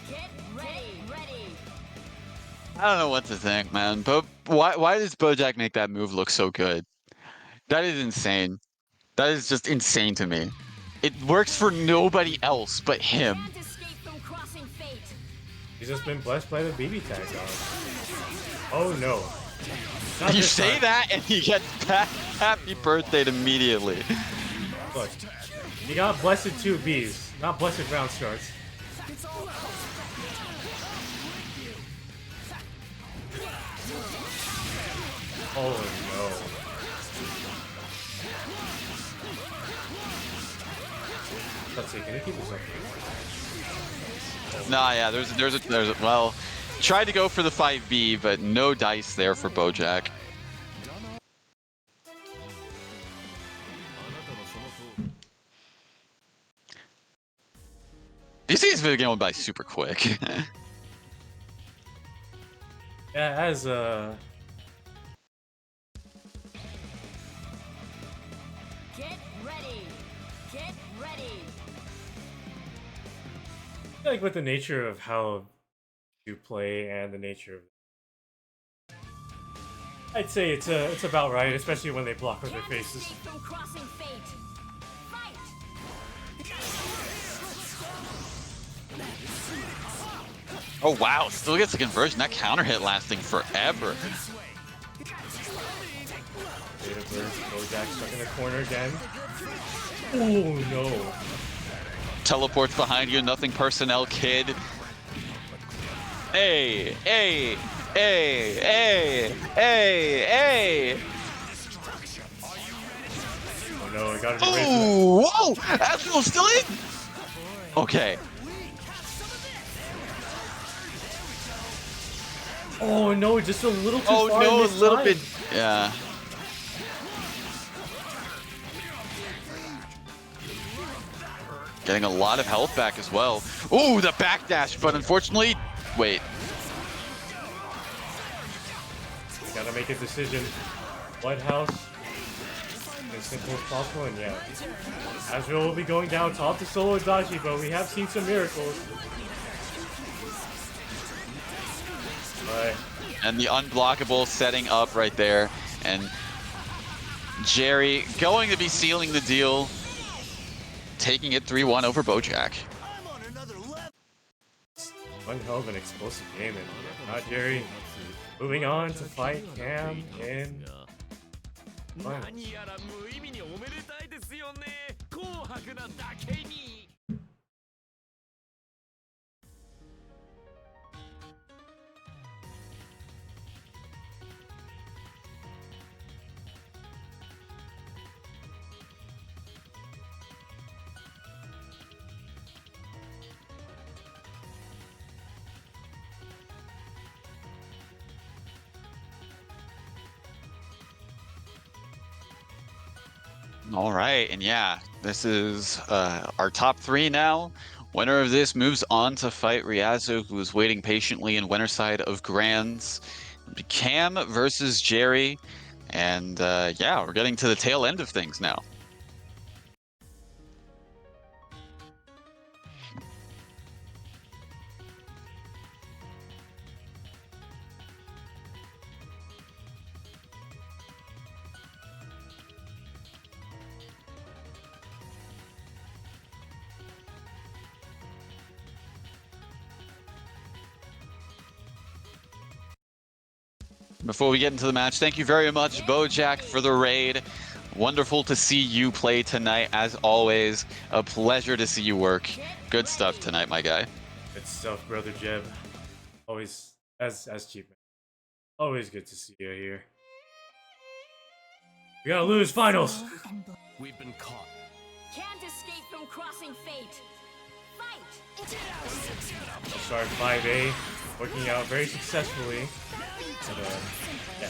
Get ready. I don't know what to think, man. But why does Bojack make that move look so good? That is insane. That is just insane to me. It works for nobody else but him. Can't escape from crossing fate. He's just been blessed by the BB tag dog. Oh no. Not You this say time. that and he gets back happy birthday immediately. Look, you got blessed 2Bs, not blessed round starts. Oh no. Let's see, can he keep this up? Nah, yeah, there's a well, tried to go for the 5B, but no dice there for Bojack. These things have been going by super quick. Yeah, as Get ready. I feel like with the nature of how you play and the nature of I'd say it's about right, especially when they block with their Can't faces. escape from crossing fate. Fight. Oh wow, still gets the conversion. That counter hit lasting forever. Data burst, Bojack stuck in the corner again. Oh no. Teleports behind you, nothing personnel, kid. Hey, hey, hey, hey, hey, hey. Oh no, I got it. Oh, whoa! Astral still in? Okay. Oh no, just a little too Oh far. no, a this little time. bit. Yeah. Getting a lot of health back as well. Ooh, the backdash, but unfortunately, wait. You gotta make a decision. White House, as simple as possible, and yeah. Azrael will be going down top to solo Dashi, but we have seen some miracles. Alright. And the unblockable setting up right there. And Jerry going to be sealing the deal. Taking it 3-1 over Bojack. One hell of an explosive game, and not Jerry. Moving on to fight Cam in. Finals. 何やら無意味におめでたいですよね。紅白なだけに。All right, and yeah, this is our top three now. Winner of this moves on to fight Riazo, who is waiting patiently in winner side of Grands. Cam versus Jerry, and yeah, we're getting to the tail end of things now. Before we get into the match, thank you very much, Bojack, for the raid. Wonderful to see you play tonight, as always. A pleasure to see you work. Good stuff tonight, my guy. Good stuff, brother Jeb. Always, as cheap. Always good to see you here. We gotta lose finals. We've been caught. Can't escape from crossing fate. Fight! We'll start 5A, working out very successfully. And, yeah.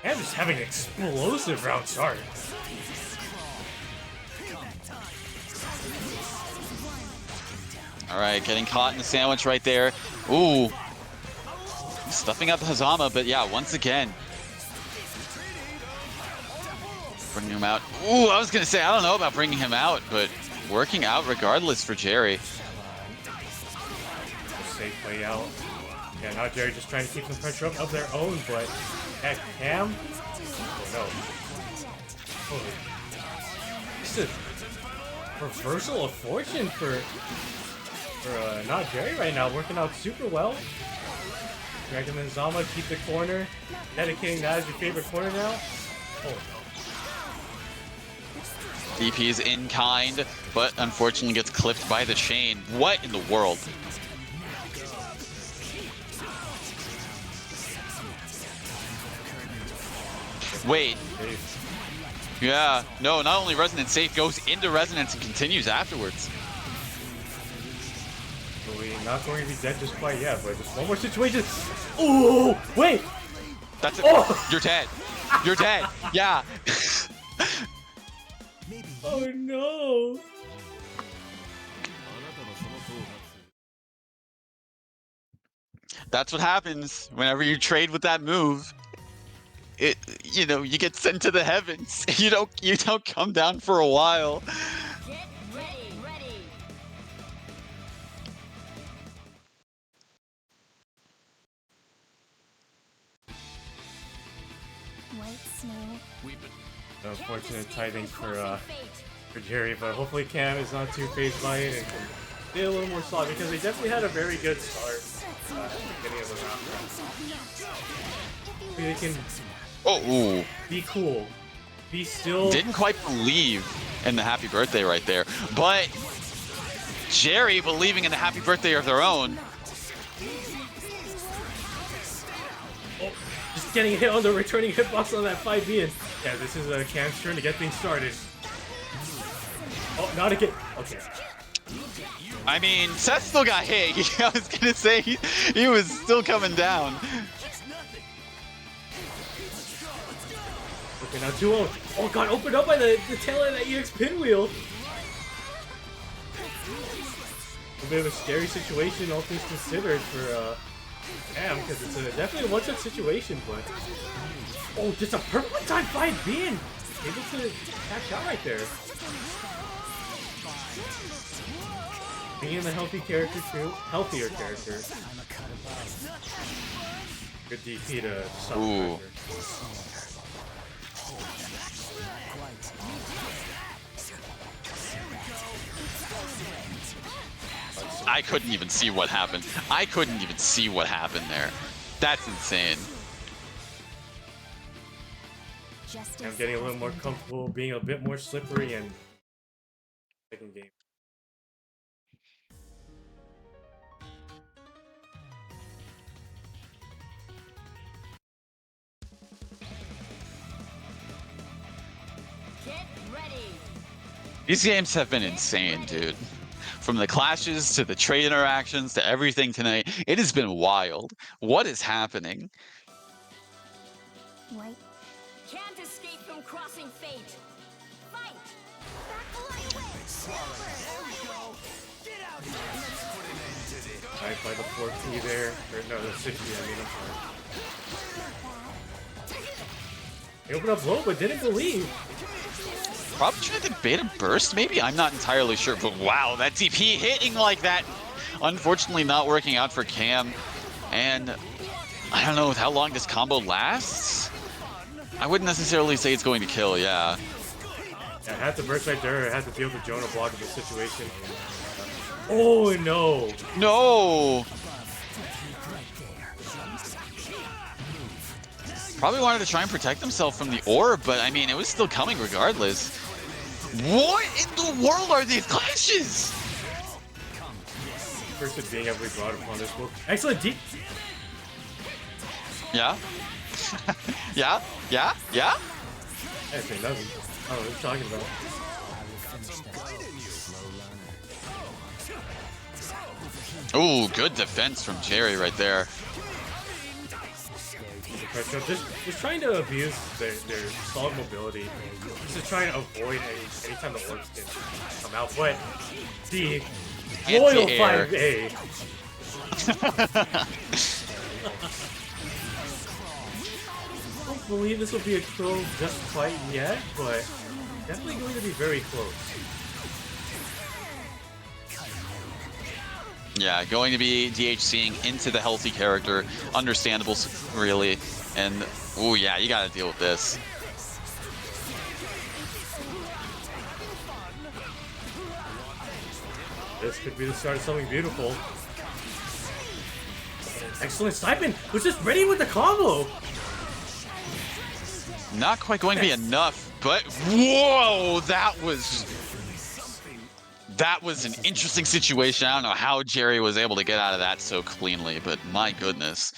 And just having an explosive round start. All right, getting caught in the sandwich right there. Ooh. Stuffing up Hazama, but yeah, once again. Bringing him out. Ooh, I was going to say, I don't know about bringing him out, but working out regardless for Jerry. Safe play out. Yeah, now Jerry just trying to keep some pressure up of their own, but at Cam? Oh no. Oh. Just a reversal of fortune for not Jerry right now, working out super well. Dragon and Zama keep the corner, dedicating that as your favorite corner now. Oh no. DP is in kind, but unfortunately gets clipped by the chain. What in the world? Wait. Yeah, no, not only Resonance safe, goes into Resonance and continues afterwards. So we're not going to be dead just quite yet, but just one more situation. Ooh, wait! That's it. Oh! You're dead. You're dead. Yeah. Oh no! That's what happens whenever you trade with that move. You know, you get sent to the heavens. You don't come down for a while. Get ready. White snow. Unfortunate tiding for Jerry, but hopefully Cam is not too phased by it and can get a little more solid because they definitely had a very good start at the beginning of the round. They can be cool, be still. Didn't quite believe in the happy birthday right there, but Jerry believing in the happy birthday of their own. Oh, just getting hit on the returning hitbox on that 5B, and yeah, this is Cam's turn to get things started. Oh, not again. Okay. I mean, Seth still got hit. I was gonna say he was still coming down. Okay, now 2-0. Oh god, opened up by the tail end of that EX pinwheel. A bit of a scary situation, all things considered, for Cam, because it's definitely a one-set situation, but... Oh, just a perfect time 5B and able to catch out right there. Being a healthy character too. Healthier character. Good DP to stop the pressure. I couldn't even see what happened. I couldn't even see what happened there. That's insane. I'm getting a little more comfortable, being a bit more slippery, and second game. Get ready. These games have been insane, dude. From the clashes to the trade interactions to everything tonight, it has been wild. What is happening? White. Can't escape from crossing fate. Fight! Alright, by the 4P there. Or no, the 60, I mean, I'm sorry. He opened up low, but didn't believe. Probably trying to beta burst, maybe? I'm not entirely sure, but wow, that DP hitting like that. Unfortunately, not working out for Cam. And I don't know how long this combo lasts. I wouldn't necessarily say it's going to kill, yeah. Yeah, I had to burst right there. I had to deal with Jonah blocking the situation. Oh no! No! Probably wanted to try and protect himself from the orb, but I mean, it was still coming regardless. What in the world are these clashes? First of being ever brought upon this book. Excellent deep. Yeah? Yeah? Yeah? Yeah? I think nothing. I don't know what you're talking about. Ooh, good defense from Jerry right there. Just trying to abuse their solid mobility. Just trying to avoid anytime the orbs can come out. But the loyal 5A. I don't believe this will be a crow just quite yet, but definitely going to be very close. Yeah, going to be DHCing into the healthy character. Understandable, really. And, ooh, yeah, you gotta deal with this. This could be the start of something beautiful. Excellent sniping! Was just ready with the combo! Not quite going to be enough, but whoa, that was an interesting situation. I don't know how Jerry was able to get out of that so cleanly, but my goodness.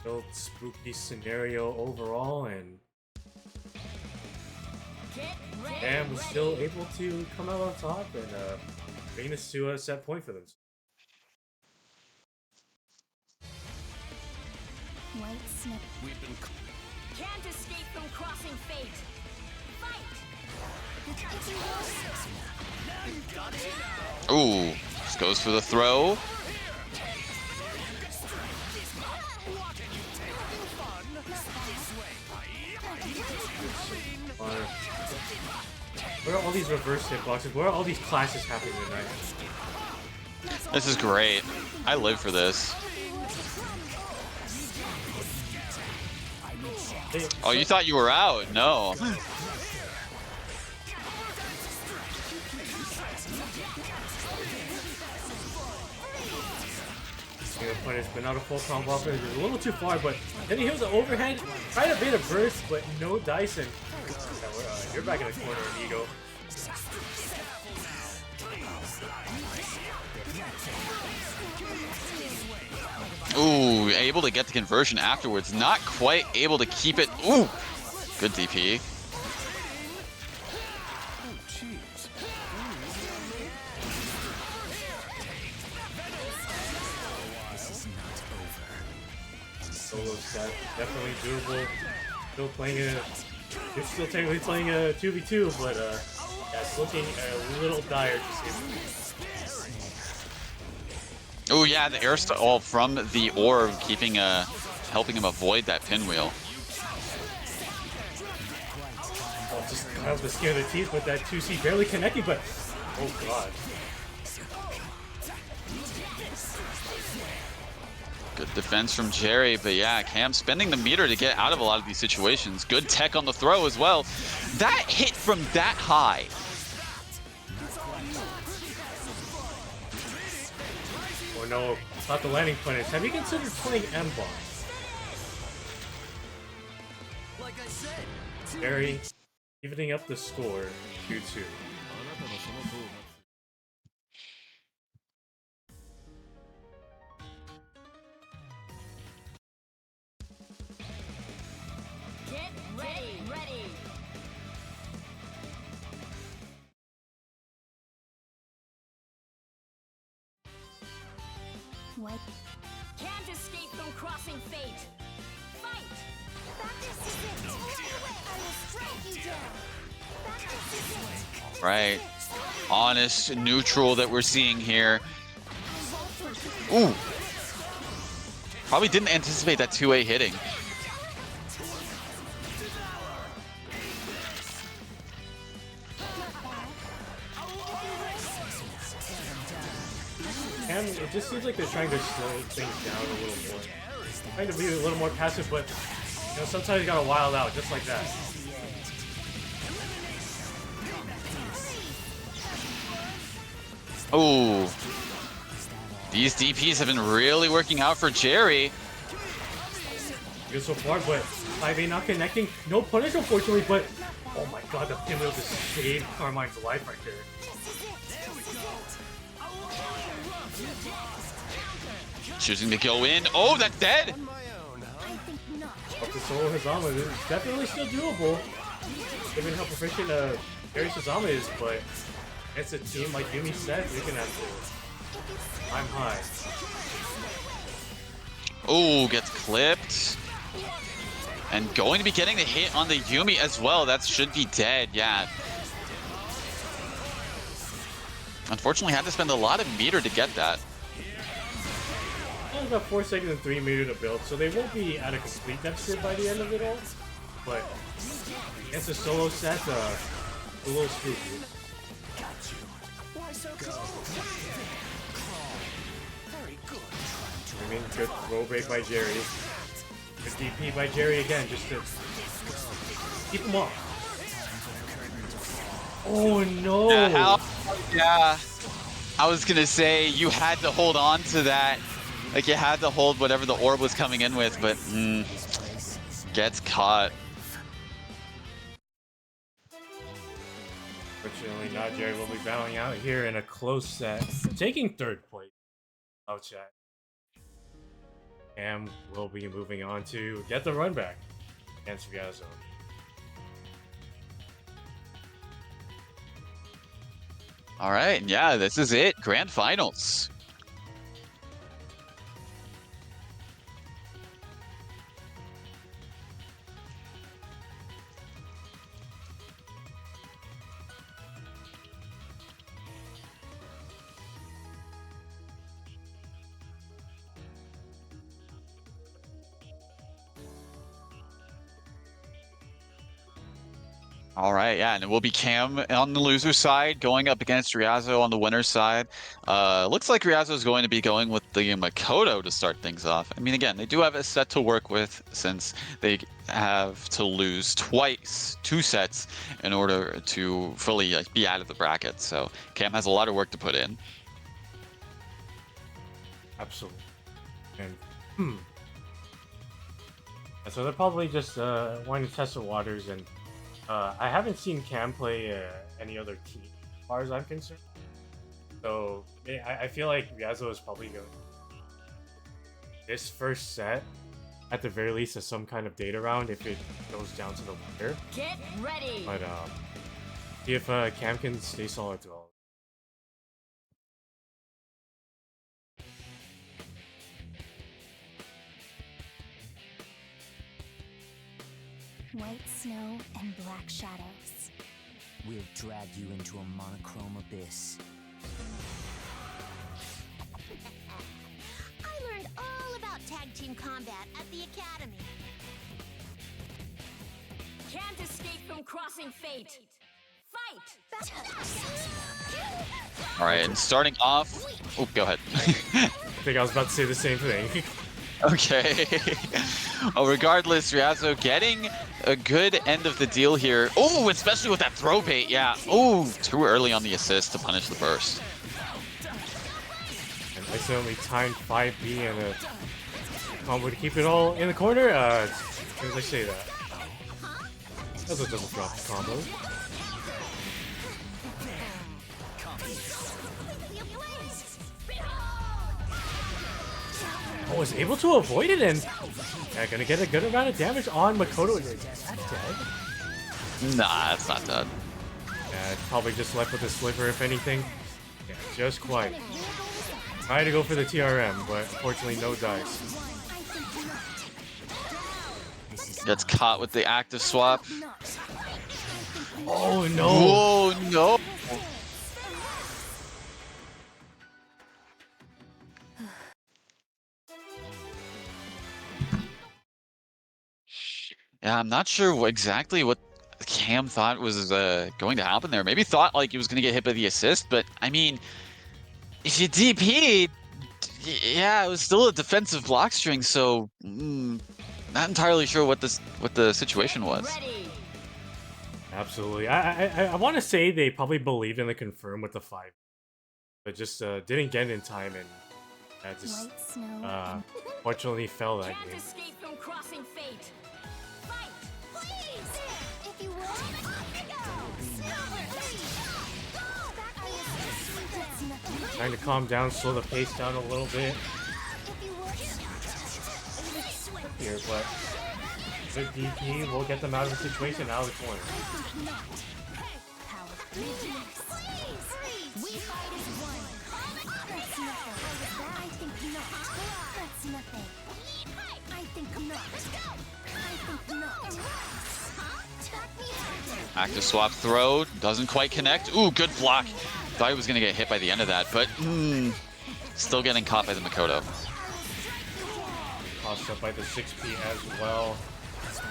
Built spooky scenario overall, and Cam was still able to come out on top and bring this to a set point for them. White snip. Can't escape from crossing fate. Fight! Ooh, just goes for the throw. Where are all these reverse hitboxes? Where are all these clashes happening tonight? This is great. I live for this. Oh, you thought you were out? No. Punish, but not a full combo offer. It's a little too far, but then he hits the overhead. Tried to bait a burst, but no Dyson. You're back in the corner, amigo. Ooh, able to get the conversion afterwards. Not quite able to keep it. Ooh, good DP. Solo set, definitely doable. Still playing you're still technically playing a 2v2, but that's looking a little dire. Oh yeah, the air stall from the orb, keeping helping him avoid that pinwheel. Oh, just cut out the skin of the teeth with that 2C barely connecting, but oh god. Good defense from Jerry, but yeah, Cam spending the meter to get out of a lot of these situations. Good tech on the throw as well. That hit from that high. Or no, not the landing punish. Have you considered playing M-Bomb? Jerry evening up the score 2-2. Get ready! White. Can't escape from crossing fate. Fight! This is it. I will strike you down. This is it. Right. Honest, neutral that we're seeing here. Ooh. Probably didn't anticipate that 2A hitting. And it just seems like they're trying to slow things down a little more. Trying to be a little more passive, but you know, sometimes you gotta wild out just like that. Ooh. These DPs have been really working out for Jerry. Good so far, but 5A not connecting. No punish, unfortunately, but oh my god, the pinwheel just saved Carmine's life right there. Choosing to go in. Oh, that's dead! Up to solo Hazama, this is definitely still doable. Given how proficient Gary Hazama is, but it's a team like Yumi said, you're gonna have to climb high. Oh, gets clipped. And going to be getting the hit on the Yumi as well. That should be dead, yeah. Unfortunately, had to spend a lot of meter to get that. Only about 4 seconds and 3 meter to build, so they won't be at a complete deficit by the end of it all. But against a solo set, a little spooky. I mean, good roll break by Jerry. Good DP by Jerry again, just to keep him off. Oh no! Yeah, I was gonna say you had to hold on to that. Like you had to hold whatever the orb was coming in with, but gets caught. Fortunately, not Jerry will be bowing out here in a close set, taking 3rd place. Oh, chat. And we'll be moving on to get the run back against Riazo. All right, yeah, this is it. Grand finals. All right, yeah, and it will be Cam on the loser side going up against Riazo on the winner side. Looks like Riazo is going to be going with the Makoto to start things off. I mean, again, they do have a set to work with since they have to lose twice, 2 sets, in order to fully be out of the bracket. So Cam has a lot of work to put in. Absolutely. And so they're probably just wanting to test the waters, and I haven't seen Cam play any other team as far as I'm concerned. So I feel like Riazo is probably going this first set at the very least as some kind of data round if it goes down to the wire. Get ready. But see if Cam can stay solid through all. White snow and black shadows. We'll drag you into a monochrome abyss. I learned all about tag team combat at the academy. Can't escape from crossing fate. Fight! All right, and starting off... Oh, go ahead. I think I was about to say the same thing. Okay. Well, regardless, Riazo getting a good end of the deal here. Oh, especially with that throw bait, yeah. Oh, too early on the assist to punish the burst. And I certainly timed 5B and a combo to keep it all in the corner. As soon as I say that. That's a double drop combo. I was able to avoid it, and gonna get a good amount of damage on Makoto. Is that dead? Nah, it's not dead. Yeah, it's probably just left with a sliver, if anything. Yeah, just quite. Tried to go for the TRM, but unfortunately no dice. Gets caught with the active swap. Oh no! Oh no! Yeah, I'm not sure exactly what Cam thought was going to happen there. Maybe thought like he was going to get hit by the assist, but I mean, if you DP'd, yeah, it was still a defensive block string, so not entirely sure what the situation was. Ready. Absolutely. I want to say they probably believed in the confirm with the 5, but just didn't get it in time, and I just White snow. fortunately fell that Can't game. escape from crossing fate. Fight! Please! If you will. That's nothing. Trying to calm down, slow the pace down a little bit If you will. here, but the DP will get them out of the situation, out of the corner. Power. Please! We fight as one. That's nothing. I think not. That's nothing. I think not. Let's go. I think not. Back me up. Active swap throw doesn't quite connect. Ooh, good block. Thought he was gonna get hit by the end of that, but still getting caught by the Makoto. Tossed up by the 6P as well.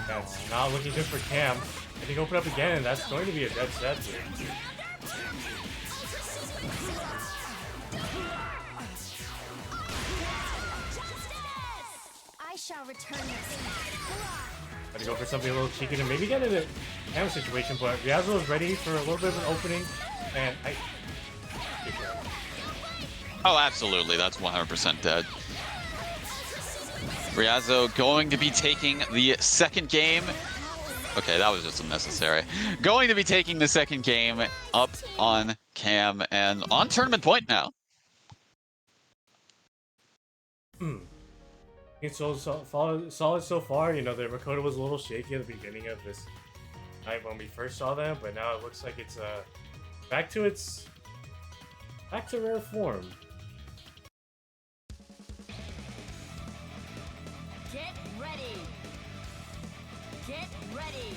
That's not looking good for Cam. I think open up again, and that's going to be a dead set here. I shall return this. Got to go for something a little cheeky to maybe get in a Cam situation, but Riazo is ready for a little bit of an opening, and Oh, absolutely. That's 100% dead. Riazo going to be taking the second game. Okay, that was just unnecessary. Going to be taking the second game up on Cam and on tournament point now. It's solid so far. You know, the Makoto was a little shaky at the beginning of this night when we first saw them, but now it looks like it's back to rare form. Get ready. Get ready.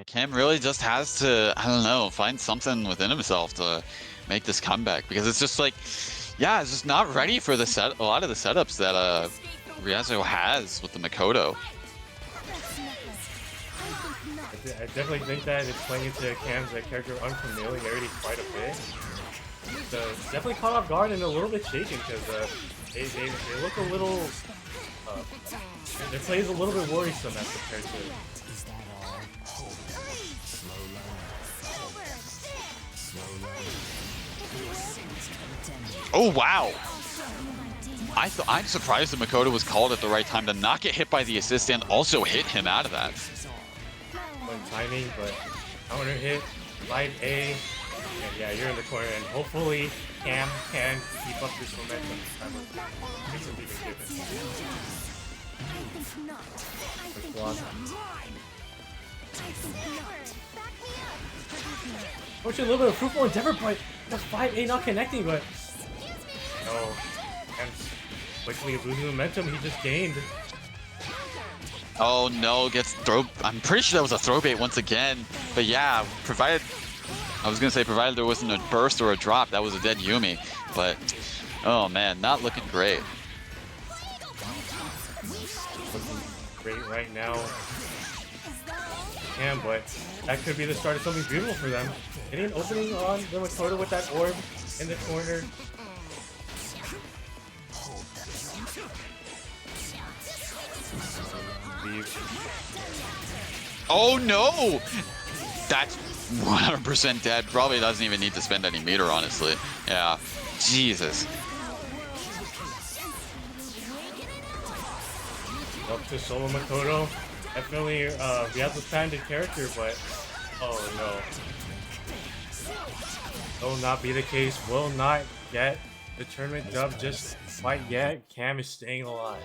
Cam really just has to, I don't know, find something within himself to make this comeback, because it's just like, yeah, it's just not ready for a lot of the setups that Riazo has with the Makoto. I definitely think that it's playing into Cam's character unfamiliarity quite a bit. So definitely caught off guard and a little bit shaken because they look a little their play is a little bit worrisome as compared to. Oh wow! I'm surprised the Makoto was called at the right time to not get hit by the assist and also hit him out of that. One timing, but counter hit, live A, and yeah, you're in the corner, and hopefully Cam can keep up this momentum. Quick block. Fortunately, a little bit of fruitful endeavor, but the 5A not connecting, but no, Cam's quickly losing momentum he just gained. Oh no, gets throw. I'm pretty sure that was a throw bait once again. But yeah, provided there wasn't a burst or a drop, that was a dead Yumi. But oh man, not looking great. Looking great right now. Cam, but that could be the start of something beautiful for them. Getting an opening on the Makoto with that orb in the corner. Oh no! That's 100% dead. Probably doesn't even need to spend any meter, honestly. Yeah. Jesus. Up to solo Makoto. Definitely Riazo's patented character, but oh no. Will not be the case. Will not get the tournament dub just quite yet. Cam is staying alive.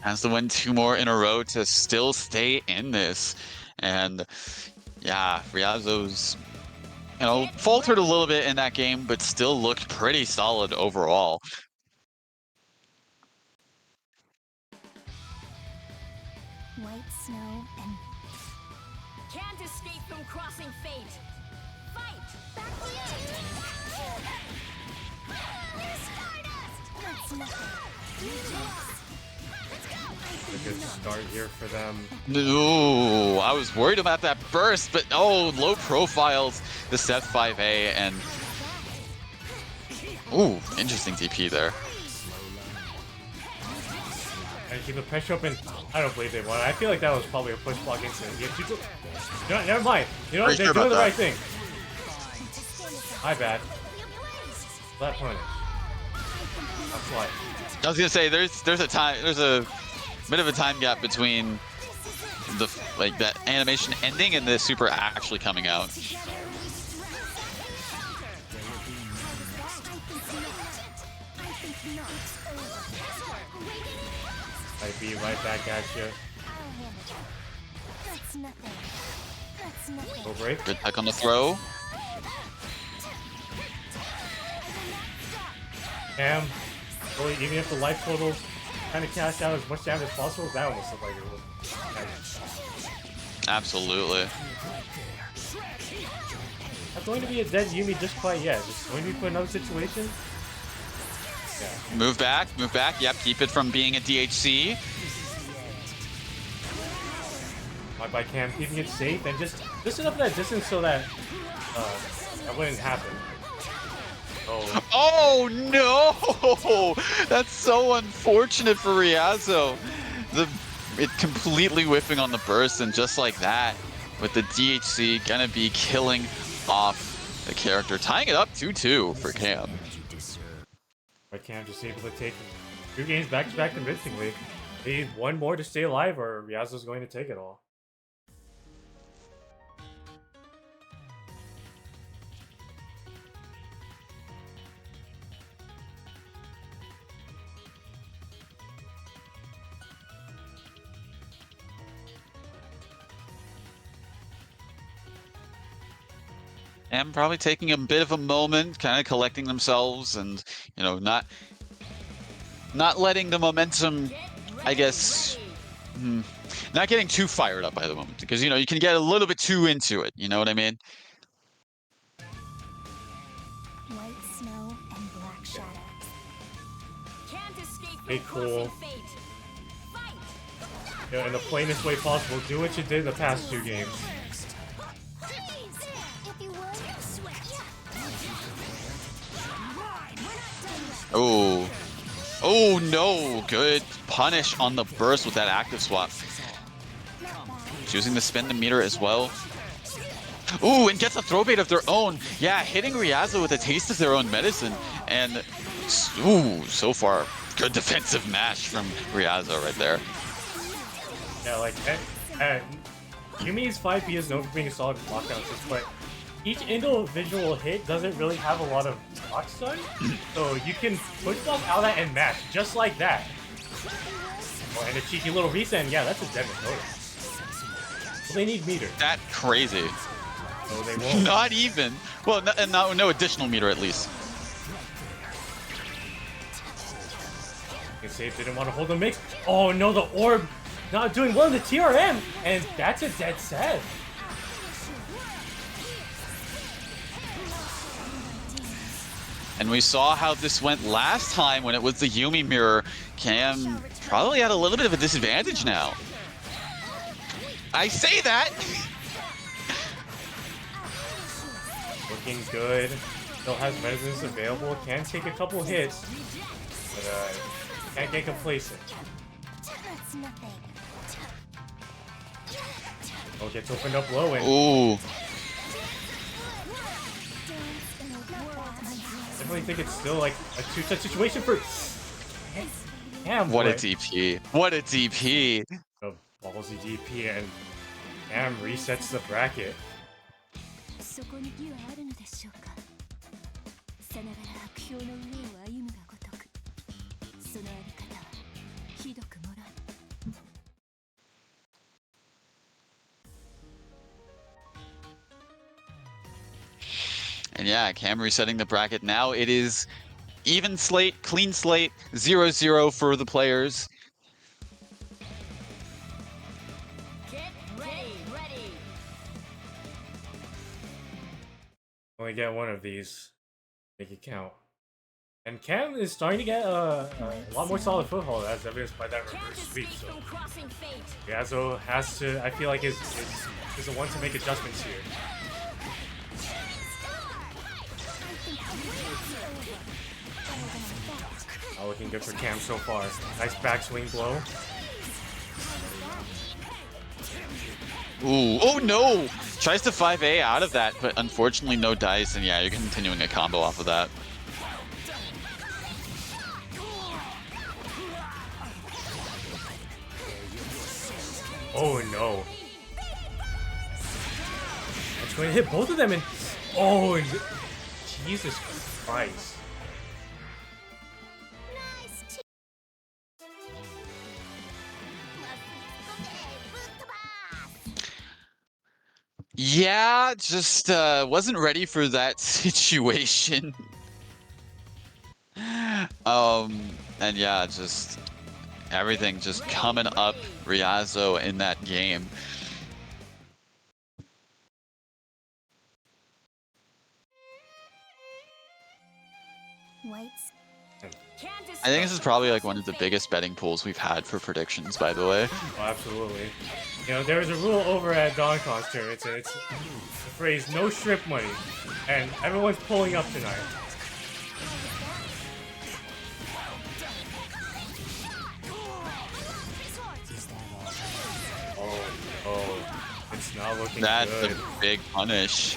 Has to win 2 more in a row to still stay in this. And yeah, Riazo's, you know, faltered a little bit in that game, but still looked pretty solid overall. White snow and Can't escape from crossing fate. Fight! back me up. That's nothing. A good start here for them. No, I was worried about that burst, but oh, low profiles the Seth 5A and ooh, interesting TP there. And keep the pressure up, and I don't believe they won. I feel like that was probably a push block incident. No, never mind. You know what? They're doing the right thing. My bad. Flat punish. That's life. I was gonna say there's a bit of a time gap between the that animation ending and the super actually coming out. I'd be right back at you. That's nothing. That's nothing. Go break. Good tech on the throw. Damn. Really, even if the life total kind of cashed out as much damage as possible, that almost looked like it was. Absolutely. Not going to be a dead Yumi just quite yet. Just going to be put in another situation. Yeah. Move back, move back. Yep, keep it from being a DHC. By Cam, keeping it safe and just enough of that distance so that that wouldn't happen. Oh no! That's so unfortunate for Riazo. It completely whiffing on the burst, and just like that, with the DHC gonna be killing off the character, tying it up 2-2 for Cam. But Cam just able to take 2 games back to back convincingly. They need 1 more to stay alive, or Riazo's going to take it all. And probably taking a bit of a moment, kind of collecting themselves, and not letting the momentum, I guess, not getting too fired up by the moment, because you can get a little bit too into it. You know what I mean? White snow and black shadows. Can't escape from Hey, cool. crossing fate. Fight. In the plainest way possible, do what you did in the past 2 games. Oh. Oh no, good punish on the burst with that active swap. Choosing to spin the meter as well. Ooh, and gets a throw bait of their own. Yeah, hitting Riazo with a taste of their own medicine. And, ooh, so far, good defensive mash from Riazo right there. Yeah, like, Yumi's 5P is known for being a solid lockdown assist, but each individual hit doesn't really have a lot of block stun, so you can push block out of that and mash, just like that. Oh, and a cheeky little reset, and yeah, that's a dead Dakota. Well, they need meter. That crazy. No, they won't. Not even. Well, no additional meter at least. Save didn't want to hold the mix. Oh no, the orb not doing well in the TRM, and that's a dead set. And we saw how this went last time when it was the Yumi mirror. Cam probably at a little bit of a disadvantage now. I say that! Looking good. Still has medicines available. Can take a couple hits, but can't get complacent. That's nothing. Oh, gets opened up low and Ooh. I definitely think it's still like a 2-touch situation for Cam. What a DP. What a DP. A ballsy DP, and Cam resets the bracket. そこに義はあるのでしょうか。さながら悪評の上を歩むがごとく。そのあり方はひどくもろい。And yeah, Cam resetting the bracket. Now it is even slate, clean slate, 0-0 for the players. Get ready. Only get one of these. Make it count. And Cam is starting to get a lot more solid foothold, as evidenced by that Can't reverse escape sweep. So from crossing fate. Riazo has to, I feel like, is the one to make adjustments here. Not looking good for Cam so far. Nice backswing blow. Ooh, oh no! Tries to 5A out of that, but unfortunately no dice, and yeah, you're continuing a combo off of that. Oh no. It's going to hit both of them and... Oh, Jesus Christ. Yeah, just wasn't ready for that situation. And yeah, just everything just coming up Riazo in that game. Whites. I think this is probably like one of the biggest betting pools we've had for predictions, by the way. Oh, absolutely. You know, there is a rule over at DonCon's tournament, and it's the phrase "no strip money," and everyone's pulling up tonight. Oh, it's not looking That's good. a big punish.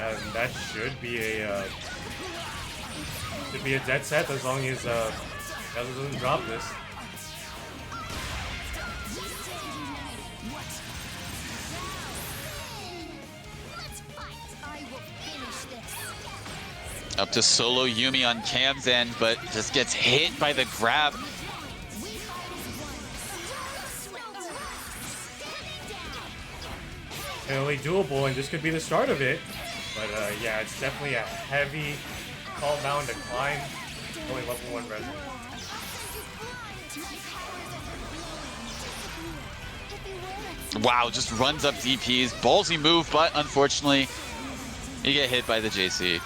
And that should be a dead set as long as Riazo doesn't drop this. Up to solo Yumi on Cam's end, but just gets hit by the grab. Definitely doable, and this could be the start of it. But yeah, it's definitely a heavy call down to climb. Only level 1 resident. Wow, just runs up DPs. Ballsy move, but unfortunately, you get hit by the JC.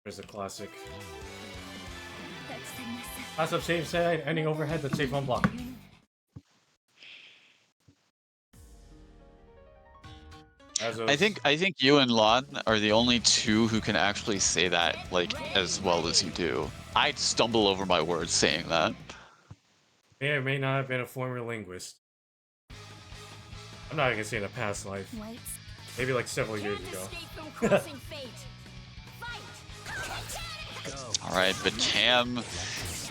There's a classic. Pass up, safe side, ending overhead, that's safe on block. I think you and Lon are the only two who can actually say that like as well as you do. I'd stumble over my words saying that. May or may not have been a former linguist. I'm not gonna say in a past life. Maybe like several years ago. Alright, but Cam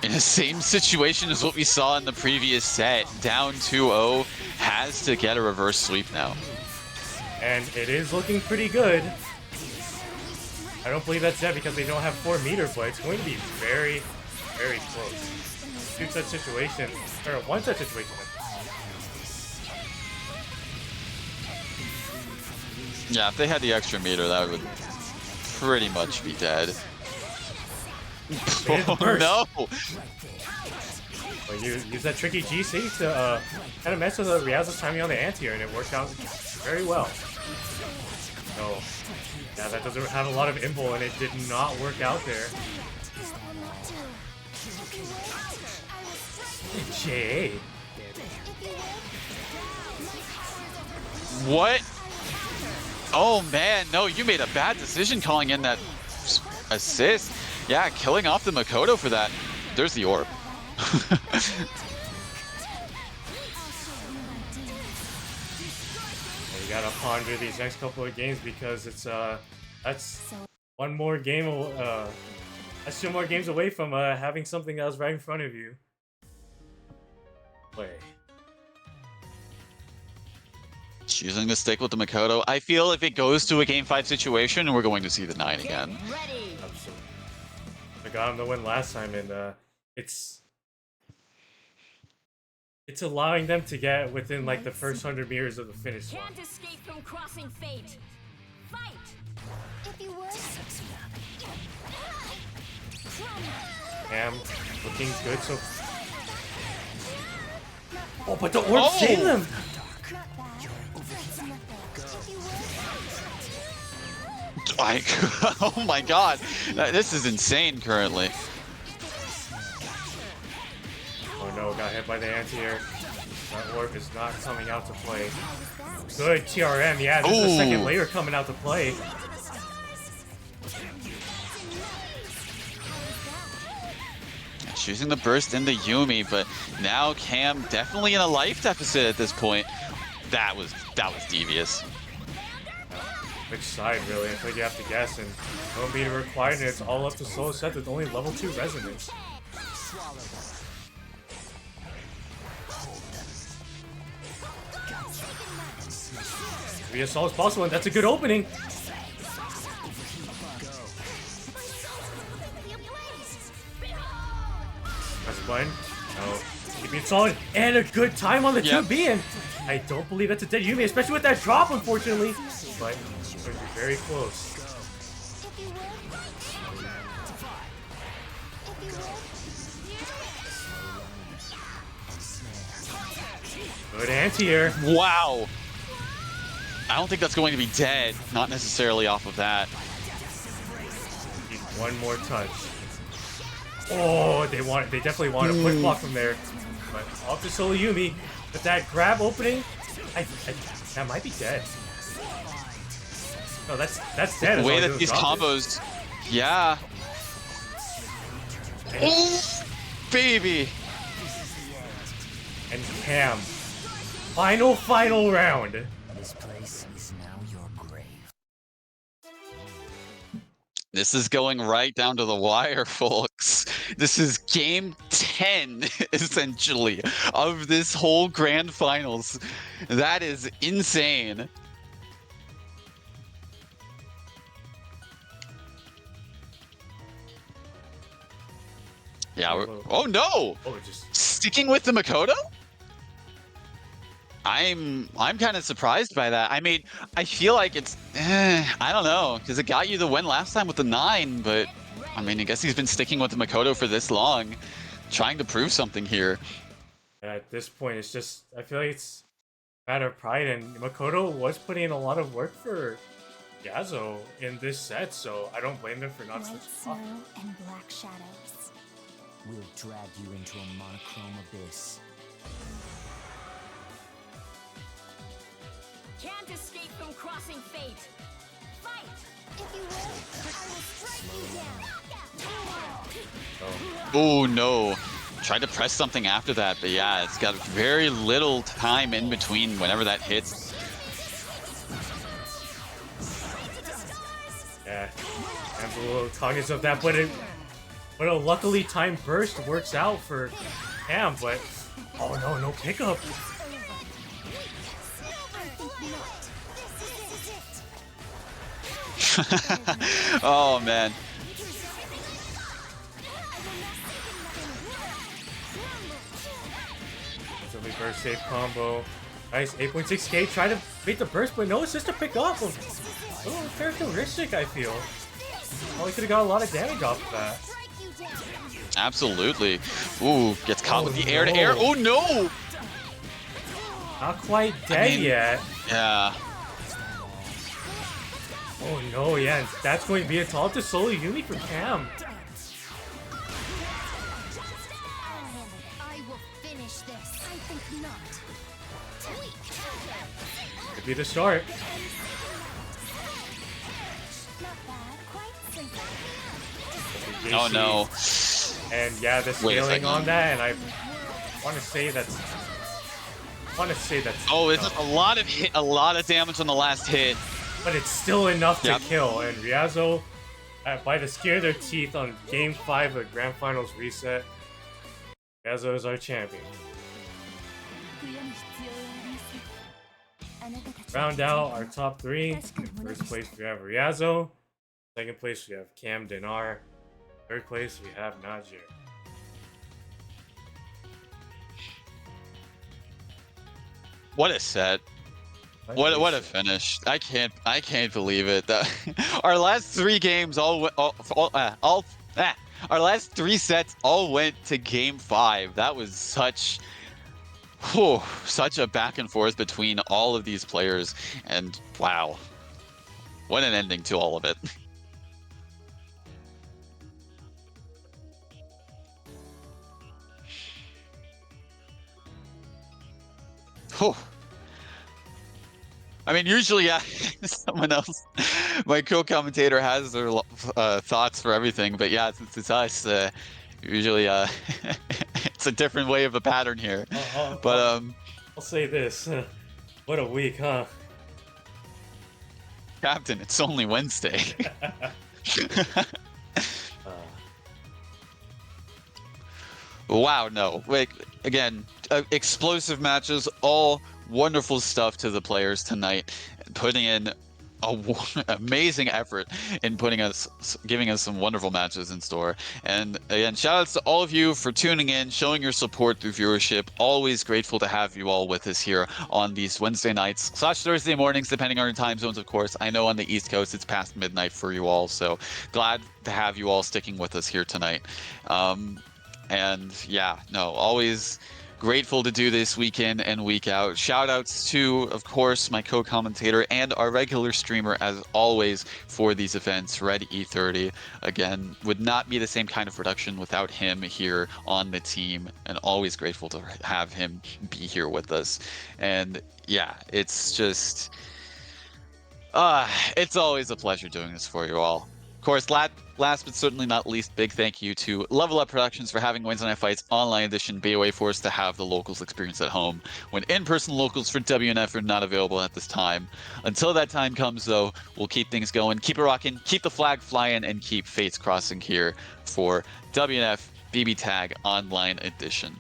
in the same situation as what we saw in the previous set, down 2-0, has to get a reverse sweep now. And it is looking pretty good. I don't believe that's it because they don't have 4 meter, but it's going to be very, very close. 2 set situation, or 1 set situation. Yeah, if they had the extra meter, that would pretty much be dead. Oh no! But you use that tricky GC to kind of mess with Riazo's timing on the anti-air, and it worked out very well. So, yeah, that doesn't have a lot of invul, and it did not work out there. JA. What? Oh man, no, you made a bad decision calling in that assist. Yeah, killing off the Makoto for that. There's the orb. You gotta ponder these next couple of games because it's that's one more game. That's 2 more games away from having something else right in front of you. Play. Choosing to stick with the Makoto. I feel if it goes to a Game 5 situation, we're going to see the 9 again. Absolutely. I got him to win last time, and it's allowing them to get within like the first 100 meters of the finish line. Can't escape from crossing fate. Fight! If you would. Cam looking good so. Oh, but the orb saved them. Like, oh my god, this is insane currently. Oh no, got hit by the anti-air. That orb is not coming out to play. Good TRM, yeah, this is the second layer coming out to play. choosing the burst into Yumi, but now Cam definitely in a life deficit at this point. That was devious. Which side, really? I think you have to guess, and no meter required, and it's all up to solo set with only level 2 resonance. Be as solid as possible, and that's a good opening. That's fine. No. Keeping it solid, and a good time on the 2B, and I don't believe that's a dead Yumi, especially with that drop, unfortunately. But it's going to be very close. Good anti-air. Wow. I don't think that's going to be dead. Not necessarily off of that. Need one more touch. Oh, they definitely want a quick block from there. But off to solo Yumi. With that grab opening, that might be dead. No, that's dead. The way that these combos, yeah. Oh, baby. And Cam, final round. This place is now your grave. This is going right down to the wire, folks. This is game 10, essentially, of this whole grand finals. That is insane. Yeah, oh no! Oh, just sticking with the Makoto? I'm kind of surprised by that. I mean, I feel like it's, I don't know, because it got you the win last time with the 9, but I mean, I guess he's been sticking with the Makoto for this long, trying to prove something here. at this point, it's just, I feel like it's a matter of pride, and Makoto was putting in a lot of work for Riazo in this set, so I don't blame them for not White switching snow off. and black shadows. We'll drag you into a monochrome abyss. Can't escape from crossing fate. Fight! If you will, I will strike you down. Oh no. Tried to press something after that, but yeah, it's got very little time in between whenever that hits. Yeah, I'm a little cognizant of that, but a luckily timed burst works out for Cam, but oh no, no pickup. Oh man. Silly burst save combo. Nice 8.6k. Try to beat the burst, but no, it's just a pick off of a little characteristic, I feel. Probably could have got a lot of damage off of that. Absolutely. Ooh, gets caught with the air to no. air. Oh no! Not quite dead yet. Yeah. Oh no, yeah, that's going to be a tall to solo Yumi for Cam. I will finish this. I think not. Could be the start. Not bad. Quite simple. Oh no. And yeah, the Wait a scaling second. on that, and I want to say that's. Oh, it's a lot of damage on the last hit. But it's still enough to Yep. kill. And Riazo, by the skin of their teeth on Game 5 of Grand Finals reset, Riazo is our champion. Round out our top three. First place we have Riazo. Second place we have Cam Dinar. Third place we have Nagi. What a set. What a finish. I can't believe it. Our last three games our last three sets all went to game 5. That was such a back and forth between all of these players, and wow. What an ending to all of it. Whew. I mean, usually, yeah, someone else, my co-commentator has their thoughts for everything, but yeah, since it's us, Usually, it's a different way of a pattern here. But I'll say this. What a week, huh? Captain, it's only Wednesday. Wow, no. Wait, again, explosive matches, all wonderful stuff to the players tonight, putting in amazing effort in giving us some wonderful matches in store. And again, shout outs to all of you for tuning in, showing your support through viewership. Always grateful to have you all with us here on these Wednesday nights / Thursday mornings, depending on your time zones, of course. I know on the East Coast it's past midnight for you all, so glad to have you all sticking with us here tonight. And yeah, no, always grateful to do this week in and week out. Shout outs to, of course, my co-commentator and our regular streamer, as always, for these events, Red E30. Again, would not be the same kind of production without him here on the team, and always grateful to have him be here with us. And yeah, it's just, it's always a pleasure doing this for you all. Of course, last but certainly not least, big thank you to Level Up Productions for having Wednesday Night Fights Online Edition be a way for us to have the locals experience at home, when in-person locals for WNF are not available at this time. Until that time comes, though, we'll keep things going, keep it rocking, keep the flag flying, and keep fates crossing here for WNF BBTAG Online Edition.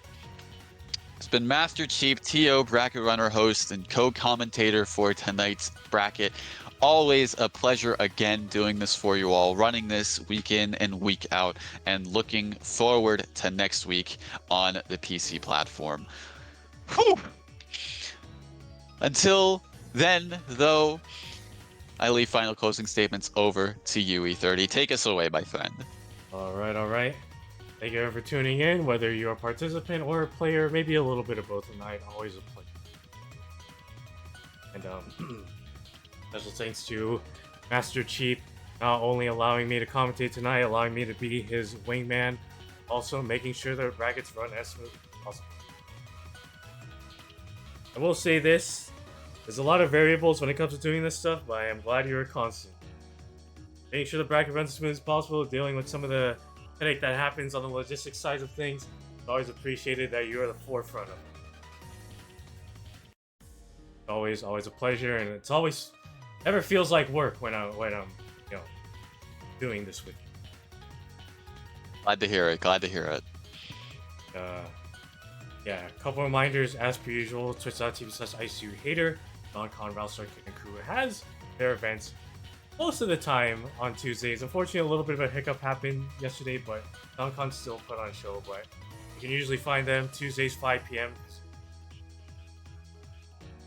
It's been Master Chief, TO, bracket runner, host, and co-commentator for tonight's bracket. Always a pleasure again doing this for you all, running this week in and week out, and looking forward to next week on the PC platform. Whew. Until then, though, I leave final closing statements over to you, E30. Take us away, my friend. All right. Thank you for tuning in, whether you're a participant or a player, maybe a little bit of both tonight. Always a pleasure. And special thanks to Master Chief, not only allowing me to commentate tonight, allowing me to be his wingman, also making sure the brackets run as smooth as possible. I will say this, there's a lot of variables when it comes to doing this stuff, but I am glad you're a constant. Making sure the bracket runs as smooth as possible, dealing with some of the headache that happens on the logistics side of things. It's always appreciated that you're at the forefront of it. Always a pleasure, and it's always never feels like work when I'm doing this with you. Glad to hear it. Yeah, a couple reminders as per usual. Twitch.tv/ICUHater. Non-con Ralstar Kid and crew has their events most of the time on Tuesdays. Unfortunately, a little bit of a hiccup happened yesterday, but non-con still put on a show. But you can usually find them Tuesdays 5 p.m.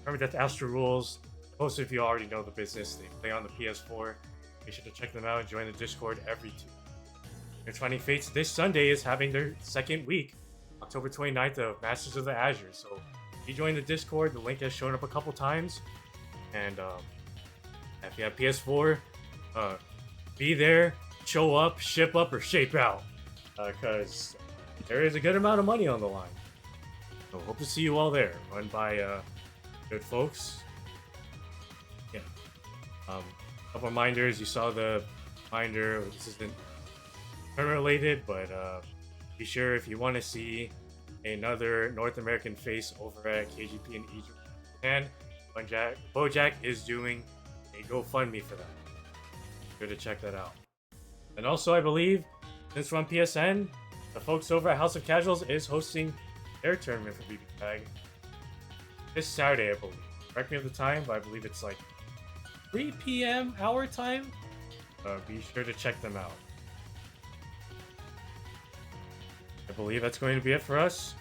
Remember that the Astro Rules, most of you already know the business. They play on the PS4. Be sure to check them out and join the Discord every Tuesday. Your 20 Fates this Sunday is having their second week, October 29th, of Masters of the Azure. So if you join the Discord, the link has shown up a couple times. And if you have PS4, be there, show up, ship up, or shape out. Because there is a good amount of money on the line. So hope to see you all there. Run by good folks. Yeah. Couple reminders. You saw the reminder. This isn't tournament related, but be sure if you want to see another North American face over at KGP in Egypt and Bojack is doing a GoFundMe for that. Be sure to check that out. And also, I believe, since we're on PSN, the folks over at House of Casuals is hosting their tournament for BBTAG this Saturday, I believe. Correct me at the time, but I believe it's like 3 p.m. our time. Be sure to check them out. I believe that's going to be it for us.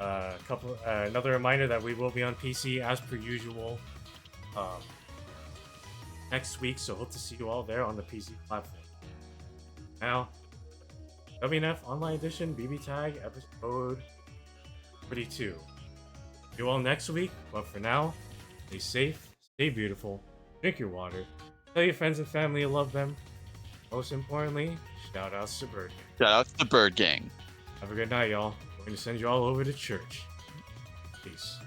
Another reminder that we will be on PC as per usual next week, so hope to see you all there on the PC platform. Now, WNF Online Edition BBTAG episode 42. See you all next week, but for now, stay safe, stay beautiful, drink your water, tell your friends and family you love them. Most importantly, shout outs to Bird Gang. Shout out to the Bird Gang. Have a good night, y'all. We're going to send you all over to church. Peace.